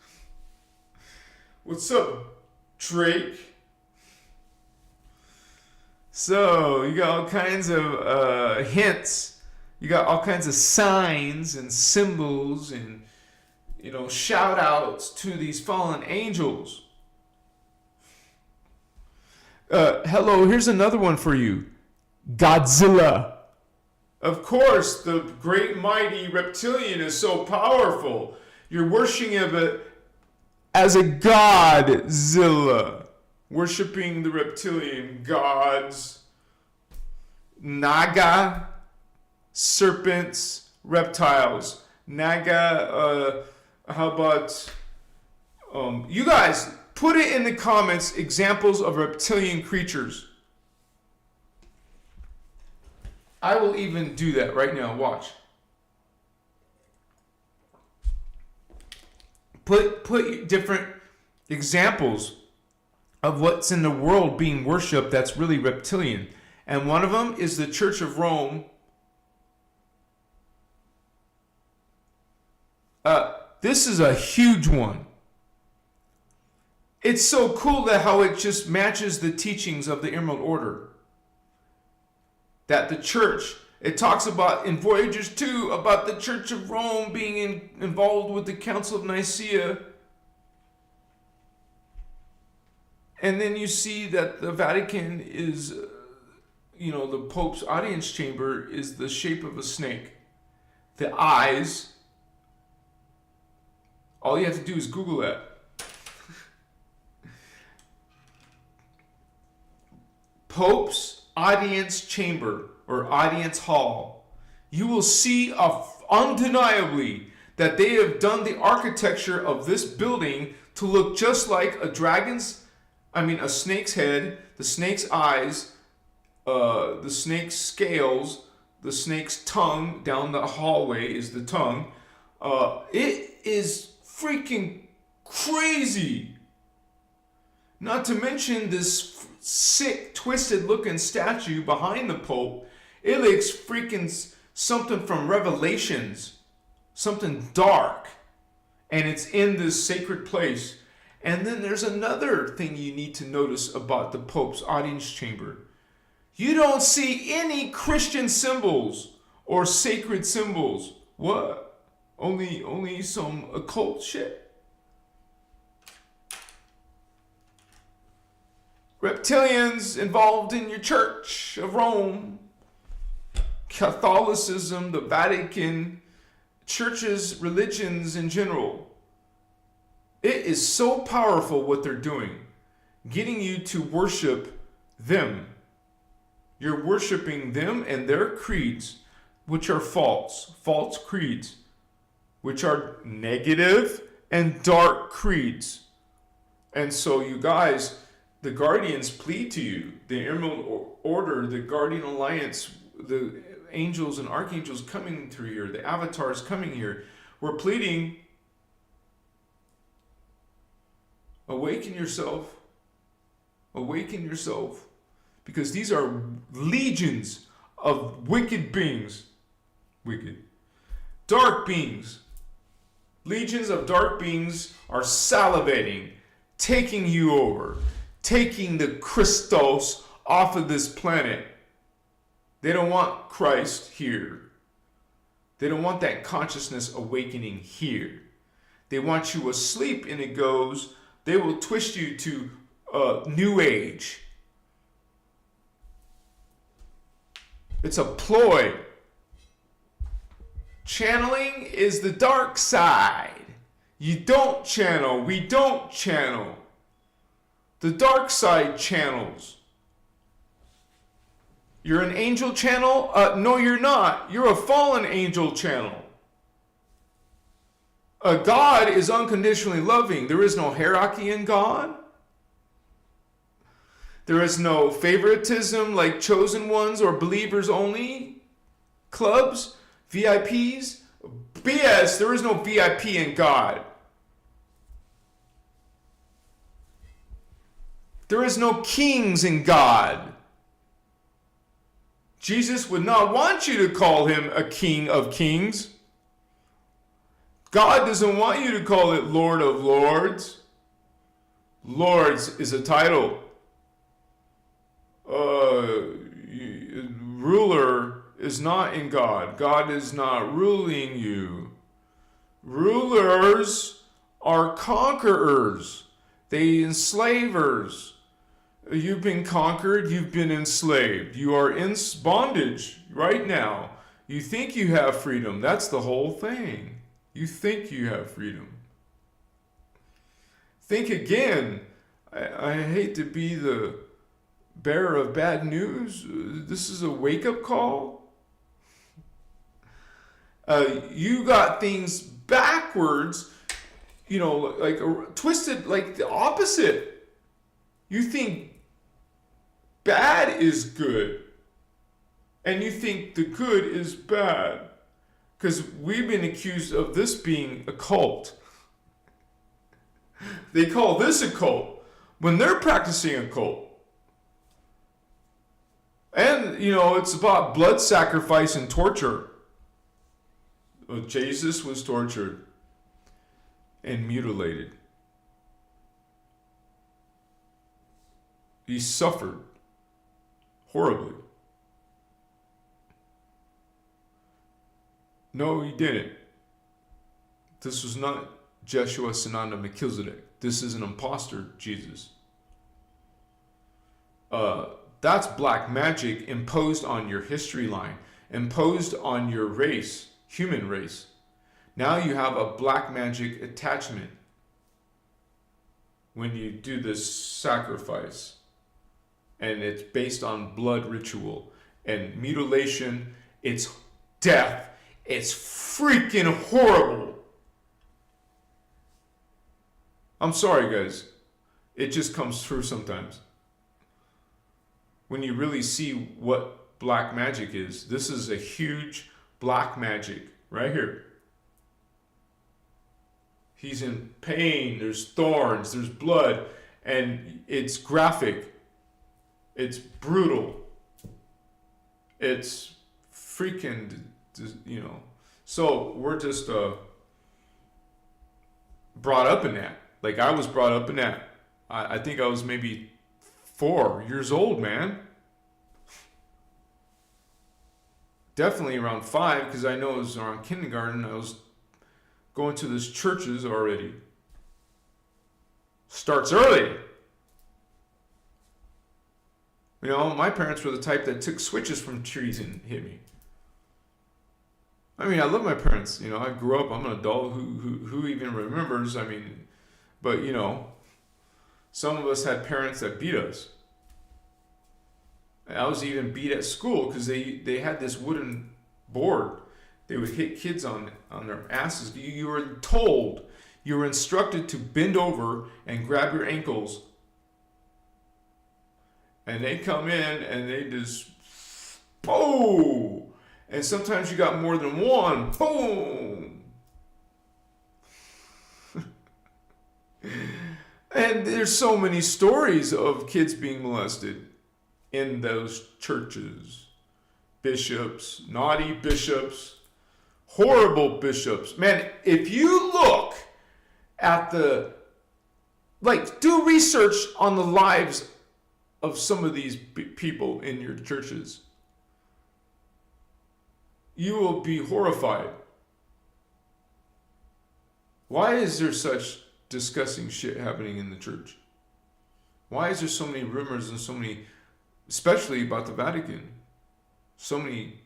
What's up, Drake? So you got all kinds of hints. You got all kinds of signs and symbols and, you know, shout outs to these fallen angels. Hello, here's another one for you. Godzilla. Of course, the great mighty reptilian is so powerful. You're worshiping it as a Godzilla. Worshipping the reptilian gods. Naga, serpents, reptiles. Naga, how about... you guys, put it in the comments, examples of reptilian creatures. I will even do that right now. Watch. Put different examples of what's in the world being worshipped that's really reptilian. And one of them is the Church of Rome. This is a huge one. It's so cool that how it just matches the teachings of the Emerald Order. That the church, it talks about in Voyagers 2 about the Church of Rome being involved with the Council of Nicaea. And then you see that the Vatican is, the Pope's audience chamber is the shape of a snake. The eyes, all you have to do is Google that. Pope's audience chamber or audience hall. You will see undeniably that they have done the architecture of this building to look just like a snake's head, the snake's eyes, the snake's scales, the snake's tongue. Down the hallway is the tongue. It is freaking crazy. Not to mention this sick, twisted looking statue behind the Pope. It looks freaking something from Revelations. Something dark. And it's in this sacred place. And then there's another thing you need to notice about the Pope's audience chamber. You don't see any Christian symbols or sacred symbols. What? Only some occult shit? Reptilians involved in your Church of Rome, Catholicism, the Vatican, churches, religions in general. It is so powerful what they're doing, getting you to worship them. You're worshiping them and their creeds, which are false creeds, which are negative and dark creeds. And so you guys, the Guardians plead to you, the Emerald Order, the Guardian Alliance, the angels and archangels coming through here, the avatars coming here. We're pleading, awaken yourself, because these are legions of wicked beings, dark beings. Legions of dark beings are salivating, taking you over, taking the Christos off of this planet. They don't want Christ here. They don't want that consciousness awakening here. They want you asleep, and it goes, they will twist you to New Age. It's a ploy. Channeling is the dark side. You don't channel. We don't channel. the dark side channels. You're an angel channel? No, you're not. You're a fallen angel channel. God is unconditionally loving. There is no hierarchy in God. There is no favoritism like chosen ones or believers only clubs, VIPs. BS, there is no VIP in God. There is no kings in God. Jesus would not want you to call him a king of kings. God doesn't want you to call it Lord of Lords. Lords is a title. Ruler is not in God. God is not ruling you. Rulers are conquerors. They enslavers. You've been conquered. You've been enslaved. You are in bondage right now. You think you have freedom. That's the whole thing. You think you have freedom. Think again. I hate to be the bearer of bad news. This is a wake-up call. You got things backwards, like twisted, like the opposite. You think bad is good, and you think the good is bad. Because we've been accused of this being a cult. They call this a cult when they're practicing a cult. And, it's about blood sacrifice and torture. Jesus was tortured and mutilated. He suffered horribly. No, he didn't. This was not Jeshua Sananda Melchizedek. This is an imposter, Jesus. That's black magic imposed on your history line, imposed on your race, human race. Now you have a black magic attachment when you do this sacrifice. And it's based on blood ritual and mutilation. It's death. It's freaking horrible. I'm sorry, guys. It just comes through sometimes. When you really see what black magic is, this is a huge black magic right here. He's in pain. There's thorns. There's blood. And it's graphic. It's brutal. It's freaking... So we're just brought up in that. Like I was brought up in that. I think I was maybe 4 years old, man. Definitely around 5, because I know it was around kindergarten. I was going to these churches already. Starts early. My parents were the type that took switches from trees and hit me. I love my parents. I grew up. I'm an adult. Who even remembers? But some of us had parents that beat us. I was even beat at school because they had this wooden board. They would hit kids on their asses. You were told, you were instructed to bend over and grab your ankles. And they come in and they just, boom. And sometimes you got more than one. Boom! And there's so many stories of kids being molested in those churches. Bishops, naughty bishops, horrible bishops. Man, if you look at do research on the lives of some of these people in your churches. You will be horrified. Why is there such disgusting shit happening in the church? Why is there so many rumors and so many, especially about the Vatican, so many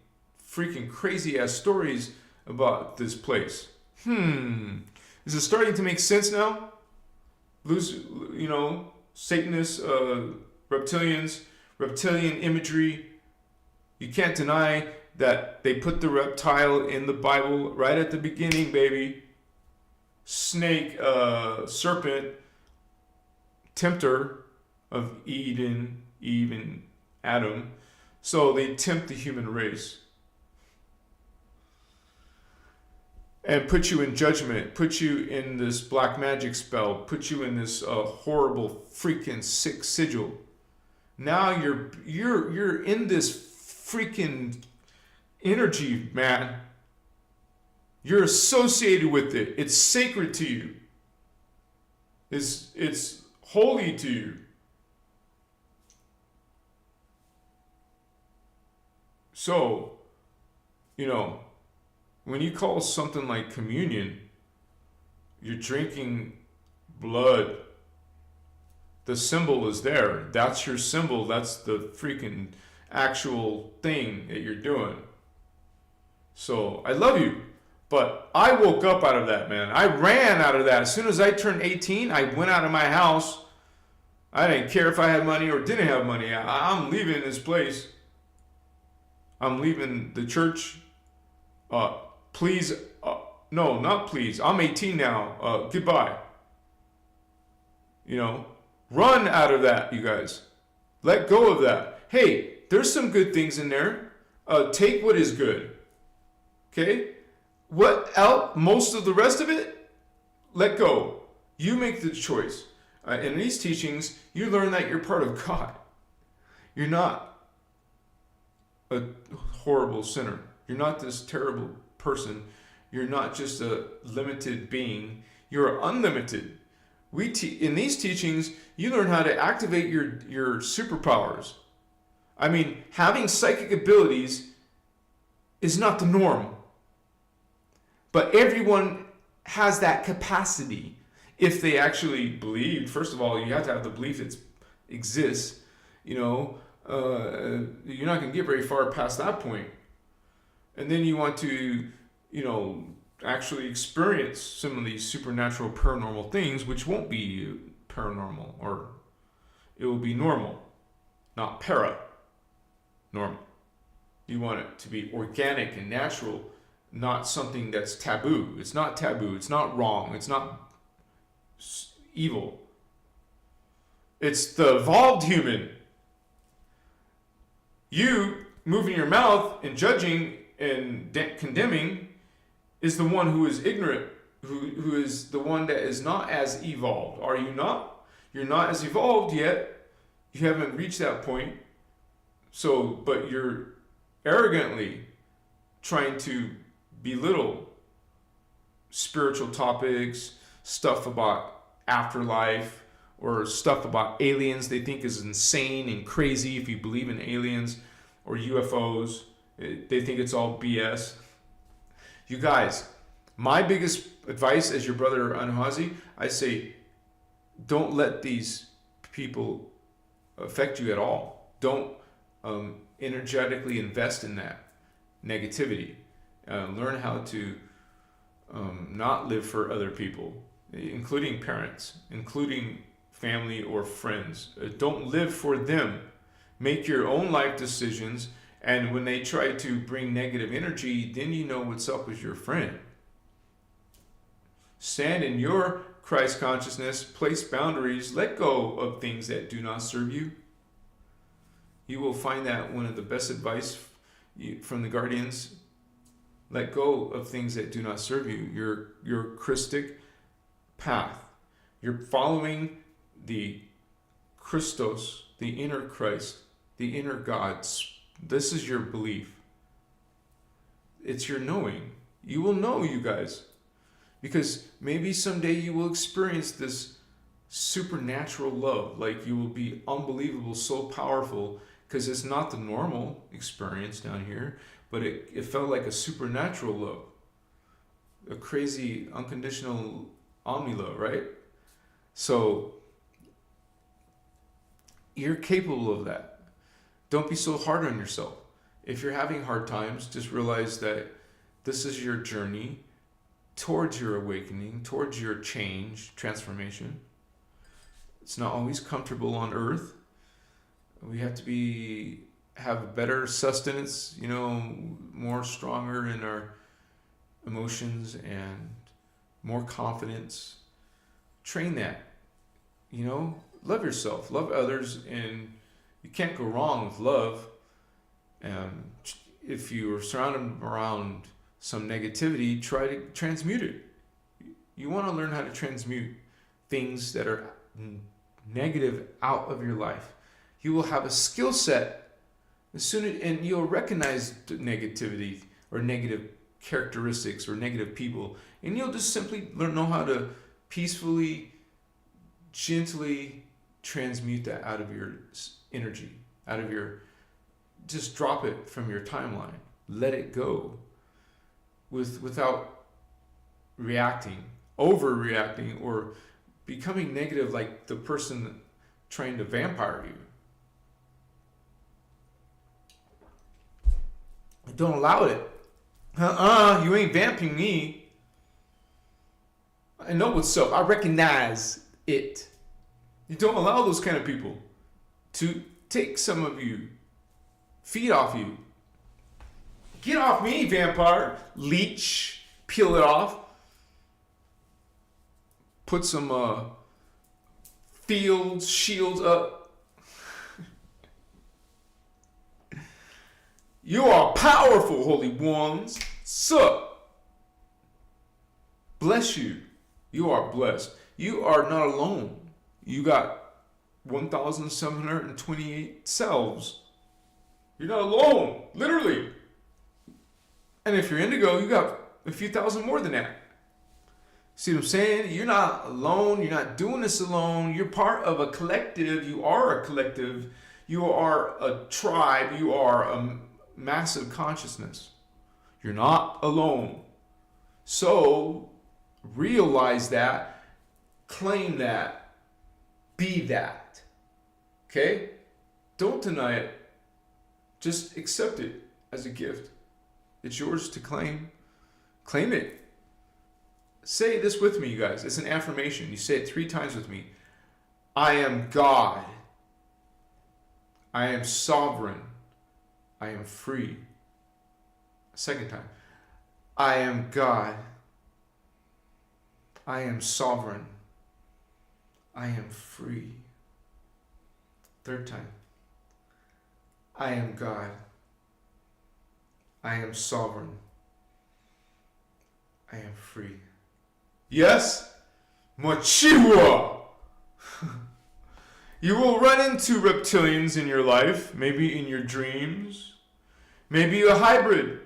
freaking crazy ass stories about this place? Is it starting to make sense now? Satanists, reptilians, reptilian imagery. You can't deny that they put the reptile in the Bible right at the beginning, baby. Snake, serpent, tempter of Eve and Adam. So they tempt the human race and put you in judgment, put you in this black magic spell, put you in this horrible freaking sick sigil. Now you're in this freaking energy, man. You're associated with it. It's sacred to you. It's holy to you. So, when you call something like communion, you're drinking blood. The symbol is there. That's your symbol. That's the freaking actual thing that you're doing. So, I love you. But I woke up out of that, man. I ran out of that. As soon as I turned 18, I went out of my house. I didn't care if I had money or didn't have money. I'm leaving this place. I'm leaving the church. Please. No, not please. I'm 18 now. Goodbye. Run out of that, you guys. Let go of that. Hey, there's some good things in there. Take what is good. Okay? What else? Most of the rest of it, let go. You make the choice. In these teachings, you learn that you're part of God. You're not a horrible sinner. You're not this terrible person. You're not just a limited being. You're unlimited. In these teachings, you learn how to activate your superpowers. I mean, having psychic abilities is not the norm. But everyone has that capacity if they actually believe. First of all, you have to have the belief it exists. You're not going to get very far past that point. And then you want to, actually experience some of these supernatural paranormal things, which won't be paranormal, or it will be normal, not paranormal. You want it to be organic and natural, not something that's taboo. It's not taboo. It's not wrong. It's not evil. It's the evolved human. You moving your mouth and judging and condemning is the one who is ignorant, who is the one that is not as evolved. Are you not? You're not as evolved yet. You haven't reached that point. So, but you're arrogantly trying to belittle spiritual topics, stuff about afterlife, or stuff about aliens they think is insane and crazy if you believe in aliens or UFOs. They think it's all BS. You guys, my biggest advice as your brother Anhazi, I say, don't let these people affect you at all. Don't energetically invest in that negativity. Learn how to not live for other people, including parents, including family or friends. Don't live for them. Make your own life decisions. And when they try to bring negative energy, then you know what's up with your friend. Stand in your Christ consciousness, place boundaries, let go of things that do not serve you. You will find that one of the best advice from the guardians. Let go of things that do not serve you. Your Christic path. You're following the Christos, the inner Christ, the inner God. This is your belief. It's your knowing. You will know, you guys. Because maybe someday you will experience this supernatural love. Like you will be unbelievable, so powerful. Because it's not the normal experience down here. But it felt like a supernatural love. A crazy, unconditional omni love, right? So, you're capable of that. Don't be so hard on yourself. If you're having hard times, just realize that this is your journey towards your awakening, towards your change, transformation. It's not always comfortable on Earth. We have to have better sustenance, more stronger in our emotions and more confidence. Train that. Love yourself, love others, and you can't go wrong with love. If you're surrounded around some negativity, try to transmute it. You want to learn how to transmute things that are negative out of your life. You will have a skill set and you'll recognize negativity or negative characteristics or negative people, and you'll just simply know how to peacefully, gently transmute that out of your energy, just drop it from your timeline. Let it go without overreacting, or becoming negative like the person trying to vampire you. Don't allow it. You ain't vamping me. I know what's up. I recognize it. You don't allow those kind of people to take some of you, feed off you. Get off me, vampire. Leech. Peel it off. Put some shields up. You are powerful, holy ones. Sup. Bless you. You are blessed. You are not alone. You got 1,728 selves. You're not alone, literally. And if you're indigo, you got a few thousand more than that. See what I'm saying? You're not alone. You're not doing this alone. You're part of a collective. You are a collective. You are a tribe. You are a massive consciousness. You're not alone. So realize that, claim that, be that. Okay? Don't deny it. Just accept it as a gift. It's yours to claim. Claim it. Say this with me, you guys. It's an affirmation. You say it 3 times with me. I am God. I am sovereign. I am free. Second time. I am God. I am sovereign. I am free. Third time. I am God. I am sovereign. I am free. Yes? Machiwa! You will run into reptilians in your life, maybe in your dreams, maybe a hybrid.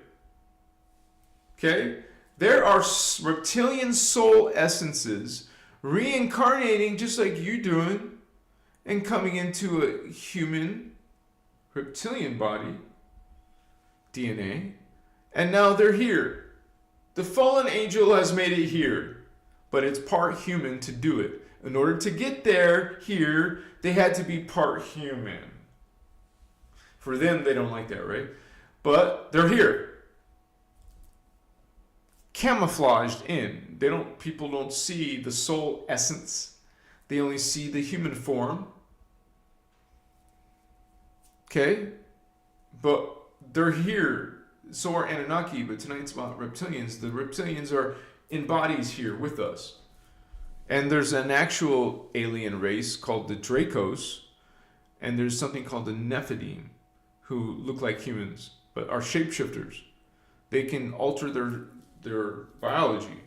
Okay? There are reptilian soul essences reincarnating just like you're doing and coming into a human reptilian body, DNA, and now they're here. The fallen angel has made it here, but it's part human to do it. In order to get here, they had to be part human. For them, they don't like that, right? But they're here. Camouflaged in. People don't see the soul essence. They only see the human form. Okay? But they're here. So are Anunnaki, but tonight's about reptilians. The reptilians are in bodies here with us. And there's an actual alien race called the Dracos, and there's something called the Nephilim, who look like humans, but are shapeshifters. They can alter their biology,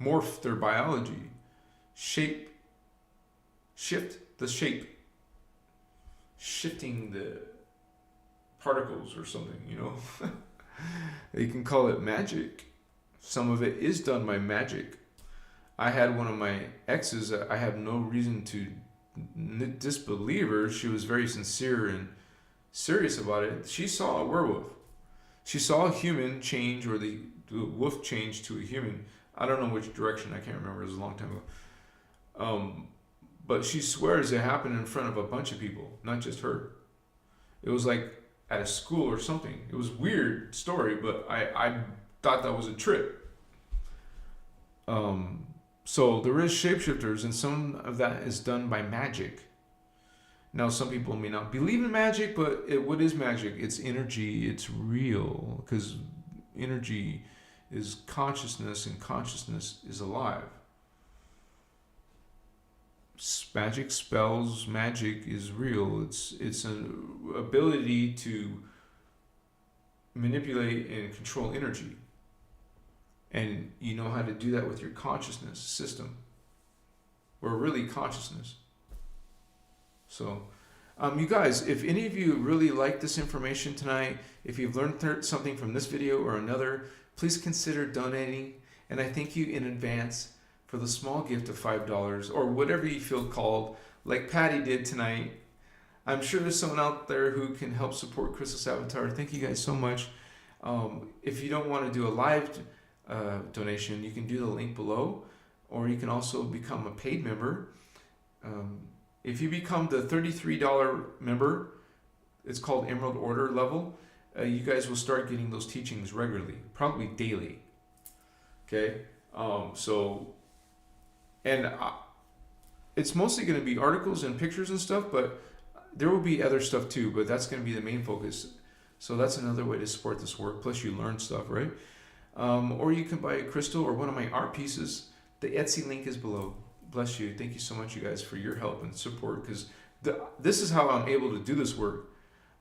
morph their biology, shift the shape, shifting the particles or something, They can call it magic. Some of it is done by magic. I had one of my exes, I have no reason to disbelieve her. She was very sincere and serious about it. She saw a werewolf. She saw a human change, or the wolf change to a human. I don't know which direction, I can't remember, it was a long time ago. But she swears it happened in front of a bunch of people, not just her. It was like at a school or something. It was a weird story, but I thought that was a trip. So there is shapeshifters, and some of that is done by magic. Now, some people may not believe in magic, but what is magic? It's energy. It's real, because energy is consciousness, and consciousness is alive. Magic spells, magic is real. It's an ability to manipulate and control energy. And you know how to do that with your consciousness system, or really consciousness. So, you guys, if any of you really like this information tonight, if you've learned something from this video or another, please consider donating. And I thank you in advance for the small gift of $5 or whatever you feel called, like Patty did tonight. I'm sure there's someone out there who can help support Christos Avatar. Thank you guys so much. If you don't want to do a live donation, you can do the link below, or you can also become a paid member. If you become the $33 member, it's called Emerald Order level, you guys will start getting those teachings regularly, probably daily. Okay, it's mostly going to be articles and pictures and stuff, but there will be other stuff too, but that's going to be the main focus. So that's another way to support this work, plus you learn stuff, right? Or you can buy a crystal or one of my art pieces. The Etsy link is below. Bless you. Thank you so much, you guys, for your help and support, because this is how I'm able to do this work.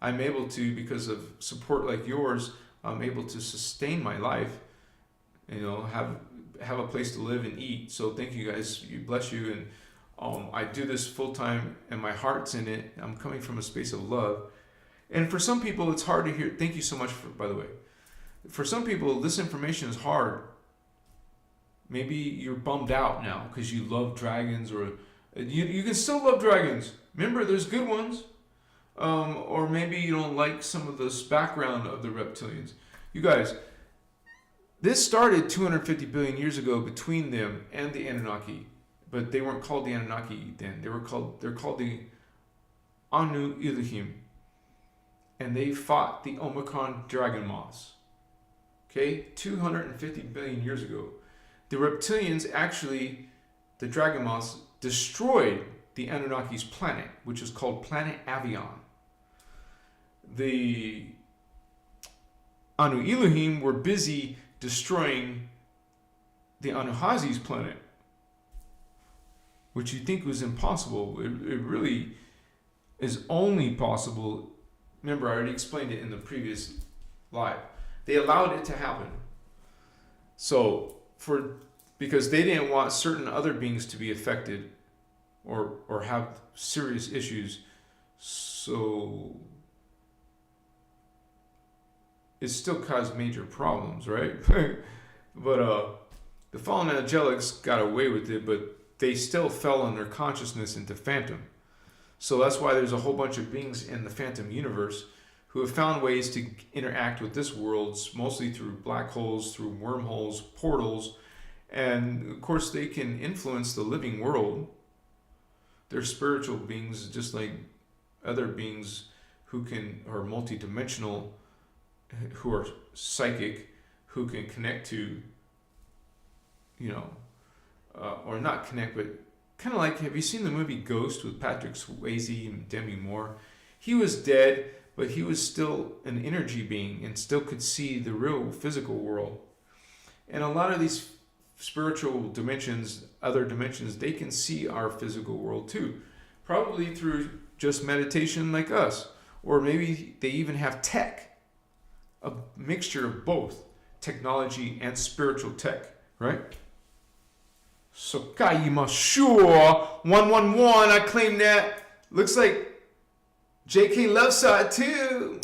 I'm able to, because of support like yours, I'm able to sustain my life, have a place to live and eat. So thank you guys. You bless you. And I do this full time, and my heart's in it. I'm coming from a space of love. And for some people, it's hard to hear. Thank you so much, by the way. For some people, this information is hard. Maybe you're bummed out now because you love dragons, or you can still love dragons. Remember, there's good ones. Or maybe you don't like some of this background of the reptilians. You guys, this started 250 billion years ago between them and the Anunnaki, but they weren't called the Anunnaki then. They're called the Anu Elohim, and they fought the Omicron Dragon-Moths. Okay, 250 billion years ago. The reptilians, actually, the Dragon-Moths, destroyed the Anunnaki's planet, which is called Planet Avion. The Anu Elohim were busy destroying the Anuhazi's planet, which you think was impossible. It really is only possible. Remember, I already explained it in the previous live. They allowed it to happen. So, because they didn't want certain other beings to be affected or have serious issues, so it still caused major problems, right? But the fallen angelics got away with it, but they still fell in their consciousness into phantom. So that's why there's a whole bunch of beings in the phantom universe who have found ways to interact with this world, mostly through black holes, through wormholes, portals, and of course they can influence the living world. They're spiritual beings, just like other beings who are multidimensional, who are psychic, who can connect to, or not connect, but kind of like, have you seen the movie Ghost with Patrick Swayze and Demi Moore? He was dead, but he was still an energy being and still could see the real physical world. And a lot of these spiritual dimensions, other dimensions, they can see our physical world too. Probably through just meditation like us. Or maybe they even have tech. A mixture of both technology and spiritual tech, right? So Kaima, sure. 111, I claim that. Looks like JK Love saw it too.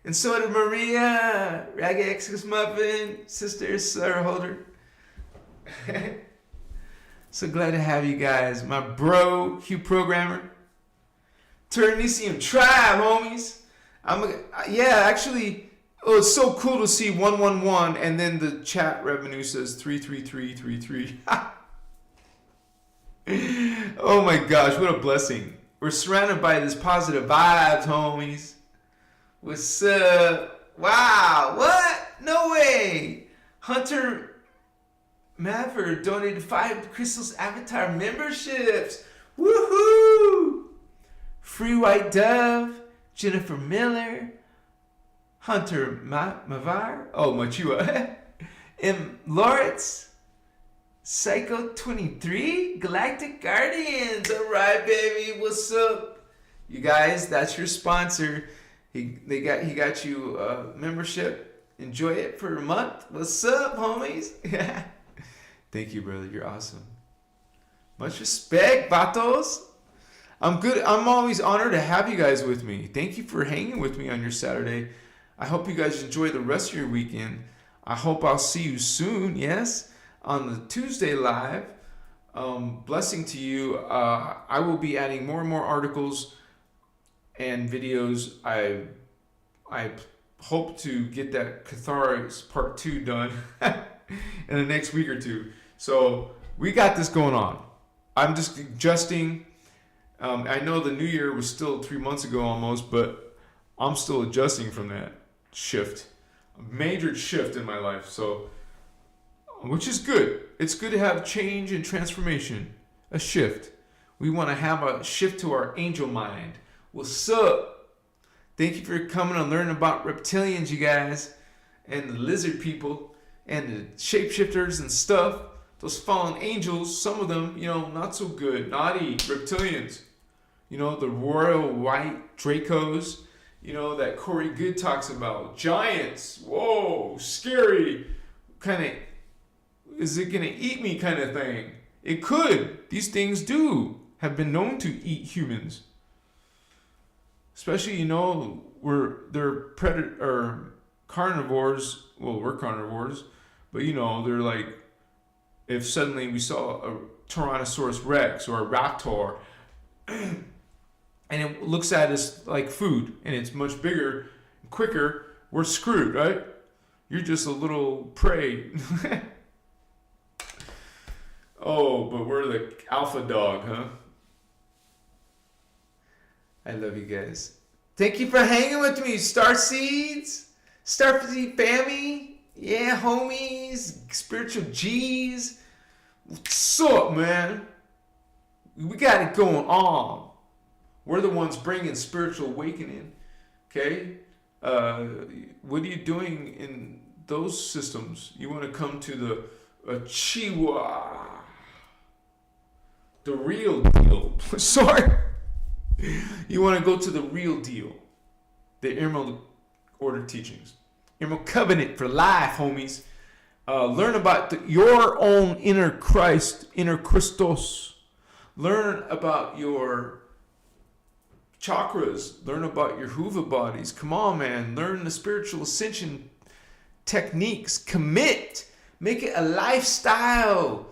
And so did Maria, Ragex's Muffin, Sister Sarah Holder. So glad to have you guys. My bro, Hugh Programmer. Ternicium Tribe, homies. Actually, it's so cool to see 111 and then the chat revenue says 33333. Oh my gosh, what a blessing. We're surrounded by this positive vibes, homies. What's up? Wow, what? No way. Hunter Maver donated 5 Christos Avatar memberships. Woohoo! Free White Dove, Jennifer Miller, Hunter Mavar, Machua, M. Lawrence, Psycho 23, Galactic Guardians. All right, baby, what's up? You guys, that's your sponsor. He got you a membership. Enjoy it for a month. What's up, homies? Thank you, brother. You're awesome. Much respect, vatos. I'm good. I'm always honored to have you guys with me. Thank you for hanging with me on your Saturday. I hope you guys enjoy the rest of your weekend. I hope I'll see you soon, yes, on the Tuesday live. Blessing to you. I will be adding more and more articles and videos. I hope to get that Catharsis Part 2 done in the next week or two. So we got this going on. I'm just adjusting. I know the new year was still 3 months ago almost, but I'm still adjusting from that shift. A major shift in my life. So, which is good. It's good to have change and transformation. A shift. We want to have a shift to our angel mind. What's up? Thank you for coming and learning about reptilians, you guys, and the lizard people, and the shapeshifters and stuff. Those fallen angels, some of them, not so good, naughty reptilians. The royal white Dracos, that Corey Good talks about. Giants, whoa, scary, kind of, is it going to eat me kind of thing. It could. These things have been known to eat humans. Especially, they're predator or carnivores. Well, we're carnivores, but they're like, if suddenly we saw a Tyrannosaurus Rex or a raptor, and it looks at us like food, and it's much bigger, and quicker, we're screwed, right? You're just a little prey. Oh, but we're the alpha dog, huh? I love you guys. Thank you for hanging with me, Starseeds, Starseed family. Yeah, homies, spiritual G's. What's up, man? We got it going on. We're the ones bringing spiritual awakening. Okay? What are you doing in those systems? You want to come to the Chihuahua. The real deal. Sorry. You want to go to the real deal. The Emerald Order teachings. Emerald Covenant for life, homies. Learn about your own inner Christ, inner Christos. Learn about your chakras. Learn about your Huva bodies. Come on, man. Learn the spiritual ascension techniques. Commit. Make it a lifestyle.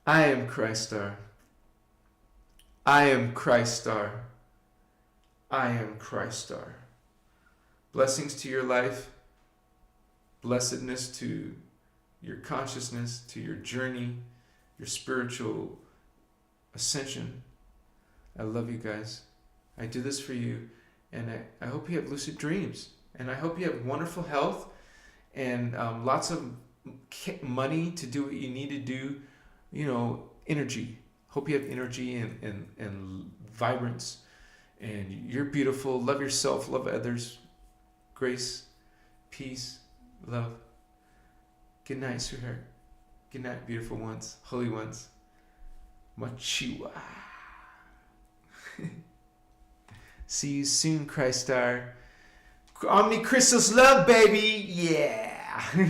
I am Christar. I am Christar. I am Christar. Blessings to your life. Blessedness to your consciousness, to your journey, your spiritual ascension. I love you guys. I do this for you. And I hope you have lucid dreams. And I hope you have wonderful health and lots of money to do what you need to do. Energy. Hope you have energy and vibrance. And you're beautiful. Love yourself. Love others. Grace, peace, love. Good night, sweetheart. Good night, beautiful ones, holy ones. Machiwa. See you soon, Christar. Omicristos love, baby. Yeah.